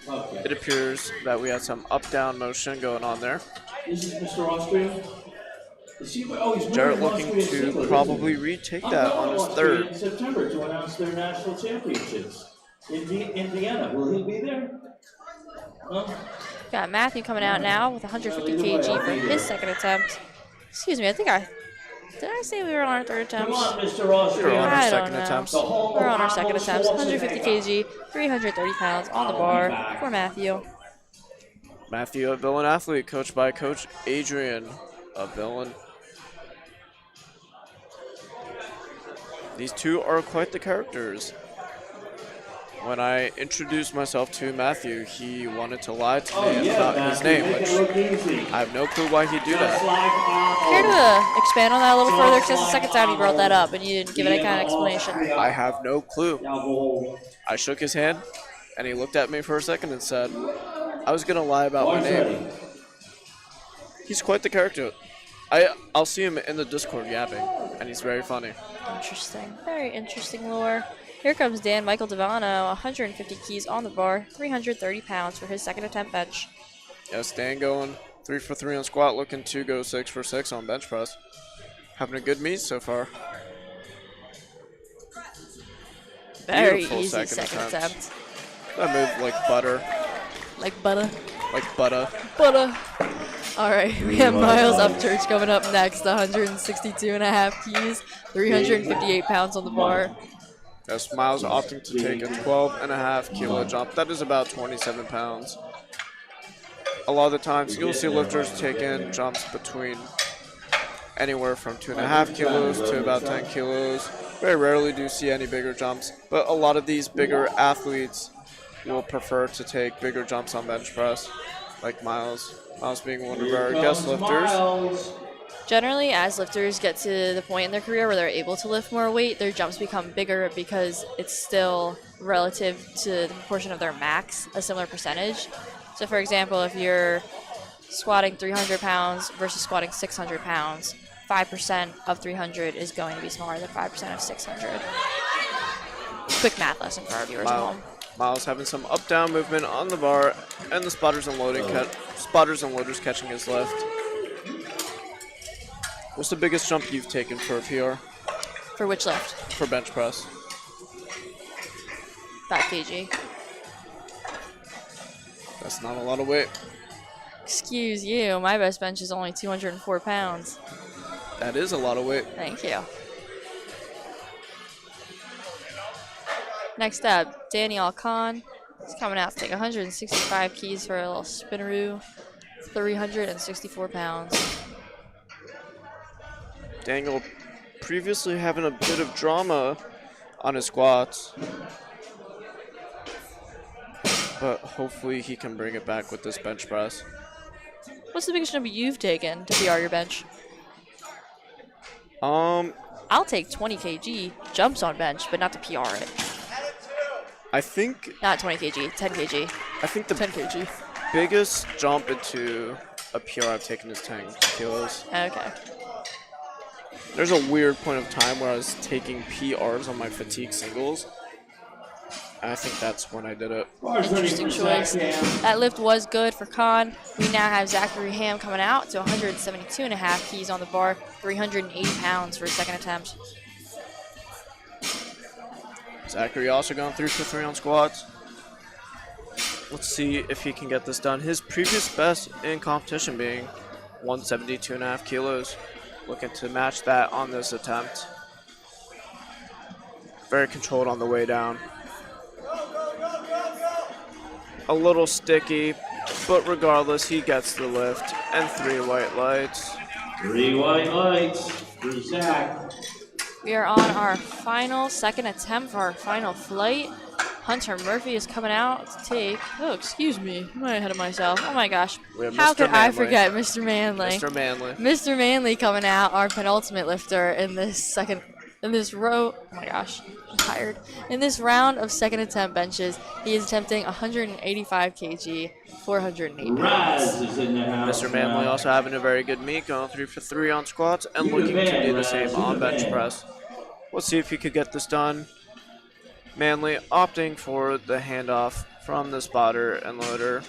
Okay. It appears that we had some up-down motion going on there. This is Mr. Austrian. Is he, oh, he's Jarrett wearing looking Austrian to singlet, probably isn't he? retake I'm that going on his to Austria third. in September to announce their national championships in Vienna. Will he be there? Huh? Got Matthew coming out now with 150 kg for his second attempt. Excuse me, did I say we were on our third attempt? Come on, Mr. We're Austrian. on our I second don't know. attempt. We're on our second attempt. 150 kg, 330 pounds on the bar for Matthew. Matthew, a villain athlete, coached by Coach Adrian, a villain. These two are quite the characters. When I introduced myself to Matthew, he wanted to lie to me about his name, which I have no clue why he'd do that. Care to expand on that a little further? Because that's the second time you brought that up and you didn't give any kind of explanation. I have no clue. I shook his hand, and he looked at me for a second and said, I was going to lie about my name. He's quite the character. I'll see him in the Discord yapping, and he's very funny. Interesting. Very interesting lore. Here comes Dan Michael Devano, 150 keys on the bar, 330 pounds for his second attempt bench. Yes, Dan going 3 for 3 on squat, looking to go 6 for 6 on bench press. Having a good meet so far. Very Beautiful easy second attempt. That move like butter. Like butter. Like butter. Butter. Alright, we have Miles Upchurch coming up next, 162.5 keys, 358 pounds on the bar. Yes, Miles opting to take a 12.5 kilo jump. That is about 27 pounds. A lot of the times you'll see lifters taking jumps between anywhere from 2.5 kilos to about 10 kilos. Very rarely do you see any bigger jumps, but a lot of these bigger athletes will prefer to take bigger jumps on bench press, like Miles. Miles being one of our guest lifters. Generally, as lifters get to the point in their career where they're able to lift more weight, their jumps become bigger because it's still relative to the proportion of their max, a similar percentage. So for example, if you're squatting 300 pounds versus squatting 600 pounds, 5% of 300 is going to be smaller than 5% of 600. Quick math lesson for our viewers at home. Miles having some up-down movement on the bar, and the spotters and loaders catching his lift. What's the biggest jump you've taken for a PR? For which lift? For bench press. 5 kg. That's not a lot of weight. Excuse you, my best bench is only 204 pounds. That is a lot of weight. Thank you. Next up, Daniel Khan. He's coming out to take 165 keys for a little spinneroo. 364 pounds. Daniel previously having a bit of drama on his squats, but hopefully he can bring it back with this bench press. What's the biggest number you've taken to PR your bench? I'll take 20 kg jumps on bench, but not to PR it. I think... Not 20 kg, 10 kg. I think the 10 kg. biggest jump into a PR I've taken is 10 kilos. Okay. There's a weird point of time where I was taking PRs on my fatigue singles. I think that's when I did it. Interesting choice. That lift was good for Khan. We now have Zachary Ham coming out to 172.5 keys on the bar, 380 pounds for his second attempt. Zachary also gone 3 for 3 on squats. Let's see if he can get this done. His previous best in competition being 172.5 kilos. Looking to match that on this attempt. Very controlled on the way down. A little sticky, but regardless, he gets the lift. And 3 white lights. 3 white lights for Zach. We are on our final second attempt for our final flight. Hunter Murphy is coming out to take... Oh, excuse me. I'm way ahead of myself. Oh my gosh. How could I forget Mr. Manley? Mr. Manley. Mr. Manley coming out, our penultimate lifter in this row. Oh my gosh. I'm tired. In this round of second attempt benches, he is attempting 185 kg, 408 pounds. Mr. Manley also having a very good meet, going 3 for 3 on squats and looking to do the same on bench press. Let's see if he could get this done. Manley opting for the handoff from the spotter and loader.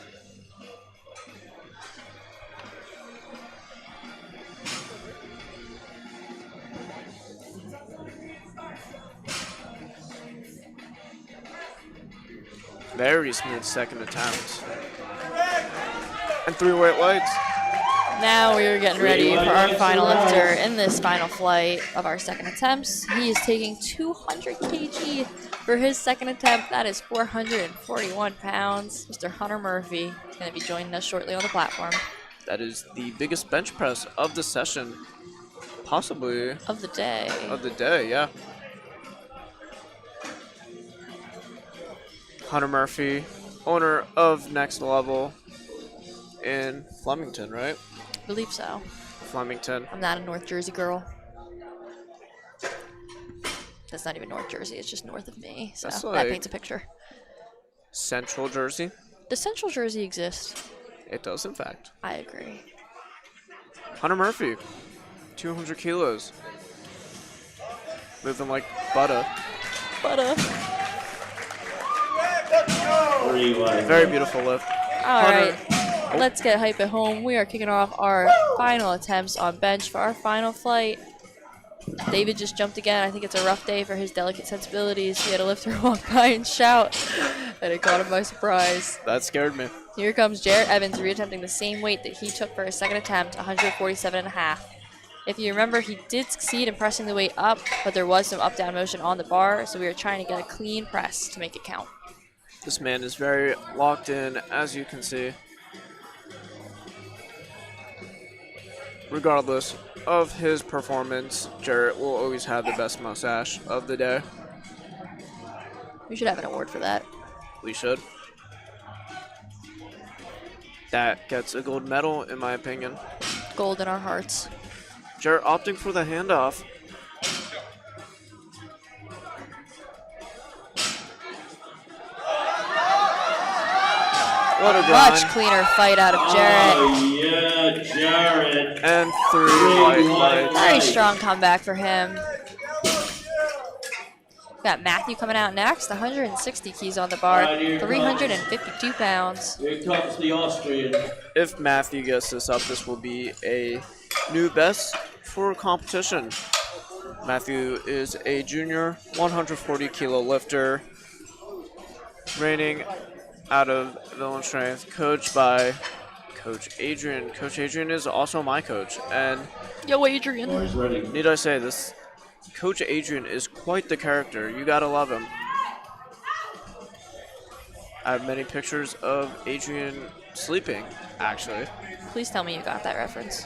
Very smooth second attempt. And 3 white lights. Now we are getting ready for our final lifter in this final flight of our second attempts. He is taking 200 kg for his second attempt. That is 441 pounds. Mr. Hunter Murphy is going to be joining us shortly on the platform. That is the biggest bench press of the session, possibly. Of the day. Of the day, yeah. Hunter Murphy, owner of Next Level in Flemington, right? I believe so. Flemington. I'm not a North Jersey girl. That's not even North Jersey. It's just north of me. So That's that like paints a picture. Central Jersey. Does Central Jersey exist? It does, in fact. I agree. Hunter Murphy, 200 kilos. Moving like butter. Butter. Very beautiful lift. All Hunter, right. Let's get hype at home. We are kicking off our final attempts on bench for our final flight. David just jumped again. I think it's a rough day for his delicate sensibilities. He had a lifter walk by and shout, and it caught him by surprise. That scared me. Here comes Jarrett Evans reattempting the same weight that he took for his second attempt, 147.5. If you remember, he did succeed in pressing the weight up, but there was some up-down motion on the bar, so we were trying to get a clean press to make it count. This man is very locked in, as you can see. Regardless of his performance, Jarrett will always have the best mustache of the day. We should have an award for that. We should. That gets a gold medal, in my opinion. Gold in our hearts. Jarrett opting for the handoff. What a grind. Much cleaner fight out of Jarrett. Oh, yeah, Jarrett. And 3 white lights. Very strong comeback for him. Got Matthew coming out next, 160 keys on the bar, 352 pounds. Here comes the Austrian. If Matthew gets this up, this will be a new best for competition. Matthew is a junior, 140 kilo lifter, reigning out of Villain Strength, coached by Coach Adrian. Coach Adrian is also my coach, and Yo, Adrian. need I say this? Coach Adrian is quite the character. You gotta love him. I have many pictures of Adrian sleeping, actually. Please tell me you got that reference.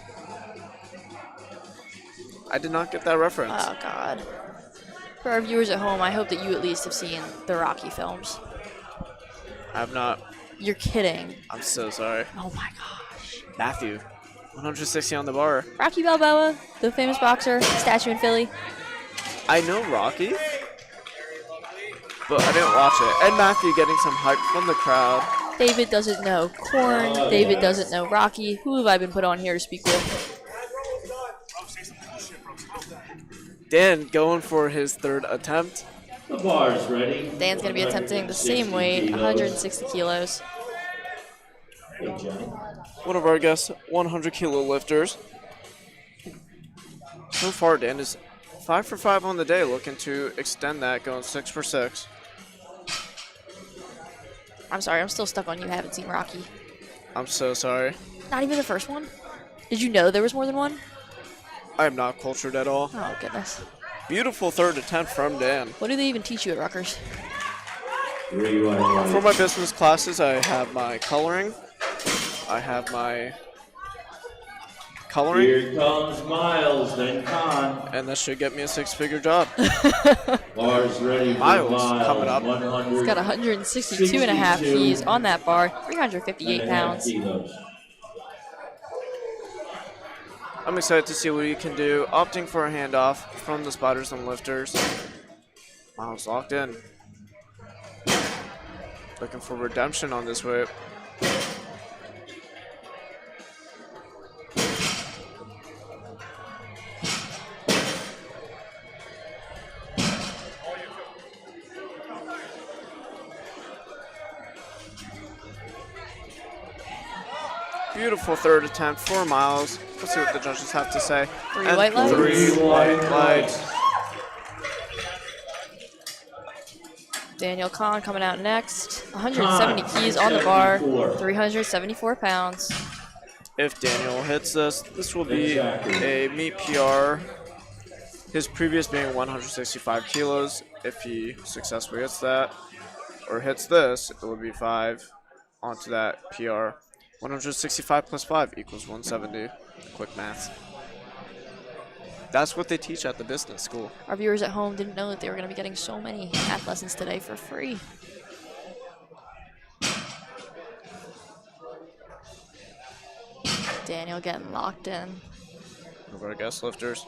I did not get that reference. Oh, God. For our viewers at home, I hope that you at least have seen the Rocky films. I have not. You're kidding. I'm so sorry. Oh, my gosh. Matthew, 160 on the bar. Rocky Balboa, the famous boxer, statue in Philly. I know Rocky, but I didn't watch it. And Matthew getting some hype from the crowd. David doesn't know Korn. David doesn't know Rocky. Who have I been put on here to speak with? Dan going for his third attempt. The bar is ready. Dan's going to be attempting the same weight, 160 kilos. Hey, Johnny. One of our guests, 100 kilo lifters. So far, Dan is 5 for 5 on the day, looking to extend that, going 6 for 6. I'm sorry, I'm still stuck on you haven't seen Rocky. I'm so sorry. Not even the first one? Did you know there was more than one? I am not cultured at all. Oh, goodness. Beautiful third attempt from Dan. What do they even teach you at Rutgers? For my business classes, I have my coloring. I have my coloring. Here comes Miles, then Khan. And that should get me a 6-figure job. Bar's ready for Miles coming up. He's got 162 and a half keys on that bar, 358 pounds. I'm excited to see what he can do. Opting for a handoff from the spotters and lifters. Miles locked in. Looking for redemption on this whip. Beautiful third attempt for Miles. Let's see what the judges have to say. 3 white lights. 3 white lights. Daniel Kahn coming out next. 170 keys on the bar, 374 pounds. If Daniel hits this, this will be a meet PR. His previous being 165 kilos. If he successfully hits that, or hits this, it will be 5 onto that PR. 165 plus 5 equals 170. Quick math. That's what they teach at the business school. Our viewers at home didn't know that they were going to be getting so many math lessons today for free. Daniel getting locked in. Over our guest lifters.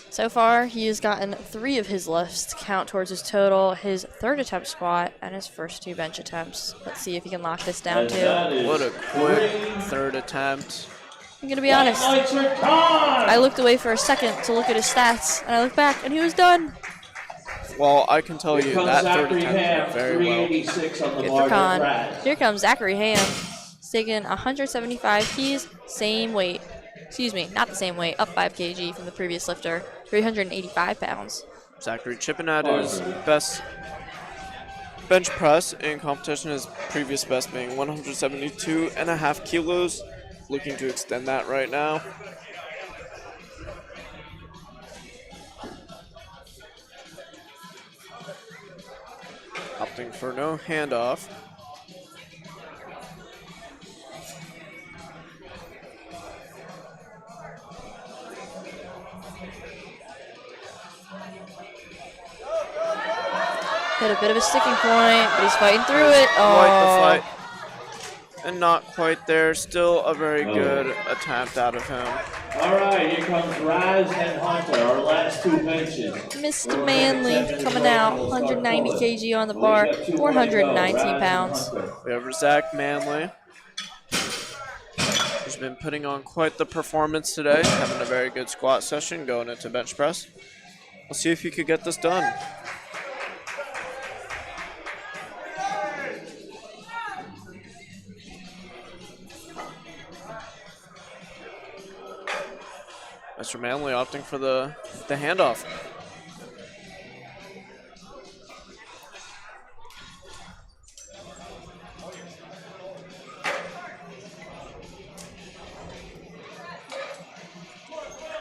So far, he has gotten 3 of his lifts to count towards his total, his 3rd attempt squat, and his first 2 bench attempts. Let's see if he can lock this down too. What a quick 3rd attempt. I'm going to be honest. I looked away for a second to look at his stats, and I looked back, and he was done. Well, I can tell you that 3rd attempt went very well. Good for Con. Here comes Zachary Ham. He's taking 175 keys, same weight. Excuse me, not the same weight, up 5 kg from the previous lifter, 385 pounds. Zachary chipping at his best bench press in competition, his previous best being 172.5 kilos. Looking to extend that right now. Opting for no handoff. Hit a bit of a sticking point, but he's fighting through it. Quite the fight. And not quite there. Still a very good attempt out of him. All right, here comes Raz and Hunter, our last 2 benches. Mr. Manley coming out, 190 kg on the bar, 419 pounds. We have Zach Manley. He's been putting on quite the performance today, having a very good squat session going into bench press. We'll see if he could get this done. Mr. Manley opting for the handoff.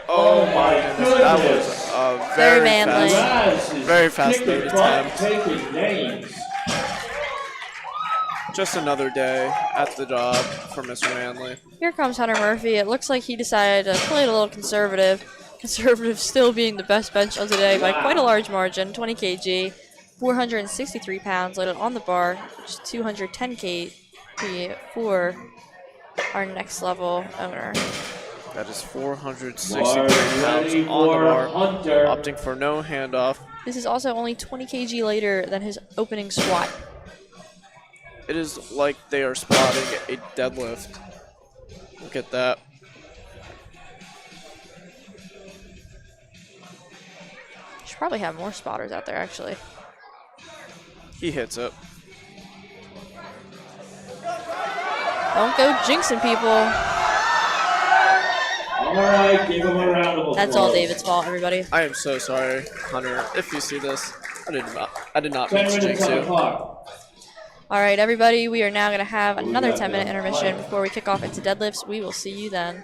Oh my goodness, that was a Very manly. very fast 3rd attempt. Just another day at the job for Mr. Manley. Here comes Hunter Murphy. It looks like he decided to play it a little conservative. Conservative still being the best bench of the day by quite a large margin, 20 kg, 463 pounds loaded on the bar, which is 210 kg for our next level owner. That is 463 pounds on the bar, opting for no handoff. This is also only 20 kg later than his opening squat. It is like they are spotting a deadlift. Look at that. Should probably have more spotters out there, actually. He hits it. Don't go jinxing people. All right, give him a round of applause. That's all David's fault, everybody. I am so sorry, Hunter. If you see this, I did not 10 mean to minutes jinx on the you. clock. All right, everybody, we are now going to have another 10-minute intermission before we kick off into deadlifts. We will see you then.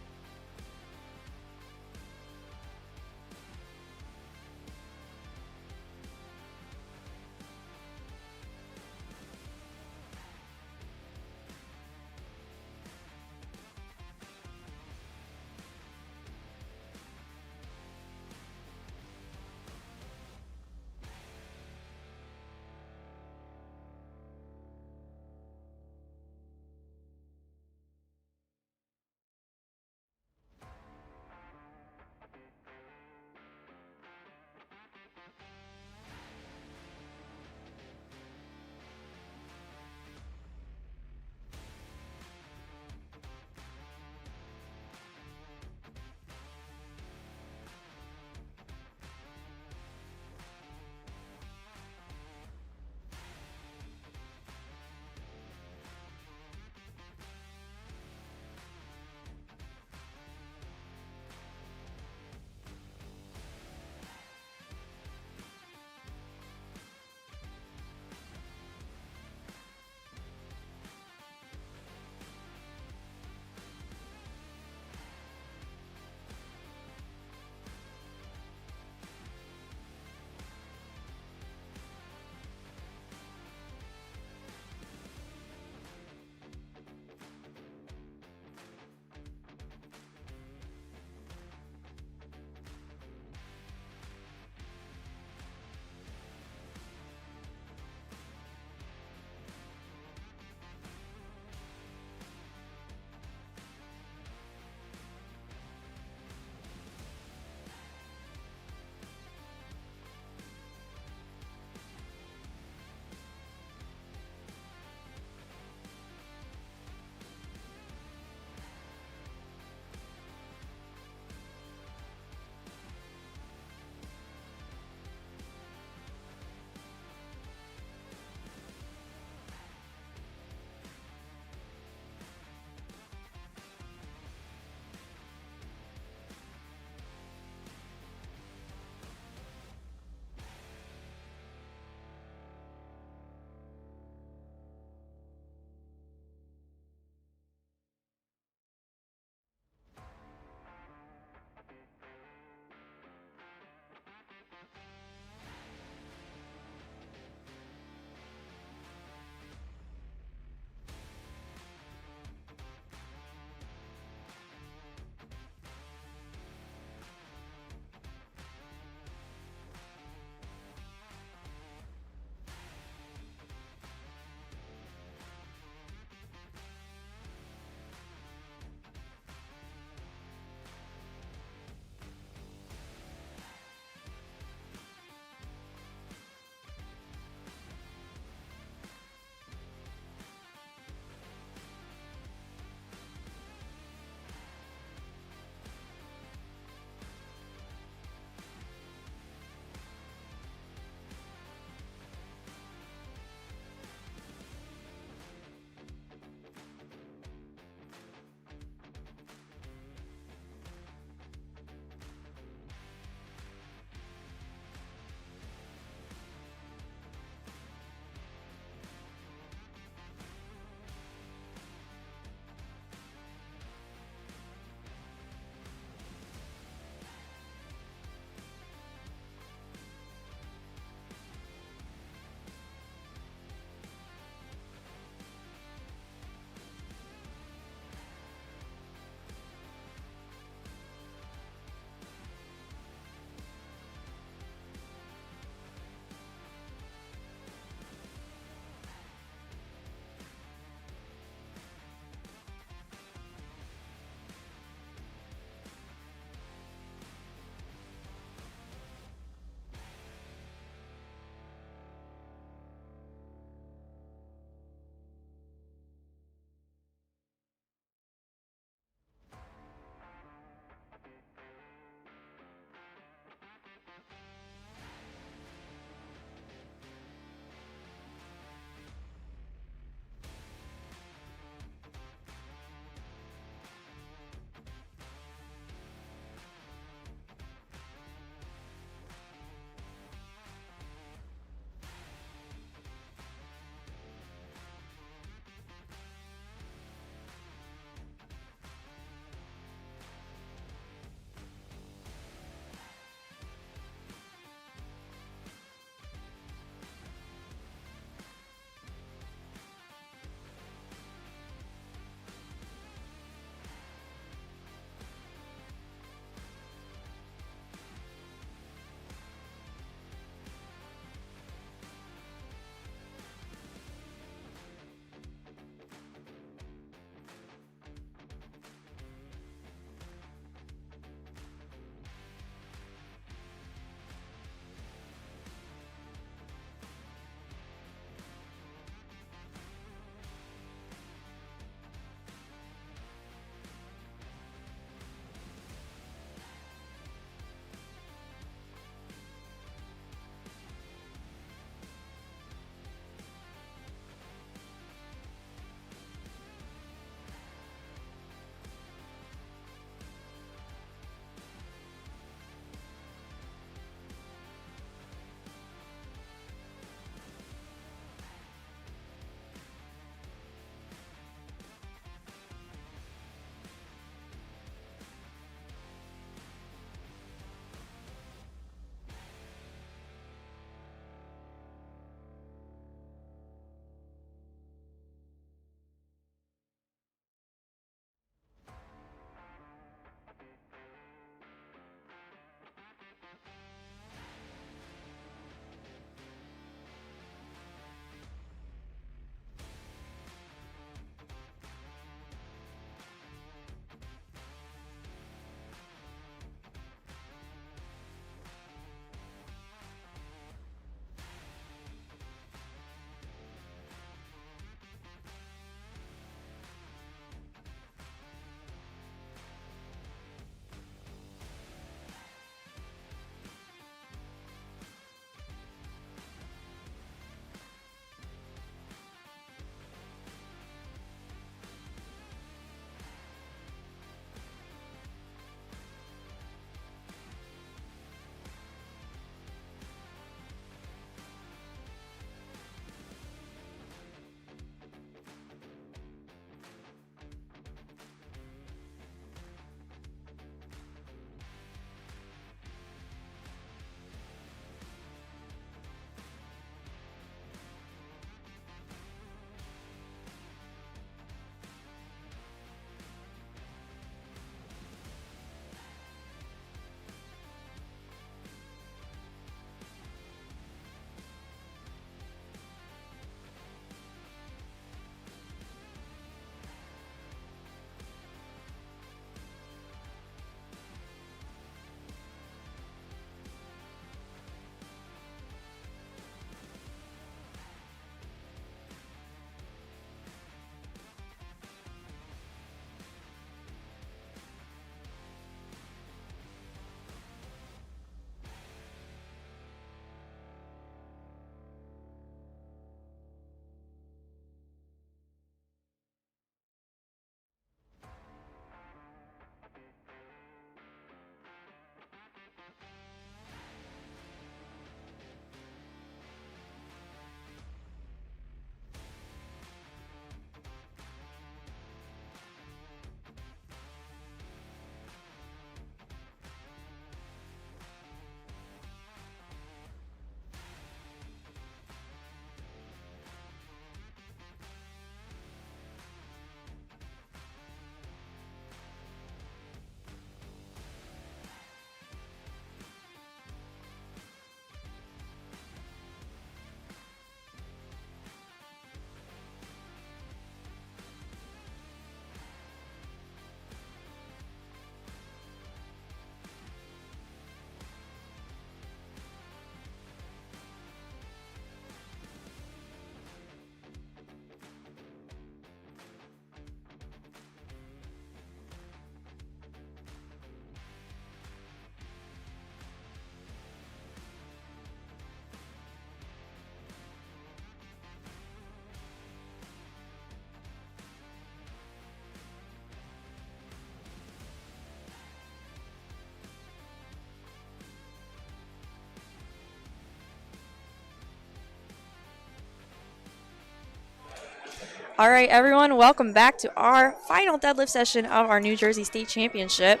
All right, everyone, welcome back to our final deadlift session of our New Jersey State Championship.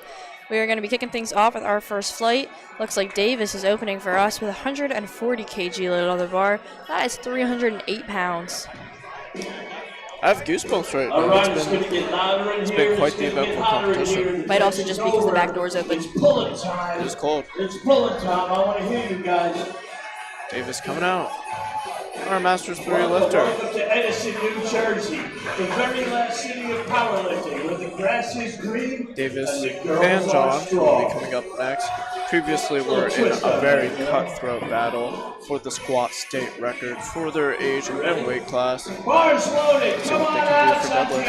We are going to be kicking things off with our first flight. Looks like Davis is opening for us with 140 kg load on the bar. That is 308 pounds. I have goosebumps right now. All right, it's going to get louder in It's here. been quite the eventful competition. Might also just be because the back door's open. It's pulling time. It's cold. It's pulling time. I want to hear you guys. Davis coming out. Our Masters 3 Welcome lifter. to Edison, New Jersey, the very last city of powerlifting, where the grass is green Davis and the girls and John are will strong. be coming up next. Previously, we're in a very cutthroat battle for the squat state record for their age and weight class. Bars loaded. See Come what on they can out, do for deadlift.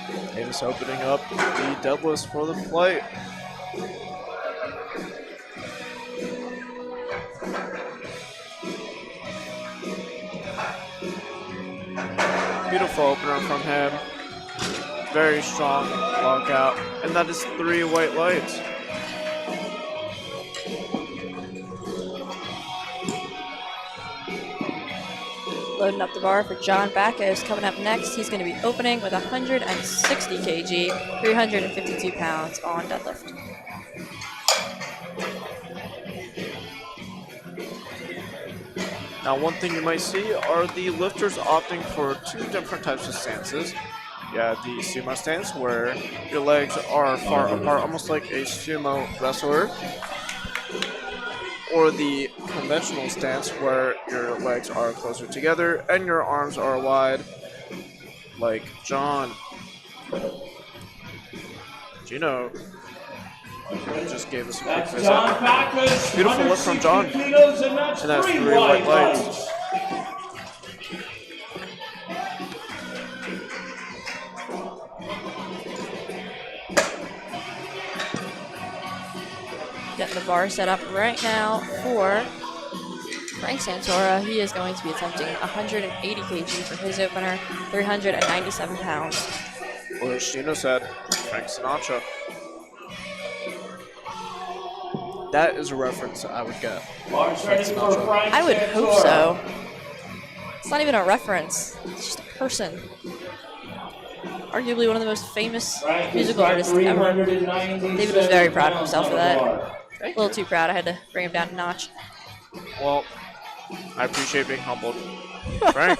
Santiago. Davis opening up the deadlifts for the flight. Beautiful opener from him. Very strong lockout. And that is 3 white lights. Loading up the bar for John Backus coming up next. He's going to be opening with 160 kg, 352 pounds on deadlift. Now, one thing you might see are the lifters opting for 2 different types of stances. Yeah, the sumo stance, where your legs are far apart, almost like a sumo wrestler. Or the conventional stance, where your legs are closer together and your arms are wide, like John. Gino just gave us a quick That's visit. John Backus. Beautiful lift from John. 160 kilos, and that's And that's 3 3 white lights. Getting the bar set up right now for Frank Santora. He is going to be attempting 180 kg for his opener, 397 pounds. Or as Gino said, Frank Sinatra. That is a reference I would get. Bars ready for Frank I would hope Santora. so. It's not even a reference. It's just a person. Arguably one of the most famous Frank musical is artists ever. 397 David was very proud of himself for that. bar. A little too proud. I had to bring him down a notch. Well, I appreciate being humbled. Frank.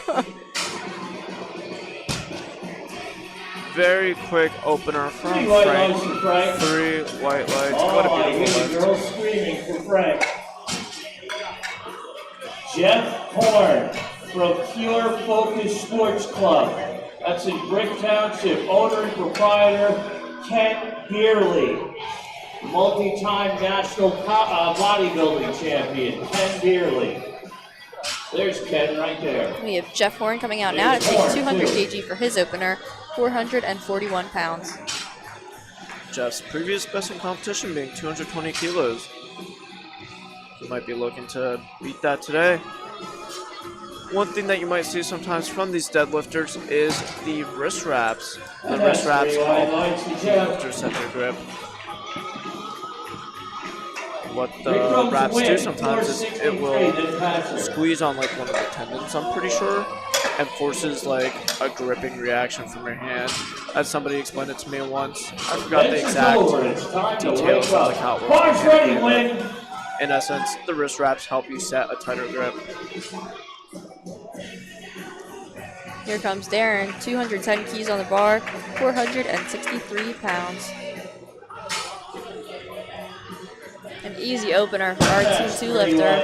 Very quick opener from 3 white Frank. lights for Frank. 3 white lights. Oh, What a I hear beautiful the lift. girls screaming for Frank. Jeff Horn from Pure Focus Sports Club. That's in Brick Township. Owner and proprietor Ken Beerley. Multi-time national bodybuilding champion, Ken Beerley. There's Ken right there. We have Jeff Horn coming out now to take 200 kg for his opener, 441 pounds. Jeff's previous best in competition being 220 kilos. You might be looking to beat that today. One thing that you might see sometimes from these deadlifters is the wrist wraps. The wrist wraps help the lifters set their grip. What the wraps do sometimes is it will squeeze on like one of the tendons, I'm pretty sure, and forces like a gripping reaction from your hand. As somebody explained it to me once, I forgot the exact details of like how it works. Bars ready, Lynn. In essence, the wrist wraps help you set a tighter grip. Here comes Darren, 210 keys on the bar, 463 pounds. An easy opener for our T2 lifter.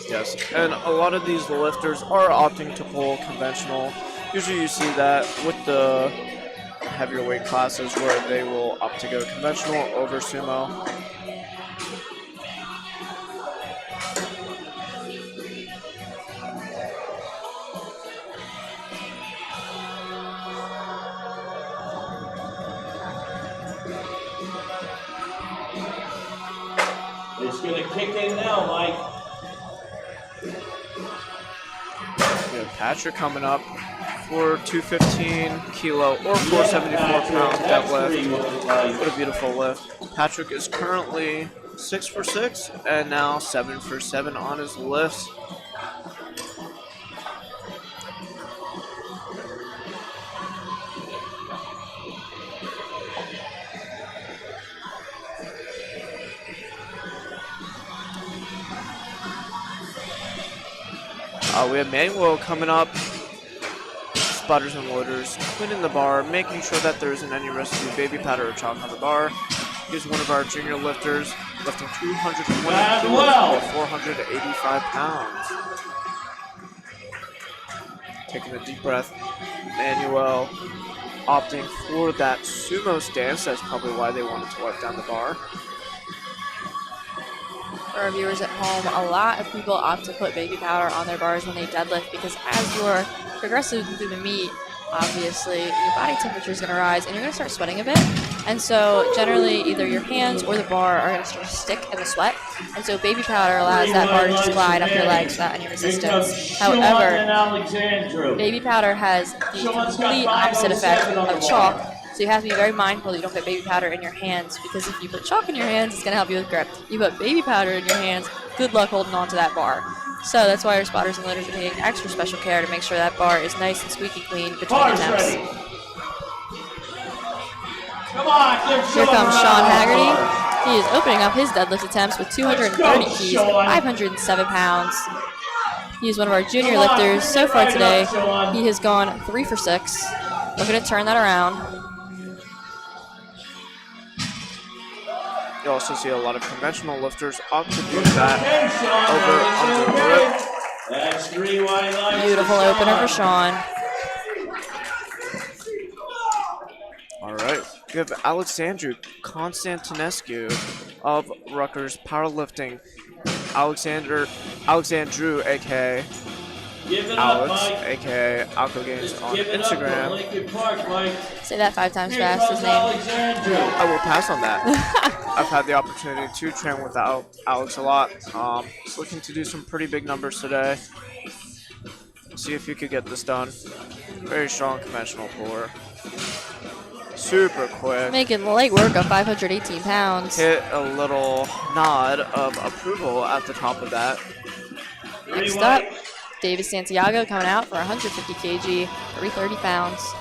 Yes, and a lot of these lifters are opting to pull conventional. Usually you see that with the heavier weight classes where they will opt to go conventional over sumo. It's going to kick in now, Mike. We have Patrick coming up for 215 kilo or 474 pound deadlift. What a beautiful lift. Patrick is currently 6 for 6, and now 7 for 7 on his lifts. We have Manuel coming up. Spotters and loaders, cleaning the bar, making sure that there isn't any residue, baby powder or chalk on the bar. He's one of our junior lifters, lifting 220 kilos or 485 pounds. Taking a deep breath, Manuel opting for that sumo stance. That's probably why they wanted to wipe down the bar. For our viewers at home, a lot of people opt to put baby powder on their bars when they deadlift because as you're progressing through the meet, obviously your body temperature is going to rise and you're going to start sweating a bit. And so generally either your hands or the bar are going to start to stick in the sweat. And so baby powder allows that bar to just glide up your legs without any resistance. However, baby powder has the complete opposite effect of chalk. So you have to be very mindful that you don't put baby powder in your hands because if you put chalk in your hands, it's going to help you with grip. You put baby powder in your hands, good luck holding on to that bar. So that's why our spotters and loaders are taking extra special care to make sure that bar is nice and squeaky clean between attempts. Here comes Sean Haggerty. He is opening up his deadlift attempts with 230 keys, 507 pounds. He is one of our junior lifters. So far today, he has gone 3 for 6. Looking to turn that around. You also see a lot of conventional lifters opt to do that over under grip. That's 3 white lights. Beautiful opener for Sean. All right, we have Alexandru Konstantinescu of Rutgers Powerlifting. Alexandru, aka Alex, aka Alco Games on Instagram. Say that 5 times fast, his name. I will pass on that. I've had the opportunity to train with Alex a lot. Looking to do some pretty big numbers today. See if you could get this done. Very strong conventional puller. Super quick. Making light work of 518 pounds. Hit a little nod of approval at the top of that. Next up, David Santiago coming out for 150 kg, 330 pounds.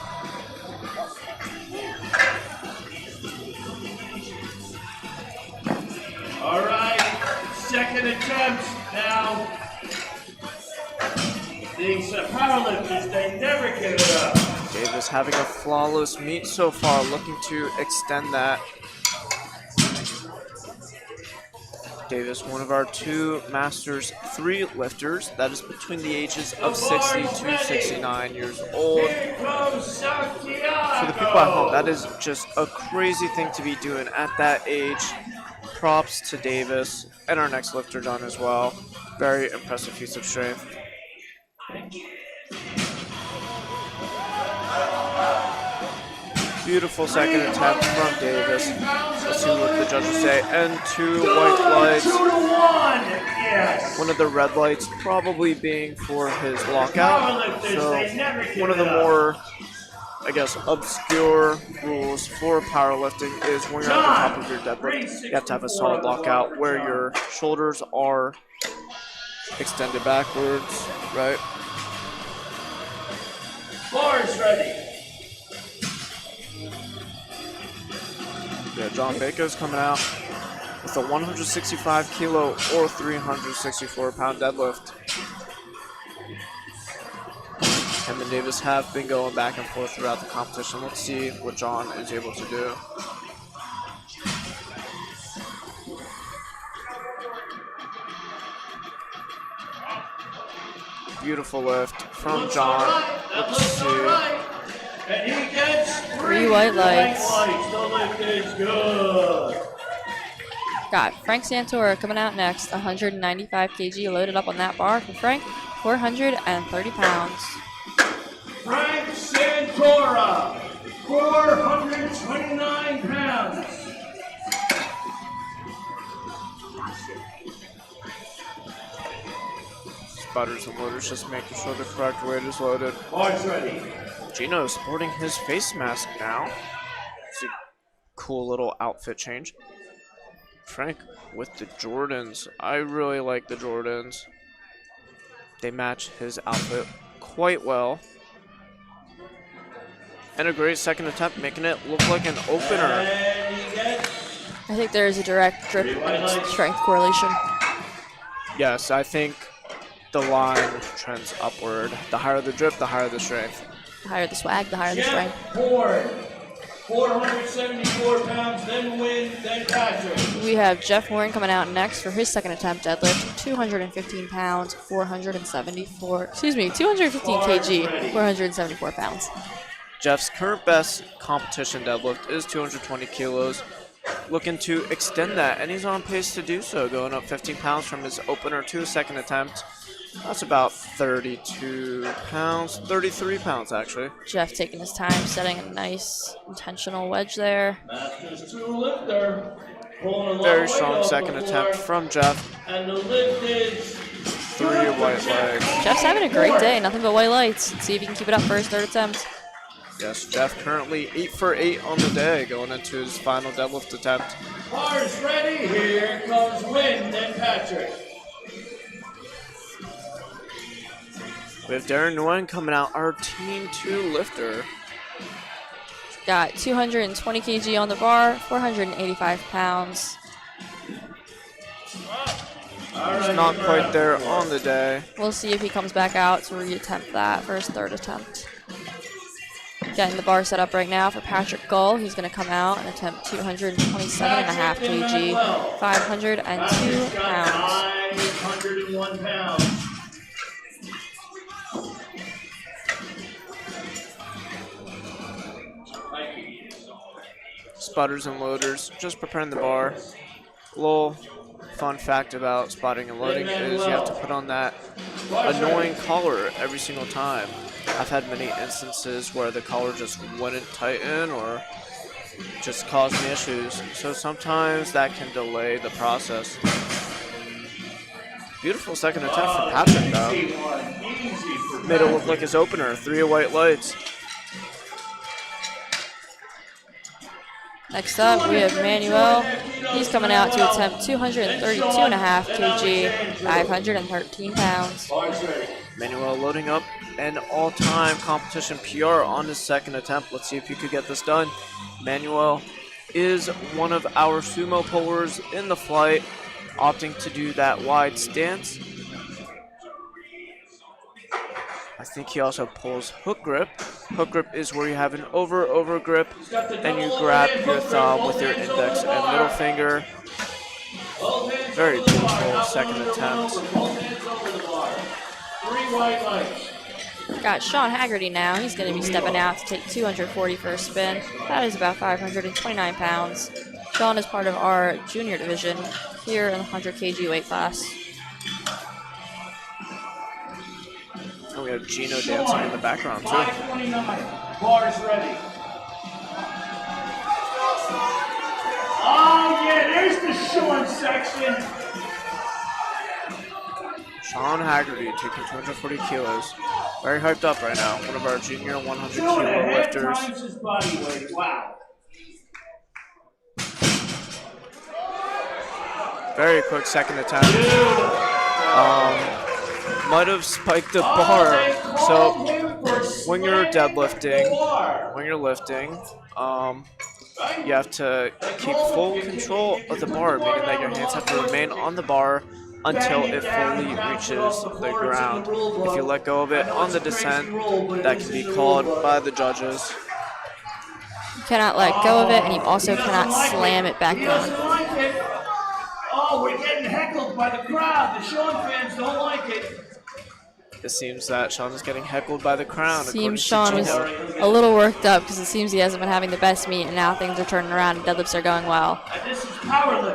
All right, second attempt now. These powerlifters, they never get it up. Davis having a flawless meet so far, looking to extend that. Davis, one of our 2 Masters 3 lifters, that is between the ages of 60 to 69 years old. For the people at home, that is just a crazy thing to be doing at that age. Props to Davis and our next lifter done as well. Very impressive feats of strength. Beautiful second attempt from Davis. Let's see what the judges say. And 2 white lights. 2 to 1. Yes. One of the red lights probably being for his lockout. So one of the more, I guess, obscure rules for powerlifting is when you're at the top of your deadlift, you have to have a solid lockout where your shoulders are extended backwards, right? Bars ready. Yeah, John Baker's coming out with a 165 kilo or 364 pound deadlift. Him and Davis have been going back and forth throughout the competition. Let's see what John is able to do. Beautiful lift from John. Let's see. And he gets 3 white lights. The lift is good. Got Frank Santora coming out next, 195 kg loaded up on that bar for Frank, 430 pounds. Frank Santora, 429 pounds. Spotters and loaders just making sure the correct weight is loaded. Bars ready. Gino sporting his face mask now. It's a cool little outfit change. Frank with the Jordans. I really like the Jordans. They match his outfit quite well. And a great second attempt, making it look like an opener. I think there is a direct drip strength correlation. Yes, I think the line trends upward. The higher the drip, the higher the strength. The higher the swag, the higher the strength. 474 pounds, then Win, then Patrick. We have Jeff Warren coming out next for his second attempt deadlift, 215 pounds, 215 kg, 474 pounds. Jeff's current best competition deadlift is 220 kilos. Looking to extend that, and he's on pace to do so, going up 15 pounds from his opener to his second attempt. That's about 32 pounds, 33 pounds actually. Jeff taking his time, setting a nice intentional wedge there. Very strong second attempt from Jeff. And the lift is 3 white legs. Jeff's having a great day, nothing but white lights. Let's see if he can keep it up for his third attempt. Yes, Jeff currently 8 for 8 on the day, going into his final deadlift attempt. Bars ready, here comes Win, then Patrick. We have Darren Nguyen coming out, our Team 2 lifter. Got 220 kg on the bar, 485 pounds. He's not quite there on the day. We'll see if he comes back out to reattempt that for his third attempt. Getting the bar set up right now for Patrick Gull. He's going to come out and attempt 227.5 kg, 502 pounds. 801 pounds. Spotters and loaders, just preparing the bar. Little fun fact about spotting and loading is you have to put on that annoying collar every single time. I've had many instances where the collar just wouldn't tighten or just cause me issues. So sometimes that can delay the process. Beautiful second attempt from Patrick though. Made it look like his opener, 3 white lights. Next up, we have Manuel. He's coming out to attempt 232.5 kg, 513 pounds. Manuel loading up an all-time competition PR on his second attempt. Let's see if he could get this done. Manuel is one of our sumo pullers in the flight, opting to do that wide stance. I think he also pulls hook grip. Hook grip is where you have an over grip and you grab your thumb with your index and middle finger. Very beautiful second attempt. Got Sean Haggerty now. He's going to be stepping out to take 240 for a spin. That is about 529 pounds. Sean is part of our junior division here in the 100 kg weight class. And we have Gino dancing in the background too. 529, bars ready. Oh yeah, there's the Sean section. Sean Haggerty taking 240 kilos. Very hyped up right now. One of our junior 100 kilo lifters. 2.5 times his body weight. Wow. Very quick second attempt. Might have spiked the bar. So when you're deadlifting, when you're lifting, you have to keep full control of the bar, meaning that your hands have to remain on the bar until it fully reaches the ground. If you let go of it on the descent, that can be called by the judges. You cannot let go of it, and you also cannot slam it back down. Oh, we're getting heckled by the crowd. The Sean fans don't like it. It seems that Sean is getting heckled by the crowd. Seems Sean was a little worked up because it seems he hasn't been having the best meet, and now things are turning around and deadlifts are going well.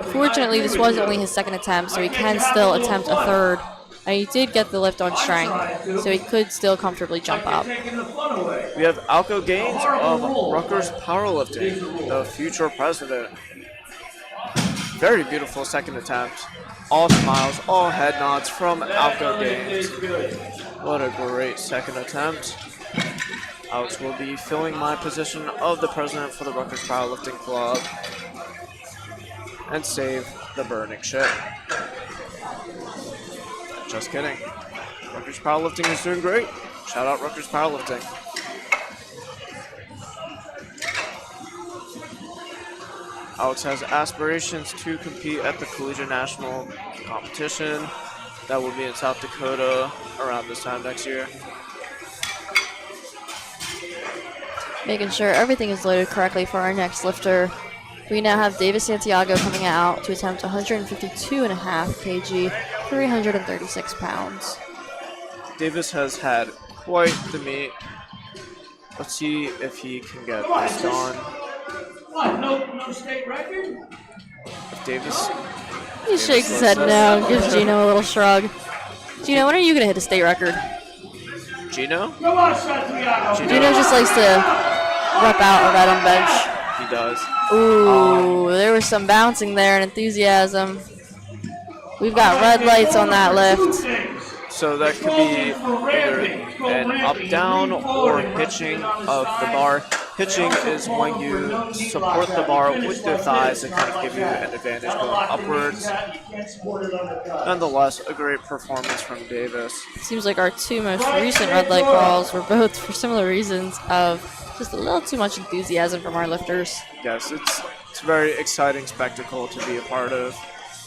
Fortunately, this was only his second attempt, so he can still attempt a third. And he did get the lift on strength, so he could still comfortably jump up. We have Alco Gaines of Rutgers Powerlifting, the future president. Very beautiful second attempt. All smiles, all head nods from Alco Gaines. What a great second attempt. Alex will be filling my position of the president for the Rutgers Powerlifting Club. And save. the burning ship. Just kidding. Rutgers Powerlifting is doing great. Shout out Rutgers Powerlifting. Alex has aspirations to compete at the Collegiate National competition. That will be in South Dakota around this time next year. Making sure everything is loaded correctly for our next lifter. We now have Davis Santiago coming out to attempt 152.5 kg, 336 pounds. Davis has had quite the meet. Let's see if he can get this done. What? No state record? If Davis. He shakes his head no and gives Gino a little shrug. Gino, when are you going to hit a state record? Gino? Come on, Santiago. Gino just likes to rep out a red on bench. He does. Ooh, there was some bouncing there and enthusiasm. We've got red lights on that lift. So that could be either an up-down or hitching of the bar. Hitching is when you support the bar with your thighs and kind of give you an advantage going upwards. Nonetheless, a great performance from Davis. Seems like our two most recent red light calls were both for similar reasons of just a little too much enthusiasm from our lifters. Yes, it's a very exciting spectacle to be a part of.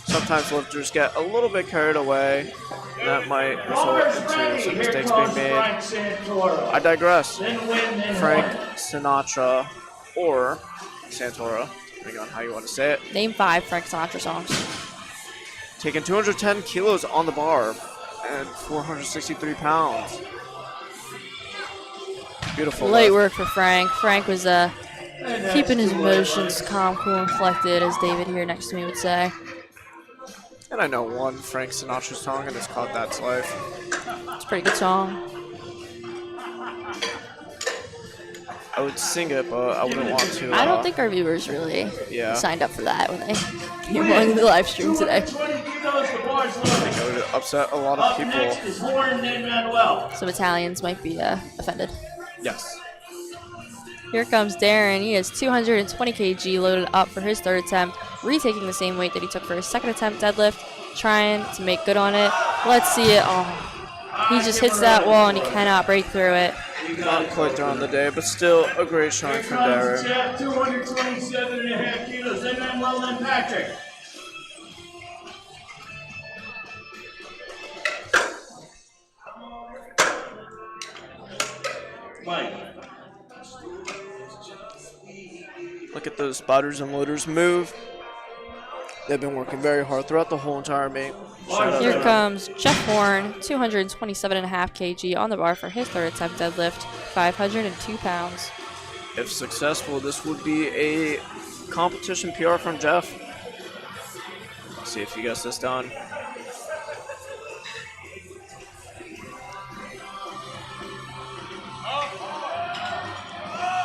Sometimes lifters get a little bit carried away, and that might result into some mistakes being made. I digress. Frank Sinatra, or Santora, depending on how you want to say it. Name 5 Frank Sinatra songs. Taking 210 kilos on the bar and 463 pounds. Beautiful. Light work for Frank. Frank was keeping his emotions calm, cool, and collected, as David here next to me would say. And I know one Frank Sinatra song, and it's called That's Life. It's a pretty good song. I would sing it, but I wouldn't want to. I don't think our viewers really Yeah. signed up for that when they came along the live stream today. I think it would upset a lot of people. Some Italians might be offended. Yes. Here comes Darren. He has 220 kg loaded up for his third attempt, retaking the same weight that he took for his second attempt deadlift, trying to make good on it. Let's see it. Oh, he just hits that wall and he cannot break through it. Not quite there on the day, but still a great showing from Darren. 227.5 kilos, and then well done, Patrick. Mike. Look at those spotters and loaders move. They've been working very hard throughout the whole entire meet. Here comes Jeff Horn, 227.5 kg on the bar for his third attempt deadlift, 502 pounds. If successful, this would be a competition PR from Jeff. Let's see if he gets this done.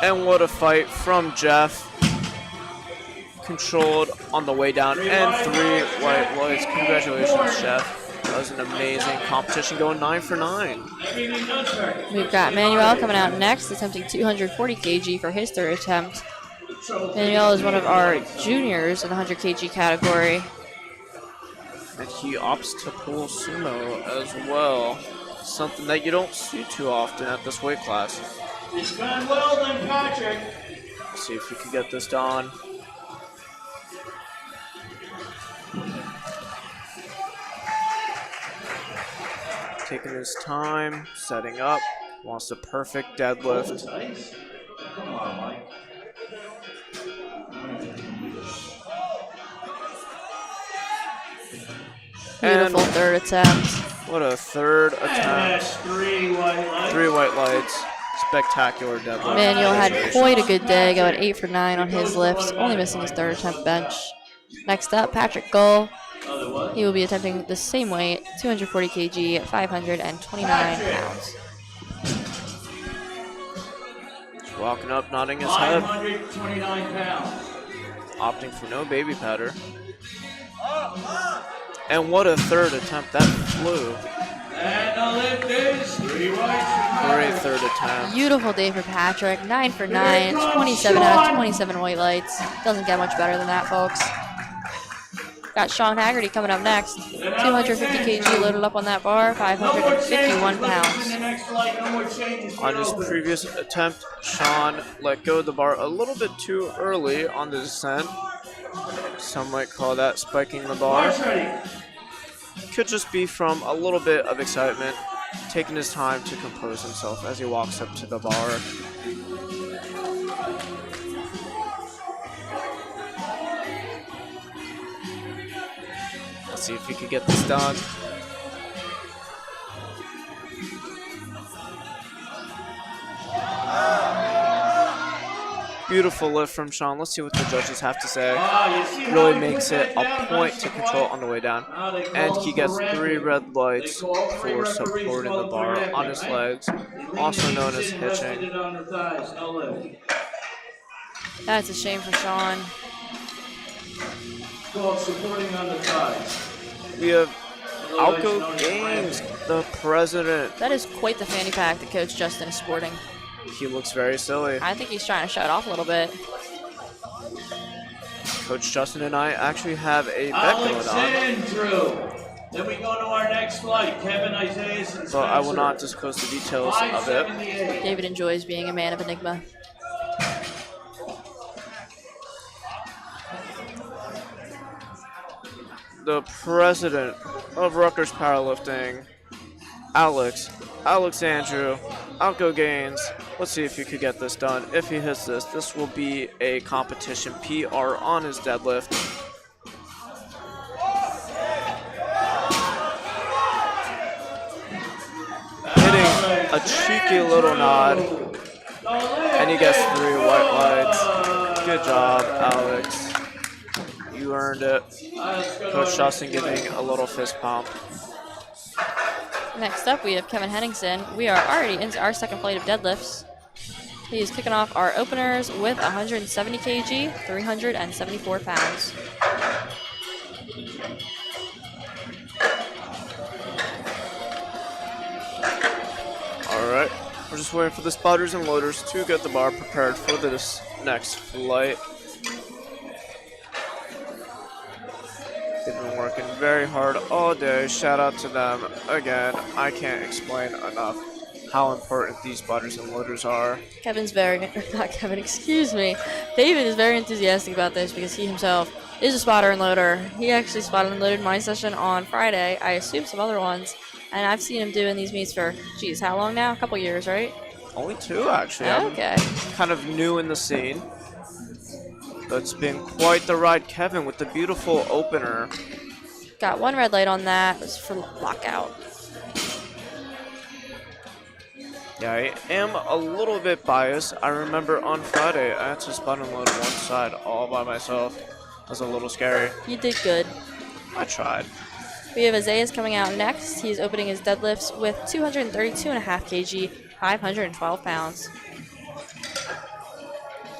And what a fight from Jeff. Controlled on the way down, and 3 white lights. Congratulations, Jeff. That was an amazing competition, going 9 for 9. We've got Manuel coming out next, attempting 240 kg for his third attempt. Manuel is one of our juniors in the 100 kg category. And he opts to pull sumo as well. Something that you don't see too often at this weight class. It's gone well then, Patrick. Let's see if we can get this done. Taking his time, setting up, wants a perfect deadlift. Come on, Mike. Beautiful third attempt. What a third attempt. 3 white lights. 3 white lights. Spectacular deadlift. Manuel had quite a good day, going 8 for 9 on his lifts, only missing his third attempt bench. Next up, Patrick Gull. He will be attempting the same weight, 240 kg, 529 pounds. Just walking up, nodding his head. 529 pounds. Opting for no baby powder. And what a third attempt. That flew. And the lift is 3 whites. Great third attempt. Beautiful day for Patrick, 9 for 9, 27 out of 27 white lights. Doesn't get much better than that, folks. Got Sean Haggerty coming up next. 250 kg loaded up on that bar, 551 pounds. On his previous attempt, Sean let go of the bar a little bit too early on the descent. Some might call that spiking the bar. Could just be from a little bit of excitement, taking his time to compose himself as he walks up to the bar. Let's see if he can get this done. Beautiful lift from Sean. Let's see what the judges have to say. Really makes it a point to control on the way down. And he gets 3 red lights for supporting the bar on his legs, also known as hitching. That's a shame for Sean. We have Alco Games, the president. That is quite the fanny pack that Coach Justin is sporting. He looks very silly. I think he's trying to show it off a little bit. Coach Justin and I actually have a bet going on. Andrew. Then we go to our next flight, Kevin, Isaiah, and Spencer. But I will not disclose the details of it. David enjoys being a man of enigma. The president of Rutgers Powerlifting, Alex Andrew, Alco Gaines. Let's see if he could get this done. If he hits this, this will be a competition PR on his deadlift. Hitting a cheeky little nod, and he gets 3 white lights. Good job, Alex. You earned it. Coach Justin giving a little fist pump. Next up, we have Kevin Henningsen. We are already into our second flight of deadlifts. He is kicking off our openers with 170 kg, 374 pounds. All right, we're just waiting for the spotters and loaders to get the bar prepared for this next flight. They've been working very hard all day. Shout out to them. Again, I can't explain enough how important these spotters and loaders are. David is very enthusiastic about this because he himself is a spotter and loader. He actually spotted and loaded my session on Friday. I assume some other ones. And I've seen him doing these meets for, geez, how long now? A couple years, right? Only 2, actually. Okay. I'm kind of new in the scene. But it's been quite the ride. Kevin with the beautiful opener. Got 1 red light on that. It was for lockout. Yeah, I am a little bit biased. I remember on Friday, I had to spot and load one side all by myself. It was a little scary. You did good. I tried. We have Isaiah coming out next. He's opening his deadlifts with 232.5 kg, 512 pounds.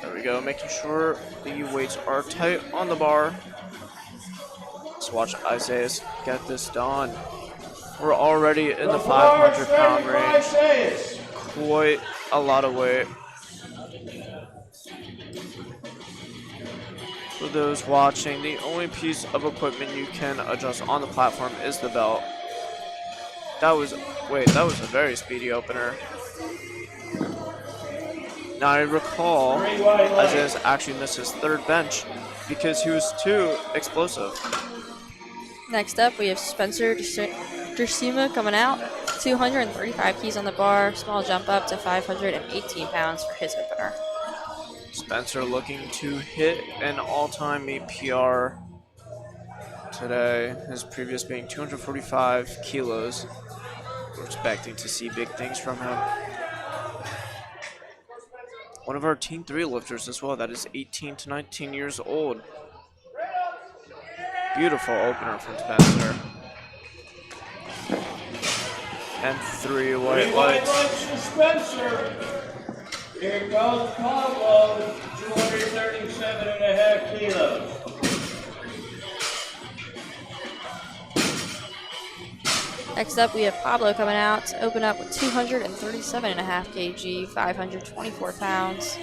There we go, making sure the weights are tight on the bar. Let's watch Isaiah get this done. We're already in the 500-pound range. Quite a lot of weight. For those watching, the only piece of equipment you can adjust on the platform is the belt. That was a very speedy opener. Now I recall Isaiah actually missed his 3rd bench because he was too explosive. Next up, we have Spencer Dersima coming out. 235 keys on the bar, small jump up to 518 pounds for his opener. Spencer looking to hit an all-time meet PR today. His previous being 245 kilos. We're expecting to see big things from him. One of our Team 3 lifters as well, that is 18 to 19 years old. Beautiful opener from Spencer. And 3 white lights. For Spencer. Here goes Pablo, 237.5 kilos. Next up, we have Pablo coming out to open up with 237.5 kg, 524 pounds.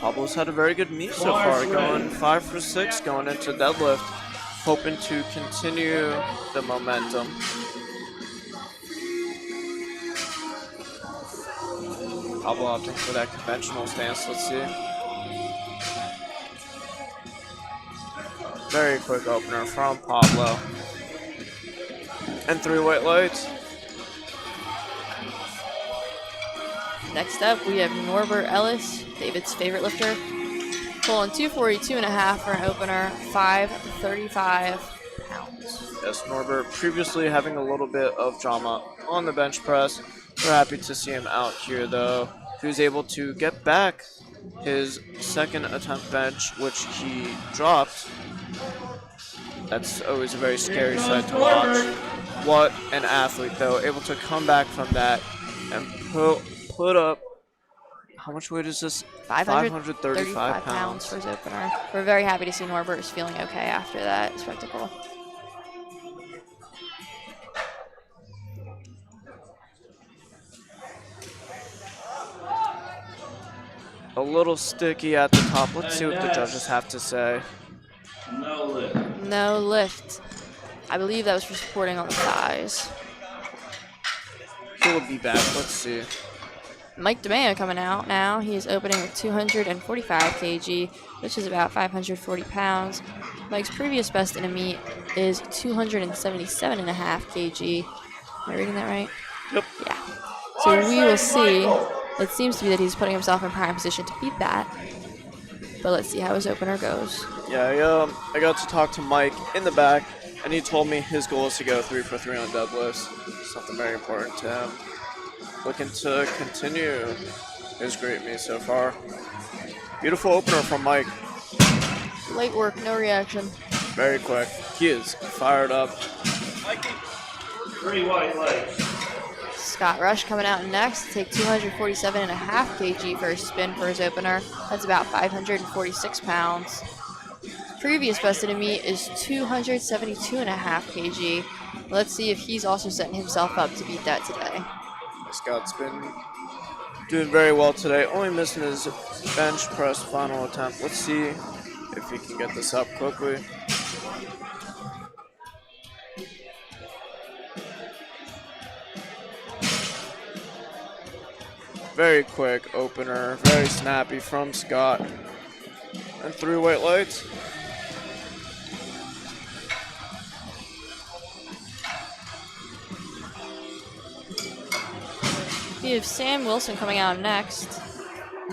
Pablo's had a very good meet so far, going 5 for 6 going into deadlift. hoping to continue the momentum. Pablo opting for that conventional stance. Let's see. Very quick opener from Pablo. And 3 white lights. Next up, we have Norbert Ellis, David's favorite lifter, pulling 242.5 for an opener, 535 pounds. Yes, Norbert previously having a little bit of drama on the bench press. We're happy to see him out here, though. He was able to get back his second attempt bench, which he dropped. That's always a very scary sight to watch. What an athlete, though, able to come back from that and put up, how much weight is this? 535 pounds for his opener. We're very happy to see Norbert is feeling okay after that spectacle. A little sticky at the top. Let's see what the judges have to say. No lift. No lift. I believe that was for supporting on the thighs. He'll be back. Let's see. Mike DeMeo coming out now. He is opening with 245 kg, which is about 540 pounds. Mike's previous best in a meet is 277.5 kg. Am I reading that right? Yep. Yeah. So we will see. It seems to be that he's putting himself in prime position to beat that. But let's see how his opener goes. Yeah, I got to talk to Mike in the back, and he told me his goal is to go 3 for 3 on deadlifts. Something very important to him. Looking to continue his great meet so far. Beautiful opener from Mike. Light work, no reaction. Very quick. He is fired up. 3 white lights. Scott Rush coming out next. Take 247.5 kg for a spin for his opener. That's about 546 pounds. Previous best in a meet is 272.5 kg. Let's see if he's also setting himself up to beat that today. Scott's been doing very well today, only missing his bench press final attempt. Let's see if he can get this up quickly. Very quick opener, very snappy from Scott. And 3 white lights. We have Sam Wilson coming out next.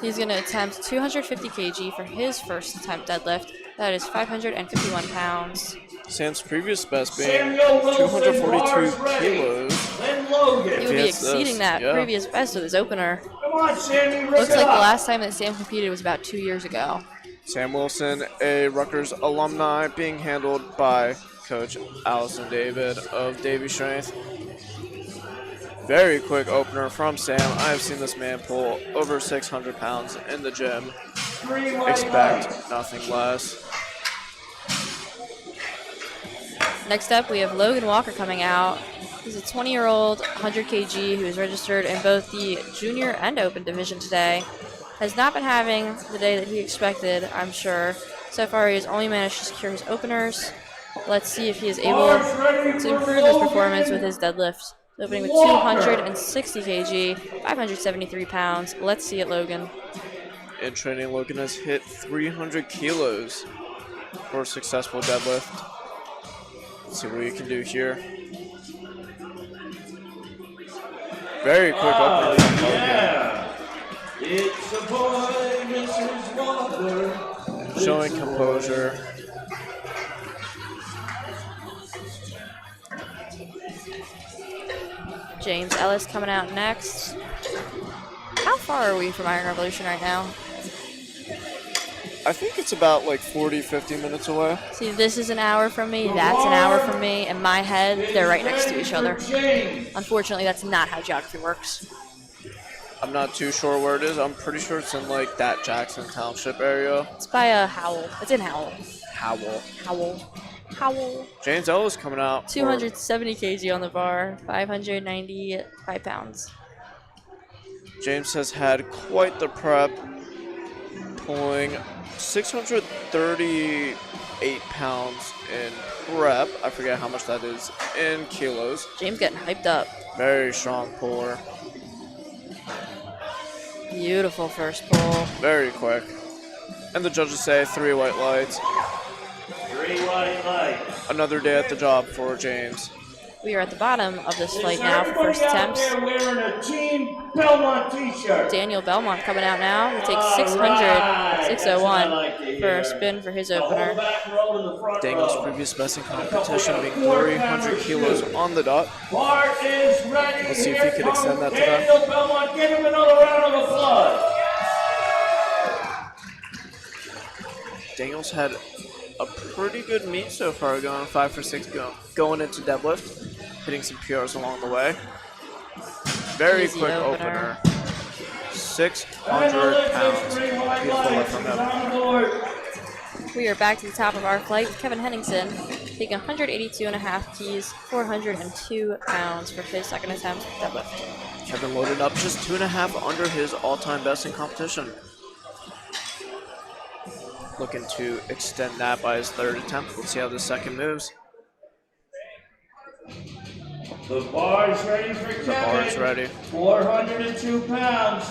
He's going to attempt 250 kg for his first attempt deadlift. That is 551 pounds. Sam's previous best being 242 kilos. He will be exceeding that previous best with his opener. Come on, Sammy, Looks like the last time that Sam competed was about 2 years ago. Sam Wilson, a Rutgers alumni, being handled by Coach Allison David of Davy Strength. Very quick opener from Sam. I have seen this man pull over 600 pounds in the gym. Expect nothing less. Next up, we have Logan Walker coming out. He's a 20-year-old, 100 kg, who is registered in both the junior and open division today. Has not been having the day that he expected, I'm sure. So far, he has only managed to secure his openers. Let's see if he is able to improve his performance with his deadlift. Opening with 260 kg, 573 pounds. Let's see it, Logan. In training, Logan has hit 300 kilos for a successful deadlift. Let's see what he can do here. Very quick opener from Logan. It's a boy, Mrs. Walker. Showing composure. James Ellis coming out next. How far are we from Iron Revolution right now? I think it's about like 40, 50 minutes away. See, this is an hour from me, that's an hour from me. In my head, they're right next to each other. Unfortunately, that's not how geography works. I'm not too sure where it is. I'm pretty sure it's in like that Jackson Township area. It's by Howell. It's in Howell. Howell. James Ellis coming out. 270 kg on the bar, 595 pounds. James has had quite the prep. pulling 638 pounds in prep. I forget how much that is in kilos. James getting hyped up. Very strong puller. Beautiful first pull. Very quick. And the judges say 3 white lights. 3 white lights. Another day at the job for James. We are at the bottom of this fight now for first attempts. Wearing a Team Belmont t-shirt. Daniel Belmont coming out now. He takes 601 for a spin for his opener. Daniel's previous best in competition being 300 kilos on the dot. Bart is ready. Let's see if he can extend that to that. Daniel Belmont, give him another round of applause. Daniel's had a pretty good meet so far, going 5 for 6 going into deadlift, hitting some PRs along the way. Very Easy quick opener. 600 pounds. Beautiful lift from him. We are back to the top of our flight with Kevin Henningsen taking 182.5 keys, 402 pounds for his second attempt at deadlift. Kevin loaded up just 2.5 under his all-time best in competition. Looking to extend that by his third attempt. Let's see how the second moves. The bar is ready for Kevin. The bar is ready. 402 pounds.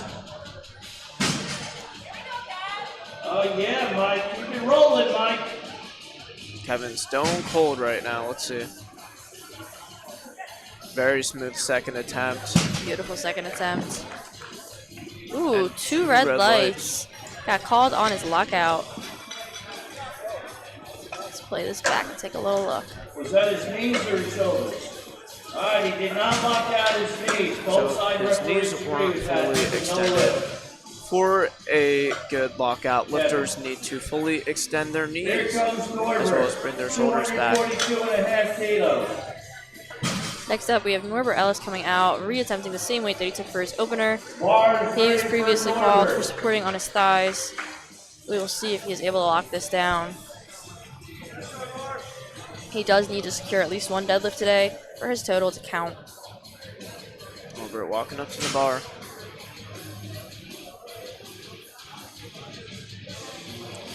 Oh yeah, Mike. Keep it rolling, Mike. Kevin's stone cold right now. Let's see. Very smooth second attempt. Beautiful second attempt. Ooh, And 2 red lights. Got called on his lockout. Let's play this back and take a little look. Was that his knees or his shoulders? All right, he did not lock out his knees. Both So side his referees knees agree weren't with that. fully No extended. lift. For a good lockout, lifters need to fully extend their Here knees comes Norbert. as well as bring their shoulders back. 242.5 kilos. Next up, we have Norbert Ellis coming out, reattempting the same weight that he took for his opener. Bar is He was ready for previously called for Norbert. supporting on his thighs. We will see if he is able to lock this down. He does need to secure at least 1 deadlift today for his total to count. Norbert walking up to the bar.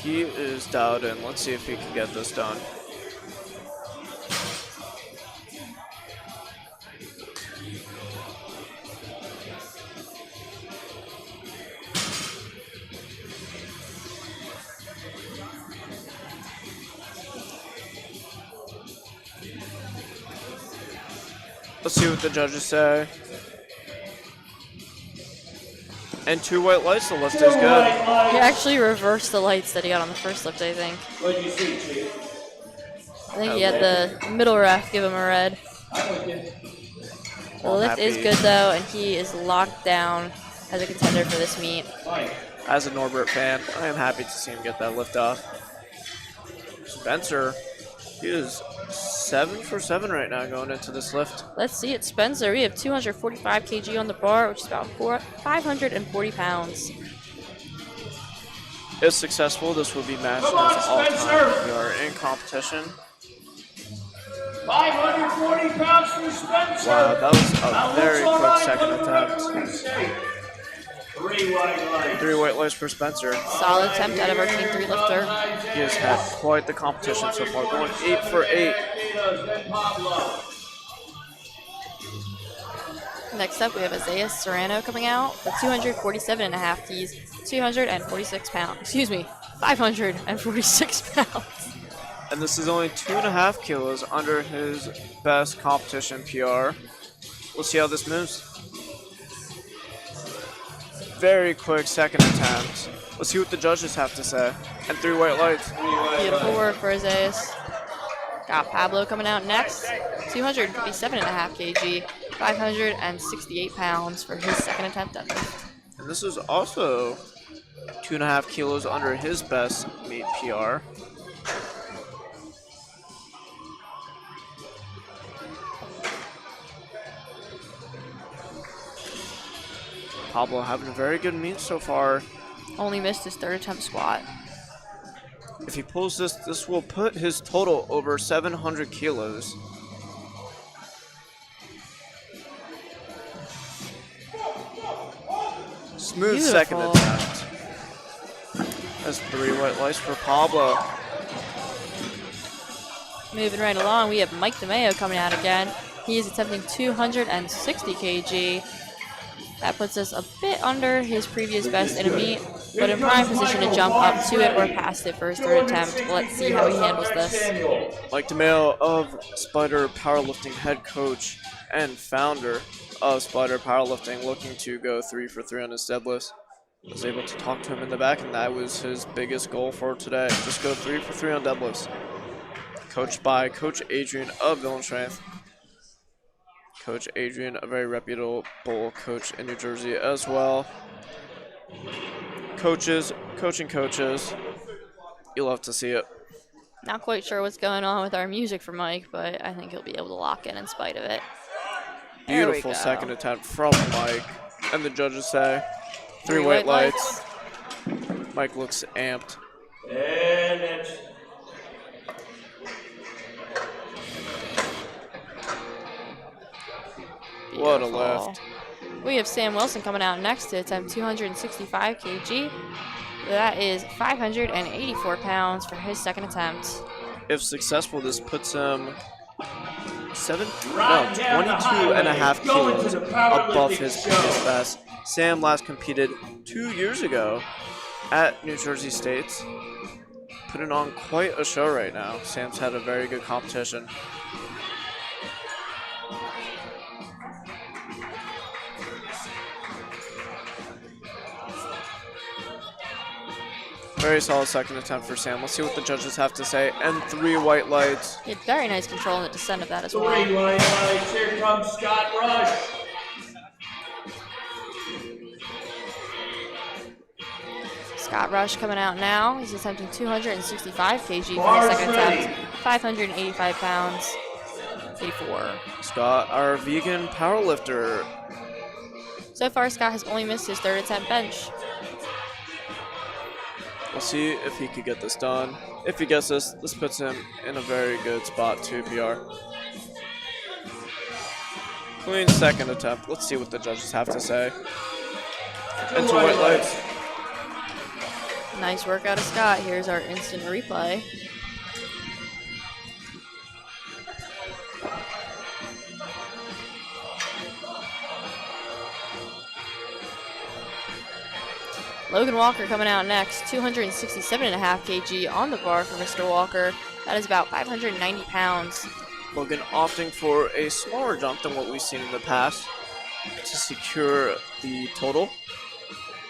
He is dialed in. Let's see if he can get this done. Let's see what the judges say. And 2 white lights, the lift is good. He actually reversed the lights that he got on the first lift, I think. What did you see, Chief? I think he had the middle ref give him a red. I'm with you. The lift is good though, and he is locked down as a contender for this meet. Mike. As a Norbert fan, I am happy to see him get that lift off. Spencer, he is 7 for 7 right now going into this lift. Let's see it, Spencer. We have 245 kg on the bar, which is about 540 pounds. If successful, this will be matched Come on, as all-time Spencer! PR in competition. 540 pounds for Spencer. Wow, that was That a very looks all quick right, second what the attempt. referees say. 3 white lights. 3 white lights for Spencer. Solid attempt out of our Team 3 lifter. He has had quite the competition so far, going 8 for 8. Next up, we have Isaiah Serrano coming out with 247.5 keys, 246 pounds. Excuse me, 546 pounds. And this is only 2.5 kilos under his best competition PR. We'll see how this moves. Very quick second attempt. Let's see what the judges have to say. And 3 white lights. Beautiful work for Isaiah. Got Pablo coming out next, 257.5 kg, 568 pounds for his second attempt at this. And this is also 2.5 kilos under his best meet PR. Pablo having a very good meet so far. Only missed his third attempt squat. If he pulls this, this will put his total over 700 kilos. Smooth second Beautiful. attempt. That's 3 white lights for Pablo. Moving right along, we have Mike DeMeo coming out again. He is attempting 260 kg. That puts us a bit under his previous best in a meet, but in prime position to jump up to it or past it for his third attempt. Let's see how he handles this. Mike DeMeo of Spider Powerlifting head coach and founder of Spider Powerlifting, looking to go 3 for 3 on his deadlifts. Was able to talk to him in the back, and that was his biggest goal for today. Just go 3 for 3 on deadlifts. Coached by Coach Adrian of Villain Strength. Coach Adrian, a very reputable coach in New Jersey as well. Coaching coaches, you love to see it. Not quite sure what's going on with our music for Mike, but I think he'll be able to lock in spite of it. Beautiful second attempt from Mike, and the judges say 3 white lights. Mike looks amped. And it's what a lift. We have Sam Wilson coming out next to attempt 265 kg. That is 584 pounds for his second attempt. If successful, this puts him 22.5 kilos above his previous best. Sam last competed 2 years ago at New Jersey State. Putting on quite a show right now. Sam's had a very good competition. Very solid second attempt for Sam. Let's see what the judges have to say. And 3 white lights. He had very nice control in the descent of that as well. 3 white lights. Here comes Scott Rush. Scott Rush coming out now. He's attempting 265 kg for his second attempt. 585 pounds. 84. Scott, our vegan powerlifter. So far, Scott has only missed his third attempt bench. We'll see if he could get this done. If he gets this, this puts him in a very good spot to PR. Clean second attempt. Let's see what the judges have to say. And 2 white lights. Nice work out of Scott. Here's our instant replay. Logan Walker coming out next, 267.5 kg on the bar for Mr. Walker. That is about 590 pounds. Logan opting for a smaller jump than what we've seen in the past to secure the total.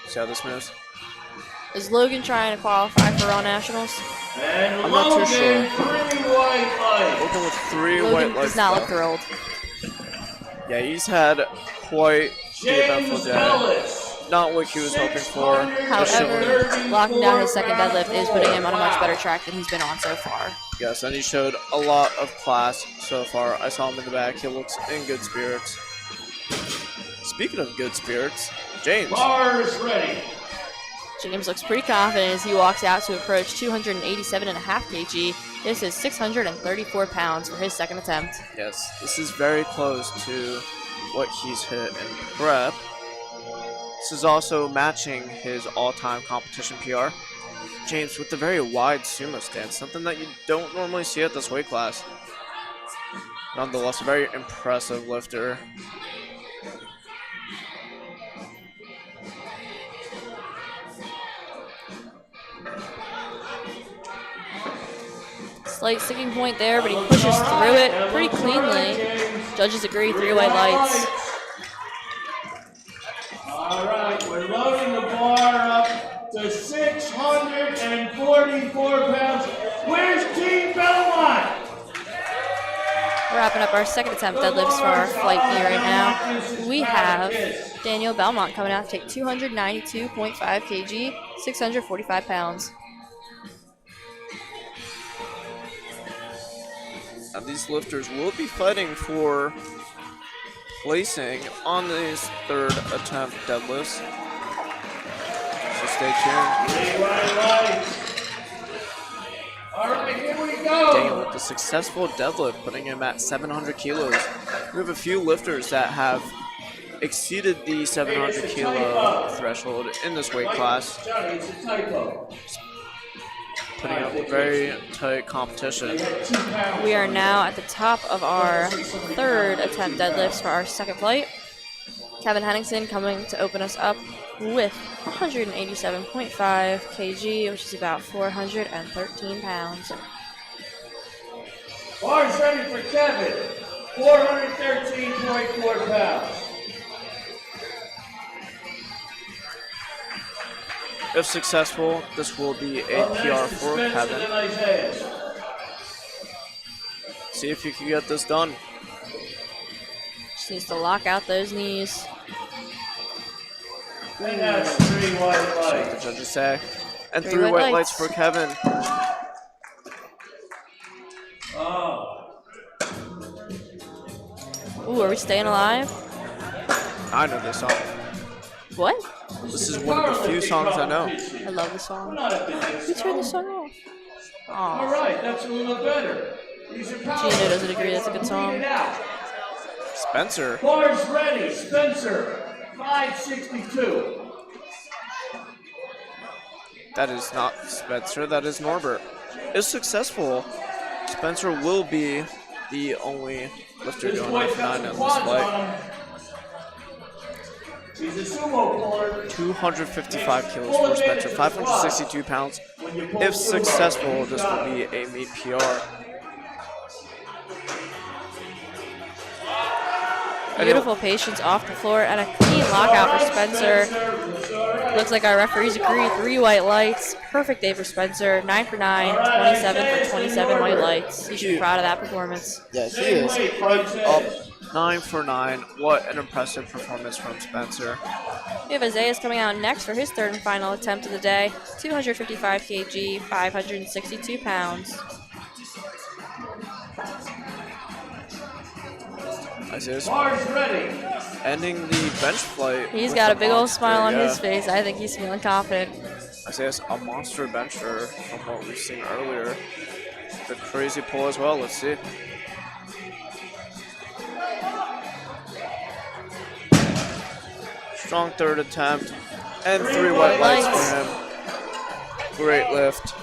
See how this moves. Is Logan trying to qualify for Raw Nationals? And I'm not too sure. 3 white lights. Logan with 3 Logan white lights. does not look though. thrilled. Yeah, he's had quite the eventful James day. Ellis. Not what he was hoping for. However, locking down his second deadlift is putting him on a much better track than he's been on so far. Yes, and he showed a lot of class so far. I saw him in the back. He looks in good spirits. Speaking of good spirits, James. Bars ready. James looks pretty confident as he walks out to approach 287.5 kg. This is 634 pounds for his second attempt. Yes, this is very close to what he's hit in prep. This is also matching his all-time competition PR. James with the very wide sumo stance, something that you don't normally see at this weight class. Nonetheless, a very impressive lifter. Slight sticking point there, but he pushes through it pretty cleanly. Judges agree, 3 white lights. All right, we're loading the bar up to 644 pounds. Where's Team Belmont? Wrapping up our second attempt deadlifts for our flight B right now. We have Daniel Belmont coming out to take 292.5 kg, 645 pounds. Now these lifters will be fighting for placing on these third attempt deadlifts. So stay tuned. All right, here we go. Daniel with the successful deadlift, putting him at 700 kilos. We have a few lifters that have exceeded the 700 kilo threshold in this weight class. Johnny, it's a typo. putting up very tight competition. We are now at the top of our third attempt deadlifts for our second flight. Kevin Henningsen coming to open us up with 187.5 kg, which is about 413 pounds. Bars ready for Kevin. 413.4 pounds. If successful, this will be a PR for Kevin. See if you can get this done. Just needs to lock out those knees. And that's 3 white See what lights. the judges say. And Three 3 white white lights. lights for Kevin. Oh. Ooh, are we staying alive? I know this song. What? This is one of the few songs I know. I love the song. Not up in this. Who turned the song off? All Aw. right, that's a little better. These are power Gina doesn't agree that's a good song. Beat it out. Spencer. Bars ready. Spencer. 562. That is not Spencer, that is Norbert. If successful, Spencer will be the only lifter This going boy's F9 got in some this quads flight. on him. He's a sumo puller. 255 kilos for Spencer, 562 pounds. When you pull If sumo, successful, he's this got will it. be a meet PR. Beautiful patience off the floor and a clean lockout for Spencer. Looks like our referees agree. 3 white lights. Perfect day for Spencer. 9 for 9, 27 for 27 white lights. You should be proud of that performance. Yeah, he is hyped up 9 for 9. What an impressive performance from Spencer. We have Isaiah coming out next for his third and final attempt of the day. 255 kg, 562 pounds. Isaiah's Bars ready. ending the bench flight. He's with got a the big old monster, smile on yeah. his face. I think he's feeling confident. Isaiah's a monster bencher from what we've seen earlier. The crazy pull as well, let's see. Strong third attempt, and 3 white lights for him. Great lift.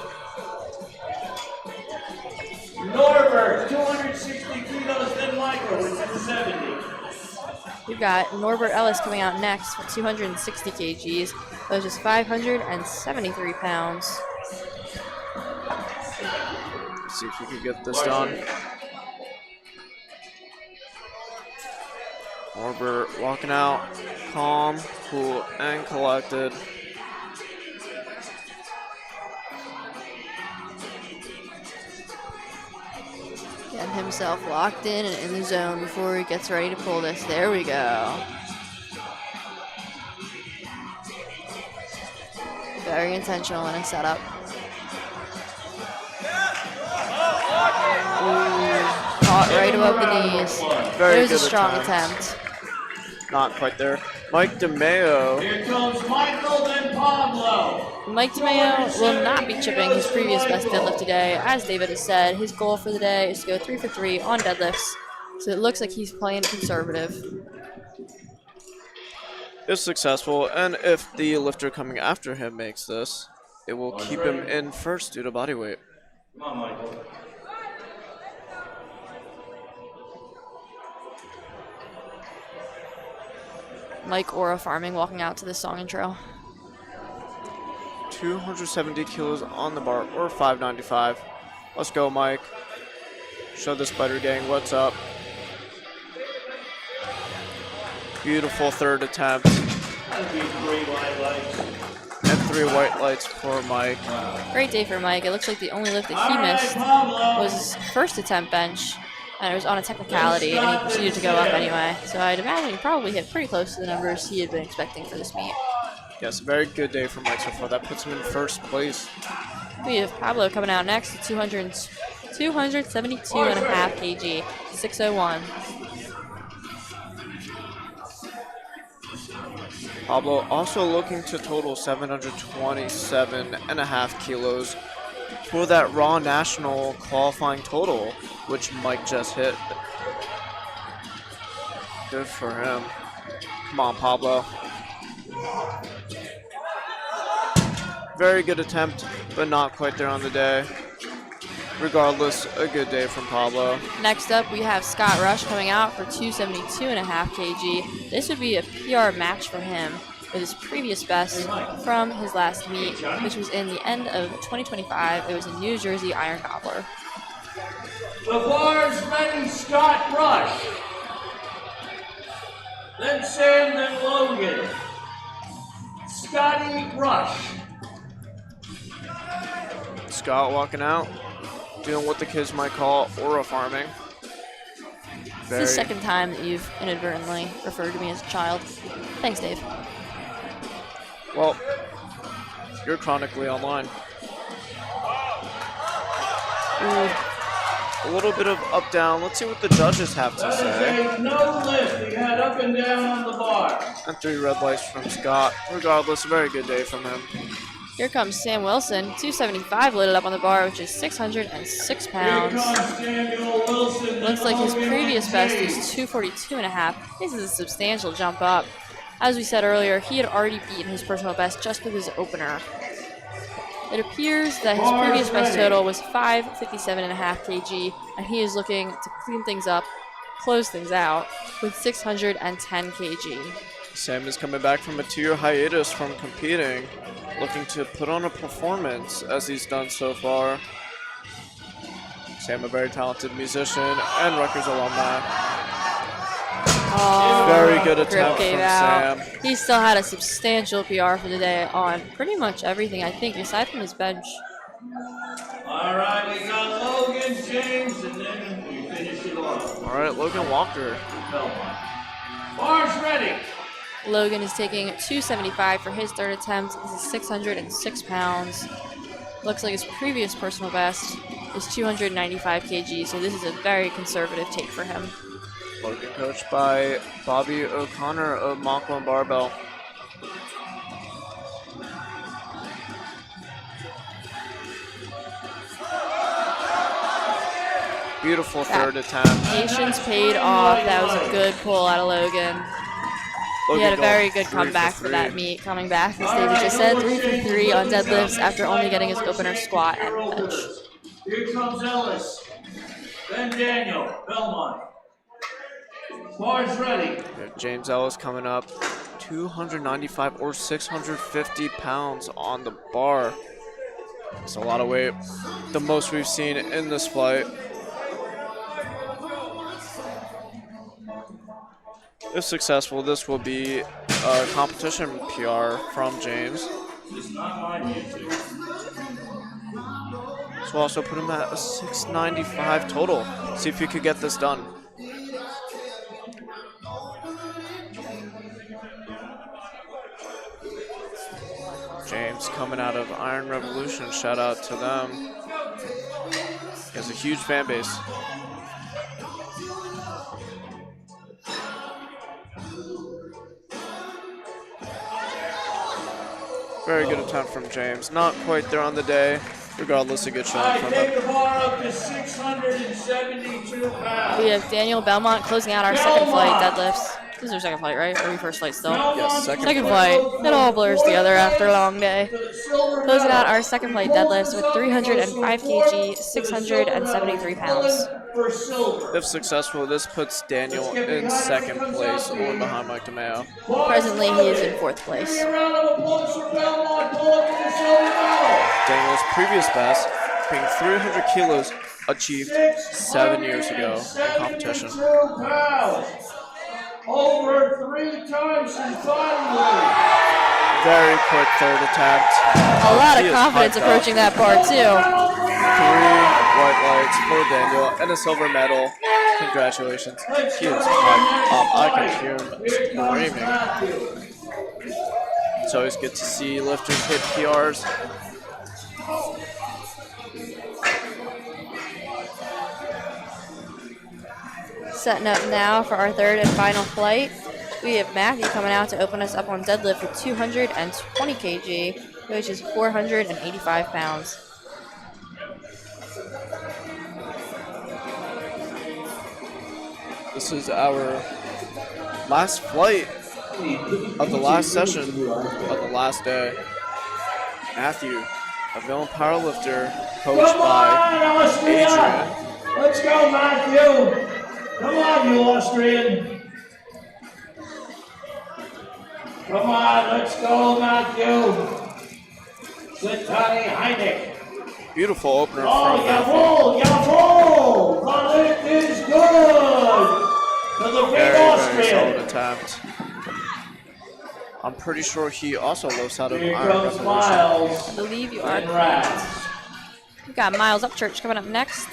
Norbert, 260 kilos, then Michael with 270. We've got Norbert Ellis coming out next for 260 kgs, which is 573 pounds. Let's see if we can get this done. Norbert walking out, calm, cool, and collected. Getting himself locked in and in the zone before he gets ready to pull this. There we go. Very intentional in his setup. Ooh, caught right above the knees. Very There's a good strong attempt. Not quite there. Mike DeMeo. Here comes Michael, then Pablo. Mike DeMeo will not be chipping his previous best deadlift today. As David has said, his goal for the day is to go 3 for 3 on deadlifts. So it looks like he's playing conservative. If successful, and if the lifter coming after him makes this, it will keep him in first due to body weight. Come on, Michael. Mike Aura Farming walking out to this song intro. 270 kilos on the bar, or 595. Let's go, Mike. Show the Spider Gang what's up. Beautiful third attempt. That'll be 3 white lights. And 3 white lights for Mike. Great day for Mike. It looks like the only lift that he All right, missed Pablo. was his first attempt bench, and it was on a technicality, and he proceeded to go up anyway. So I'd imagine he probably hit pretty close to the numbers he had been expecting for this meet. Yes, very good day for Mike so far. That puts him in first place. We have Pablo coming out next at 272.5 kg, 601. Pablo also looking to total 727.5 kilos for that Raw National qualifying total, which Mike just hit. Good for him. Come on, Pablo. Very good attempt. but not quite there on the day. Regardless, a good day from Pablo. Next up, we have Scott Rush coming out for 272.5 kg. This would be a PR match for him with his previous best from his last meet, which was in the end of 2025. It was in New Jersey Iron Gobbler. The bar's ready, Scott Rush. Then Sam, then Logan. Scotty Rush. Scott walking out, doing what the kids might call aura farming. It's the second time that you've inadvertently referred to me as a child. Thanks, Dave. Well, you're chronically online. Ooh. A little bit of up down. Let's see what the judges have to say. No lift. He had up and down on the bar. And 3 red lights from Scott. Regardless, a very good day from him. Here comes Sam Wilson, 275 loaded up on the bar, which is 606 pounds. Looks like his previous best is 242.5. This is a substantial jump up. As we said earlier, he had already beaten his personal best just with his opener. It appears that his previous best total was 557.5 kg, and he is looking to clean things up, close things out, with 610 kg. Sam is coming back from a 2-year hiatus from competing, looking to put on a performance as he's done so far. Sam, a very talented musician and Rutgers alumni. Oh, very good attempt gave from out. Sam. He still had a substantial PR for the day on pretty much everything, I think, aside from his bench. All right, we got Logan, James, and then we finish it off. All right, Logan Walker. Bar's ready. Logan is taking 275 for his third attempt. This is 606 pounds. Looks like his previous personal best is 295 kg, so this is a very conservative take for him. Logan coached by Bobby O'Connor of Mach 1 Barbell. Beautiful third attempt. Patience paid off. That was a good pull out of Logan. He had a very good comeback for that meet, coming back, as David just said, 3 for 3 on deadlifts after only getting his opener squat and bench. Here comes Ellis, then Daniel, Belmont. Bar's ready. James Ellis coming up, 295 or 650 pounds on the bar. It's a lot of weight, the most we've seen in this flight. If successful, this will be a competition PR from James. It's not my music. This will also put him at a 695 total. See if he could get this done. James coming out of Iron Revolution. Shout out to them. He has a huge fan base. Very good attempt from James. Not quite there on the day. Regardless, a good shot from Take him. the bar up to 672 pounds. We have Daniel Belmont closing out our second flight deadlifts. This is our second flight, right? Or we first flight still? Yes, second flight. It all blurs together after a long day. Closing out our second flight deadlifts with 305 kg, 673 pounds. If successful, this puts Daniel in second place, only behind Mike DeMeo. Presently, he is in fourth place. Daniel's previous best, being 300 kilos, achieved 7 years ago in competition. Over 3 times his body weight. Very quick third attempt. A lot He of is confidence hyped approaching up. that bar, too. 3 white lights for Daniel and a silver medal. Congratulations. He is hyped up. I can hear him screaming. It's always good to see lifters hit PRs. Setting up now for our third and final flight. We have Matthew coming out to open us up on deadlift with 220 kg, which is 485 pounds. This is our last flight of the last session of the last day. Matthew a villain powerlifter Come coached on, by Austria! Adrian. Let's go, Matthew! Come on, you Austrian! Come on, let's go, Matthew! Sitani Heineck. Beautiful opener Oh, from Matthew. jawohl! The lift is good! For the big Very solid Austrian! attempt. I'm pretty sure he also lifts out of Here Iron comes Revolution. Miles. I believe you are And correct. Raz. We've got Miles Upchurch coming up next.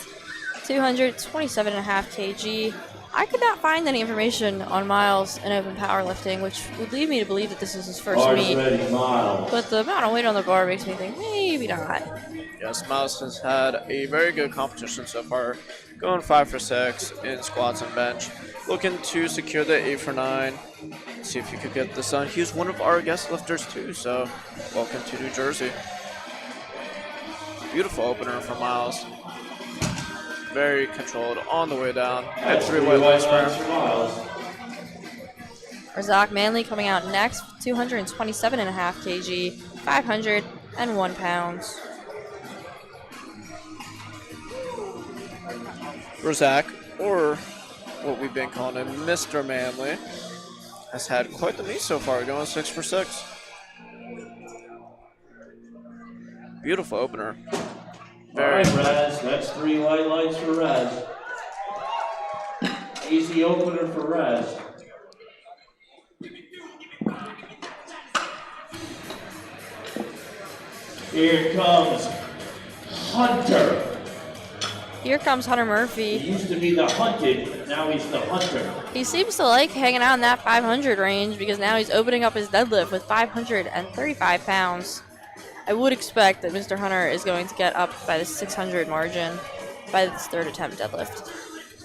227.5 kg. I could not find any information on Miles in open powerlifting, which would lead me to believe that this is his first Bars meet. ready, Miles. But the amount of weight on the bar makes me think maybe not. Yes, Miles has had a very good competition so far, going 5 for 6 in squats and bench. Looking to secure the 8 for 9. See if he could get this done. He's one of our guest lifters too, so welcome to New Jersey. Beautiful opener from Miles. Very controlled on the way down. And 3 white legs for him. Miles. Razak Manley coming out next, 227.5 kg, 501 pounds. Razak, or what we've been calling him, Mr. Manley, has had quite the meet so far, going 6 for 6. Beautiful opener. All right, Raz, that's 3 white lights for Raz. Easy opener for Raz. Here comes Hunter. Here comes Hunter He Murphy. used to be the hunted, but now he's the hunter. He seems to like hanging out in that 500 range because now he's opening up his deadlift with 535 pounds. I would expect that Mr. Hunter is going to get up by the 600 margin by this third attempt deadlift.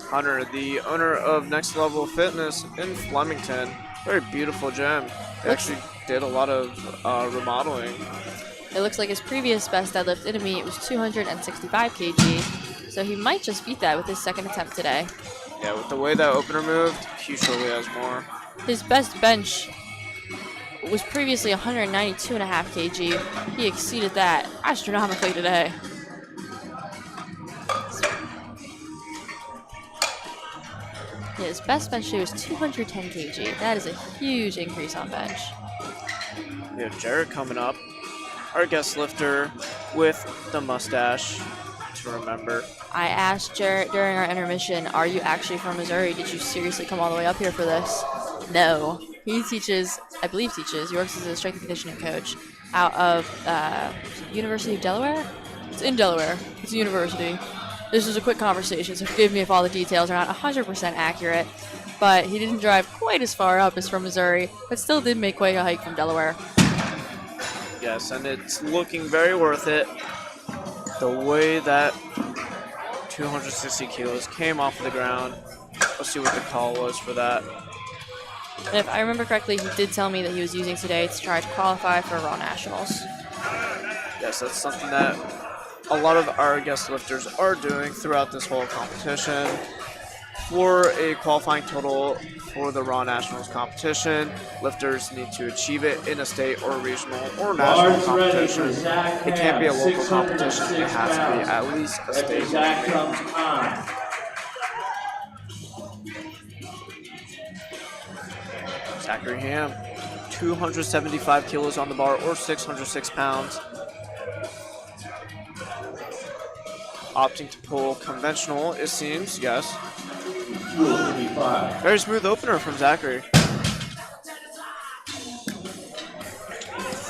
Hunter, the owner of Next Level Fitness in Flemington. Very beautiful gym. They actually did a lot of remodeling. It looks like his previous best deadlift in a meet was 265 kg, so he might just beat that with his second attempt today. Yeah, with the way that opener moved, he surely has more. His best bench was previously 192.5 kg. He exceeded that astronomically today. Yeah, his best bench today was 210 kg. That is a huge increase on bench. We have Jared coming up. Our guest lifter with the mustache to remember. I asked Jarrett during our intermission, are you actually from Missouri? Did you seriously come all the way up here for this? No. He teaches, I believe teaches, he works as a strength and conditioning coach out of University of Delaware? It's in Delaware. It's a university. This was a quick conversation, so forgive me if all the details are not 100% accurate. But he didn't drive quite as far up as from Missouri, but still did make quite a hike from Delaware. Yes, and it's looking very worth it. The way that 260 kilos came off the ground. Let's see what the call was for that. And if I remember correctly, he did tell me that he was using today to try to qualify for Raw Nationals. Yes, that's something that a lot of our guest lifters are doing throughout this whole competition. For a qualifying total for the Raw Nationals competition, lifters need to achieve it in a state or regional or national competition. It can't be a local competition, it has to be at least a state. Zach comes on. Zachary Ham, 275 kilos on the bar or 606 pounds. Opting to pull conventional, it seems, yes. Very smooth opener from Zachary.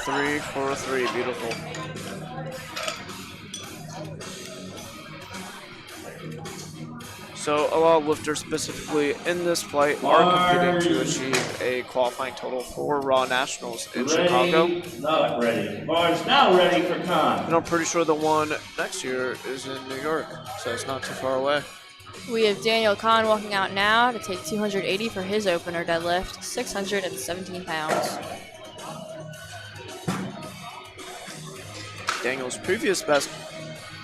3 for 3, beautiful. So a lot of lifters specifically in this flight are competing to achieve a qualifying total for Raw Nationals in Chicago. Not ready. Bar's now ready for con. And I'm pretty sure the one next year is in New York, so it's not too far away. We have Daniel Kahn walking out now to take 280 for his opener deadlift, 617 pounds. Daniel's previous best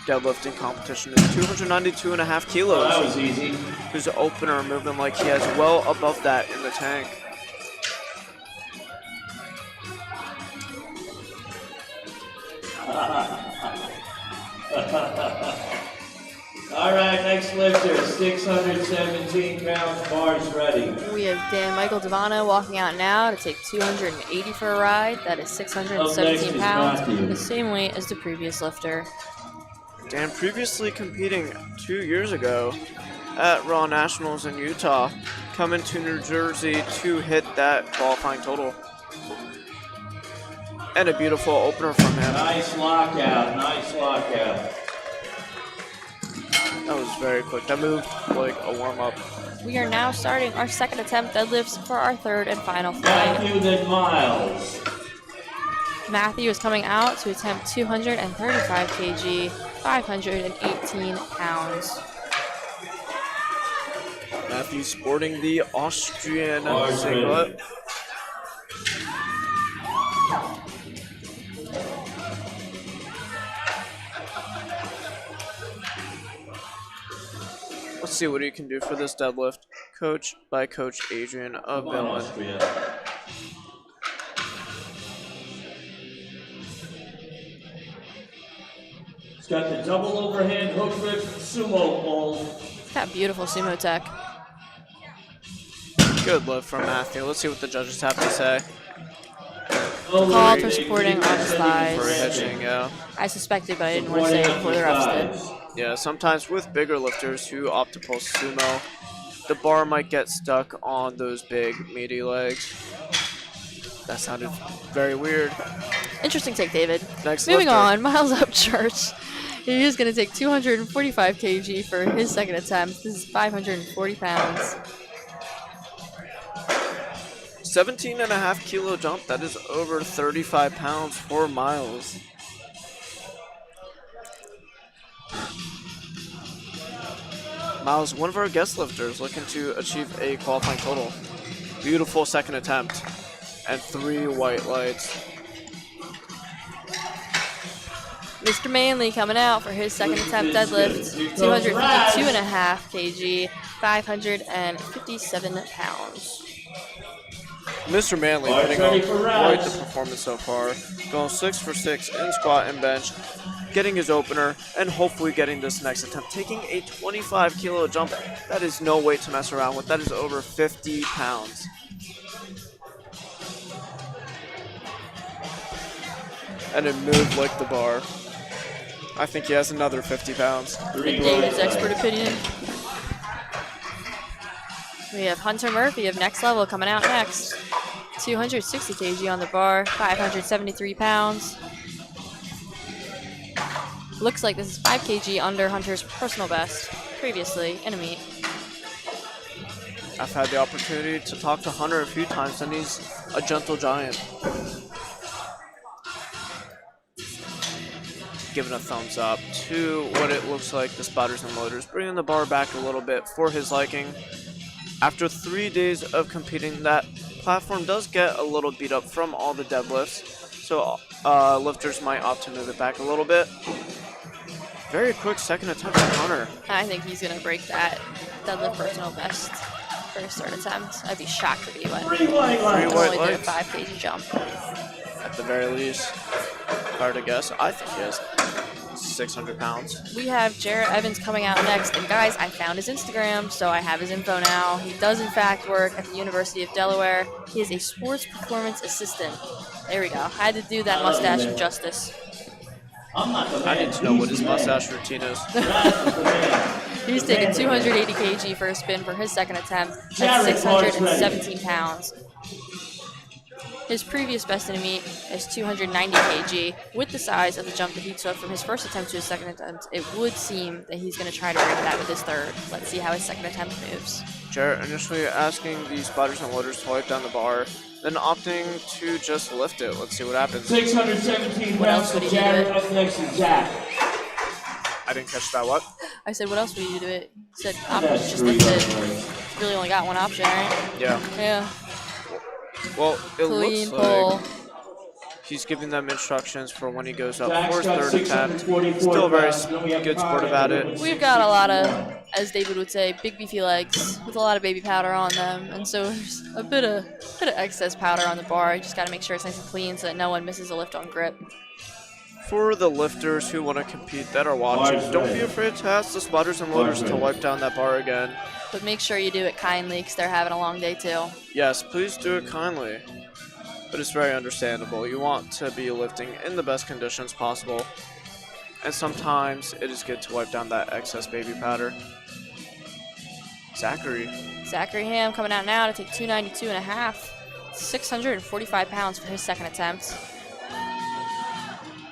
deadlifting competition is 292.5 kilos. Oh, that was easy. His opener moving like he has well above that in the tank. All right, next lifter, 617 pounds, bars ready. We have Dan Michael Devano walking out now to take 280 for a ride. That is 617 pounds, the same weight as the previous lifter. Dan previously competing 2 years ago at Raw Nationals in Utah, coming to New Jersey to hit that qualifying total. And a beautiful opener from him. Nice lockout, nice lockout. That was very quick. That moved like a warm-up. We are now starting our second attempt deadlifts for our third and final flight. Matthew, then Miles. Matthew is coming out to attempt 235 kg, 518 pounds. Matthew sporting the Austrian singlet. Let's see what he can do for this deadlift. Coached by Coach Adrian of Finland. He's got the double overhand hook grip sumo hold. Got beautiful sumo tech. Good lift from Matthew. Let's see what the judges have to say. Called for supporting on his thighs. For hitching, yeah. I suspected, but I didn't want to say it before the refs did. Yeah, sometimes with bigger lifters who opt to pull sumo, the bar might get stuck on those big, meaty legs. That sounded very weird. Interesting take, David. Next Moving lifter. on, Miles Upchurch. He is going to take 245 kg for his second attempt. This is 540 pounds. 17.5 kilo jump. That is over 35 pounds for Miles. Miles, one of our guest lifters, looking to achieve a qualifying total. Beautiful second attempt. And 3 white lights. Mr. Manley coming out for his second attempt deadlift. 252.5 kg, 557 pounds. Mr. Manley putting on quite the performance so far. Going 6 for 6 in squat and bench. Getting his opener, and hopefully getting this next attempt. Taking a 25 kilo jump. That is no weight to mess around with. That is over 50 pounds. And it moved like the bar. I think he has another 50 pounds. In David's expert opinion. We have Hunter Murphy of Next Level coming out next. 260 kg on the bar, 573 pounds. Looks like this is 5 kg under Hunter's personal best previously in a meet. I've had the opportunity to talk to Hunter a few times, and he's a gentle giant. Giving a thumbs up to what it looks like the spotters and loaders, bringing the bar back a little bit for his liking. After 3 days of competing, that platform does get a little beat up from all the deadlifts, so lifters might opt to move it back a little bit. Very quick second attempt from Hunter. I think he's going to break that deadlift personal best for his third attempt. I'd be shocked if he went. Three white lights. Only did a 5 kg jump. At the very least, hard to guess. I think he has 600 pounds. We have Jarrett Evans coming out next. And guys, I found his Instagram, so I have his info now. He does, in fact, work at the University of Delaware. He is a sports performance assistant. There we go. I had to do that mustache some justice. I need to know what his mustache routine is. He's taking 280 kg for a spin for his second attempt. That's 617 pounds. His previous best in a meet is 290 kg. With the size of the jump that he took from his first attempt to his second attempt, it would seem that he's going to try to break that with his third. Let's see how his second attempt moves. Jarrett initially asking the spotters and loaders to wipe down the bar, then opting to just lift it. Let's see what happens. 617 What else pounds would for he do to Jared. it? Up next is Zach. I didn't catch that. What? I said, what else would you do to it? He said, just lift it. Really only got one option, right? Yeah. Yeah. Well, it Clean looks pull. like he's giving them instructions for when he goes up Zach's for his got third attempt. 644 Still very pounds. Then we have good sport Makai about at it. We've got a lot of, as David would say, big beefy legs with a lot of baby powder on them, and so there's a bit of excess powder on the bar. You just got to make sure it's nice and clean so that no one misses a lift on grip. For the lifters who want to compete that are watching, don't be afraid to ask the spotters and loaders to wipe down that bar again. But make sure you do it kindly because they're having a long day too. Yes, please do it kindly. But it's very understandable. You want to be lifting in the best conditions possible. And sometimes it is good to wipe down that excess baby powder. Zachary Ham coming out now to take 292.5. 645 pounds for his second attempt.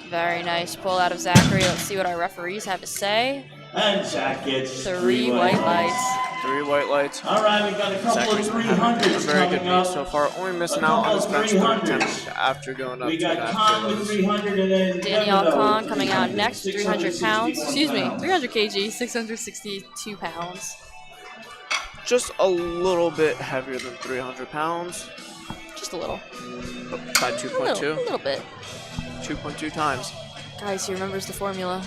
Very nice pull out of Zachary. Let's see what our referees have to say. And Zach gets 3 white lights. 3 white lights. All right, we've got a couple Zachary's of been having a 300s very good coming up. meet so far, only missing out on his bench attempt after going up We to got that Khan with 300 and then Danielle Devino Khan with coming out 300, next, 300 pounds. 661 Excuse me, pounds. 300 kg, 662 pounds. just a little bit heavier than 300 pounds. Just a little. By A 2.2. little bit. 2.2 times. Guys, he remembers the formula.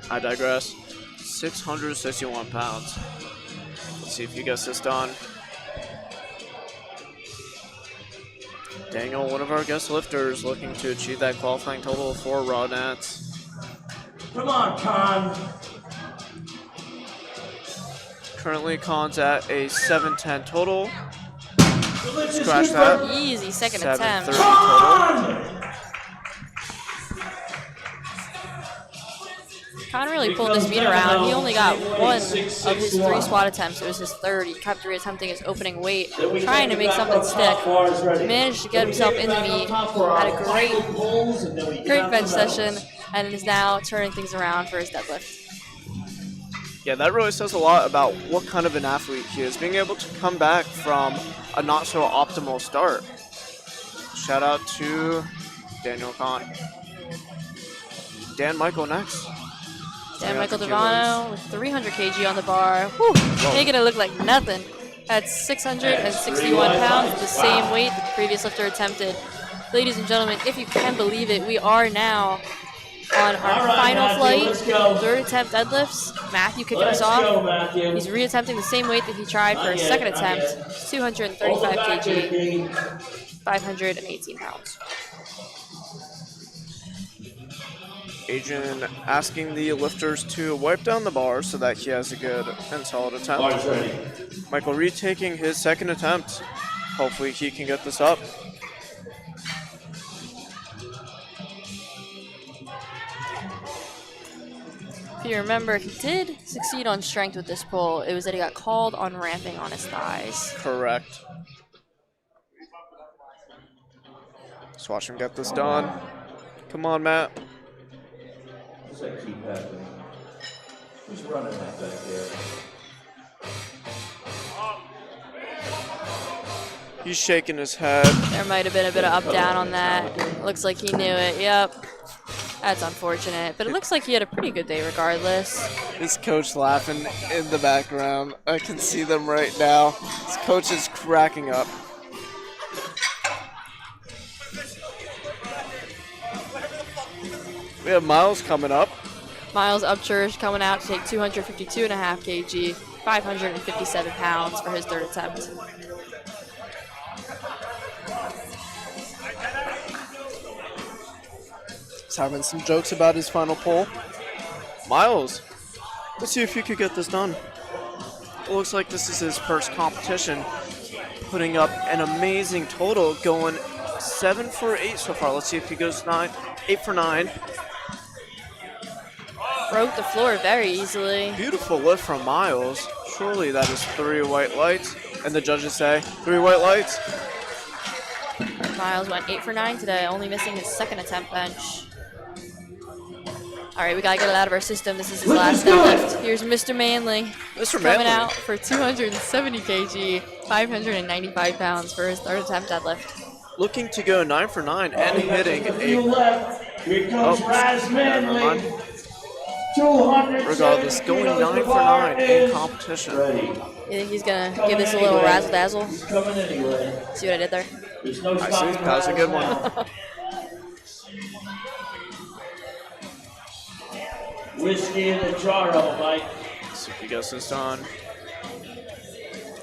I digress. 661 pounds. Let's see if he gets this done. Daniel, one of our guest lifters, looking to achieve that qualifying total of 4 raw nets. Come on, Khan. Currently, Khan's at a 710 total. Scratch Scratch that. Easy second attempt. 730 total. Khan really pulled this meet around. He only got one of his 3 squat attempts. It was his third. He kept reattempting his opening weight, trying to make something stick. He managed to get himself in the meet, had a great bench session, and is now turning things around for his deadlift. Yeah, that really says a lot about what kind of an athlete he is, being able to come back from a not so optimal start. Shout out to Daniel Khan. Dan Michael next. Dan Michael Devano with 300 kg on the bar. Whew, making it look like nothing. At 661 pounds, the same weight that the previous lifter attempted. Ladies and gentlemen, if you can believe it, we are now on our final flight, third attempt deadlifts. Matthew kicking us off. He's reattempting the same weight that he tried for his second attempt, 235 kg, 518 pounds. Adrian asking the lifters to wipe down the bar so that he has a good and solid attempt. Michael retaking his second attempt. Hopefully he can get this up. If you remember, he did succeed on strength with this pull. It was that he got called on ramping on his thighs. Correct. Let's watch him get this done. Come on, Matt. What's that keep happening? Who's running that back there? He's shaking his head. There might have been a bit of up-down on that. Looks like he knew it. Yep. That's unfortunate. But it looks like he had a pretty good day regardless. His coach laughing in the background. I can see them right now. His coach is cracking up. We have Miles coming up. Miles Upchurch coming out to take 252.5 kg, 557 pounds for his third attempt. He's having some jokes about his final pull. Miles, let's see if you could get this done. It looks like this is his first competition, putting up an amazing total, going 7 for 8 so far. Let's see if he goes 8 for 9. Broke the floor very easily. Beautiful lift from Miles. Surely that is 3 white lights. And the judges say 3 white lights. Miles went 8 for 9 today, only missing his second attempt bench. All right, we gotta get it out of our system. This is his last deadlift. Here's Mr. Manley. Mr. Coming Manley. out for 270 kg, 595 pounds for his third attempt deadlift. Looking to go 9 for 9 and hitting You a... left. Here comes Raz never Manley. mind. 200. Regardless, going 9 for 9 in competition. Ready. You think he's gonna give this a little razzle dazzle? He's coming anyway. See what I did there? There's no I see. stopping That was a good one. Whiskey in the jarro, Mike. Let's see if he gets this done.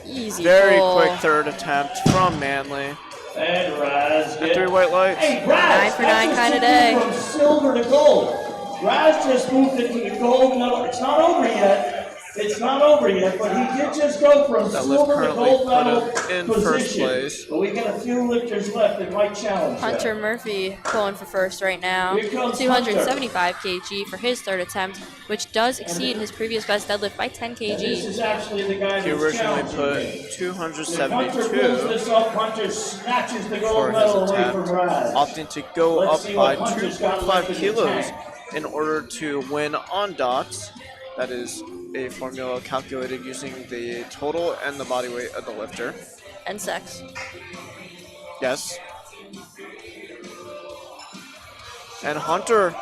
Easy Very pull. quick third attempt from Manley. And Raz And 3 white lights. Hey, Raz, 9 for 9 kind of day. From silver to gold. Raz just moved into the gold medal. It's not over yet. It's not over yet, but he did just go from That lift silver to currently gold put medal him in position. first place. But we got a few lifters left that might challenge that. Hunter Murphy pulling for first right now. Here comes 275 kg for his third attempt, which does exceed his previous best deadlift by 10 And this kg. is actually the guy He that's originally challenging put me. If Hunter pulls 272 this up, Hunter snatches the for gold his medal away attempt, from Raz. opting to go Let's up see by what Hunter's got left 2.5 in the kilos tank. in order to win on dots. That is a formula calculated using the total and the body weight of the lifter. And sex. Yes. And Hunter,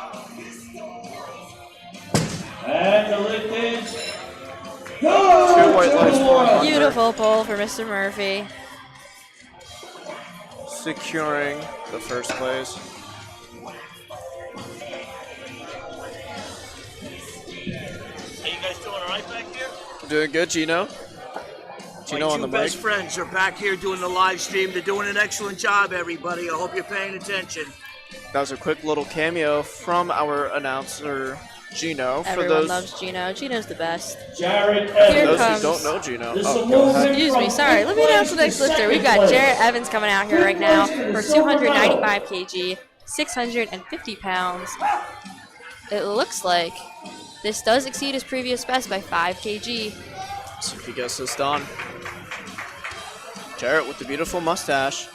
And the lift is 2 white lights for Hunter, Beautiful pull for Mr. Murphy. securing the first place. How you guys doing all right back here? Doing good, Gino. Gino My on the two mic. best friends are back here doing the live stream. They're doing an excellent job, everybody. I hope you're paying attention. That was a quick little cameo from our announcer, Gino. For Everyone those, loves Gino. Gino's the best. Jared Here Evans. those comes- who don't know Gino. This Oh, will go move ahead. him Excuse me, from sorry. Let me fifth announce the place next to lifter. We've second got place. Jarrett Evans coming out here right now Fifth place to for the silver medal. 295 kg, 650 pounds. It looks like this does exceed his previous best by 5 kg. See if he gets this done. Jarrett with the beautiful mustache.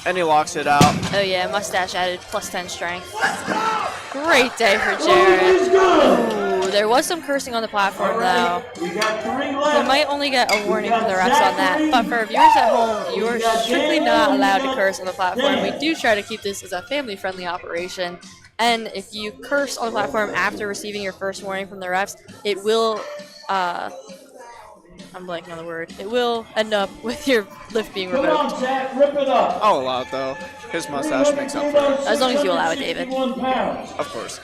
And he locks it out. Oh yeah, mustache added plus 10 strength. Great day for Jarrett. Ooh, there was some cursing on the platform though. We got 3 We left. might only get a warning from the refs on that, but for viewers at home, you are strictly not allowed to curse on the platform. We do try to keep this as a family-friendly operation, and if you curse on the platform after receiving your first warning from the refs, it will, I'm blanking on the word, it will end up with your lift being Come revoked. on, Zach, rip it up. I'll allow it though. His mustache makes up for it. As long as you allow it, David. 661 pounds. Of course.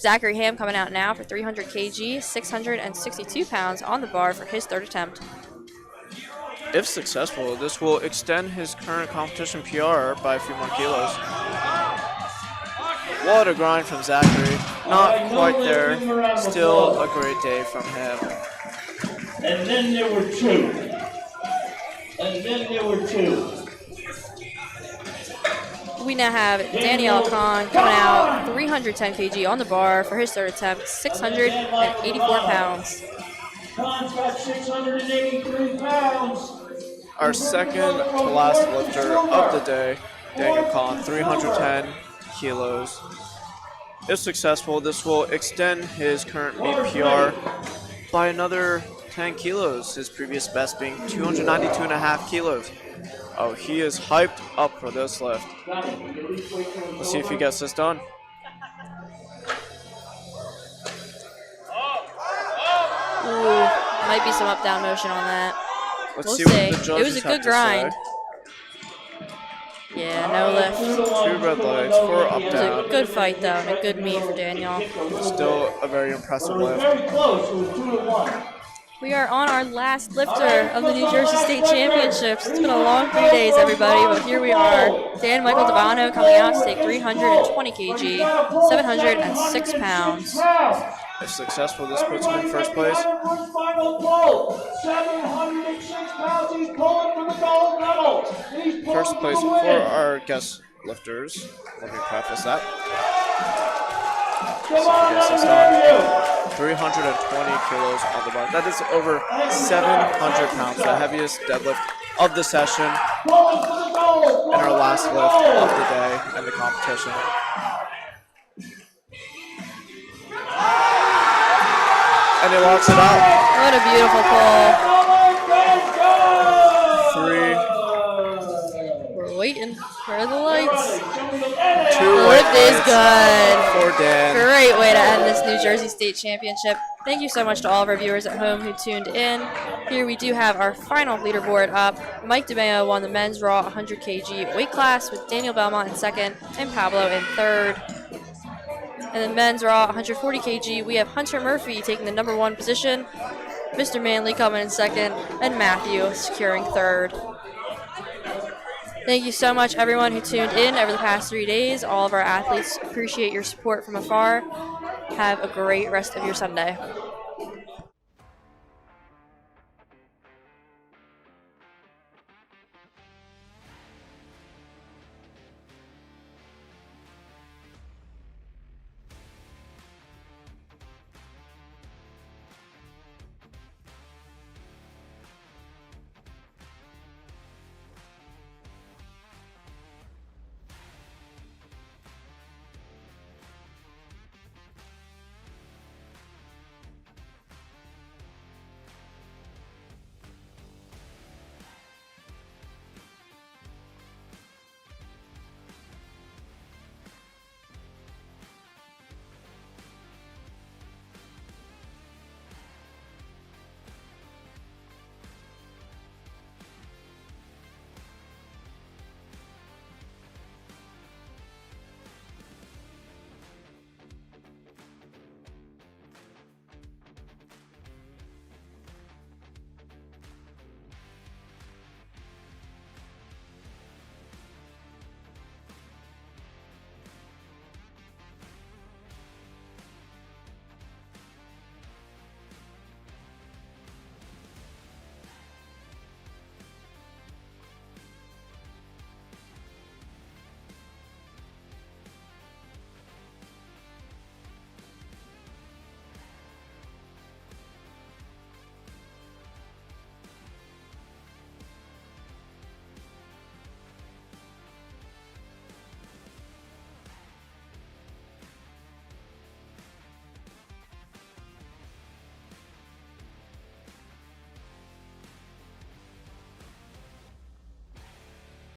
Zachary Ham coming out now for 300 kg, 662 pounds on the bar for his third attempt. If successful, this will extend his current competition PR by a few more kilos. What a grind from Zachary. Not quite there. Still a great day from him. And then there were 2. And then there were 2. We now have Daniel Khan coming out 310 kg on the bar for his third attempt, 684 pounds. Khan's got 683 pounds. Our second to last lifter of the day, Daniel Khan, 310 kilos. If successful, this will extend his current meet PR by another 10 kilos, his previous best being 292.5 kilos. Oh, he is hyped up for this lift. Let's see if he gets this done. Ooh, might be some up-down motion on that. Let's We'll see what see. the judges It was a have good to grind. say. Yeah, no lift. 2 red lights, 4 up It was down. a good fight though, and a good meet for Daniel. Still a very impressive It was lift. very close. It was 2-1. We are on our last lifter of the New Jersey State Championships. It's been a long 3 days, everybody, but here we are. Dan Michael Devano coming out to take 320 kg, 706 pounds. If successful, this puts him in first place. Final pull. 706 pounds. He's pulling for the gold medal. He's pulling First place for the for win. our guest lifters. Let me preface that. Come on, Yes, it's let me hear you. 320 kilos on the bar. That is over 700 pounds, the heaviest deadlift of the session Pulling for the gold. and our last lift of the day and the competition. And he locks it out. What a beautiful pull. 3, We're waiting for the lights. 2 The white lift is lights good. for Dan. Great way to end this New Jersey State Championship. Thank you so much to all of our viewers at home who tuned in. Here we do have our final leaderboard up. Mike DeMeo won the men's Raw 100 kg weight class with Daniel Belmont in second and Pablo in third. And then men's raw 140 kg, we have Hunter Murphy taking the number 1 position, Mr. Manley coming in second, and Matthew securing third. Thank you so much, everyone who tuned in over the past 3 days. All of our athletes appreciate your support from afar. Have a great rest of your Sunday.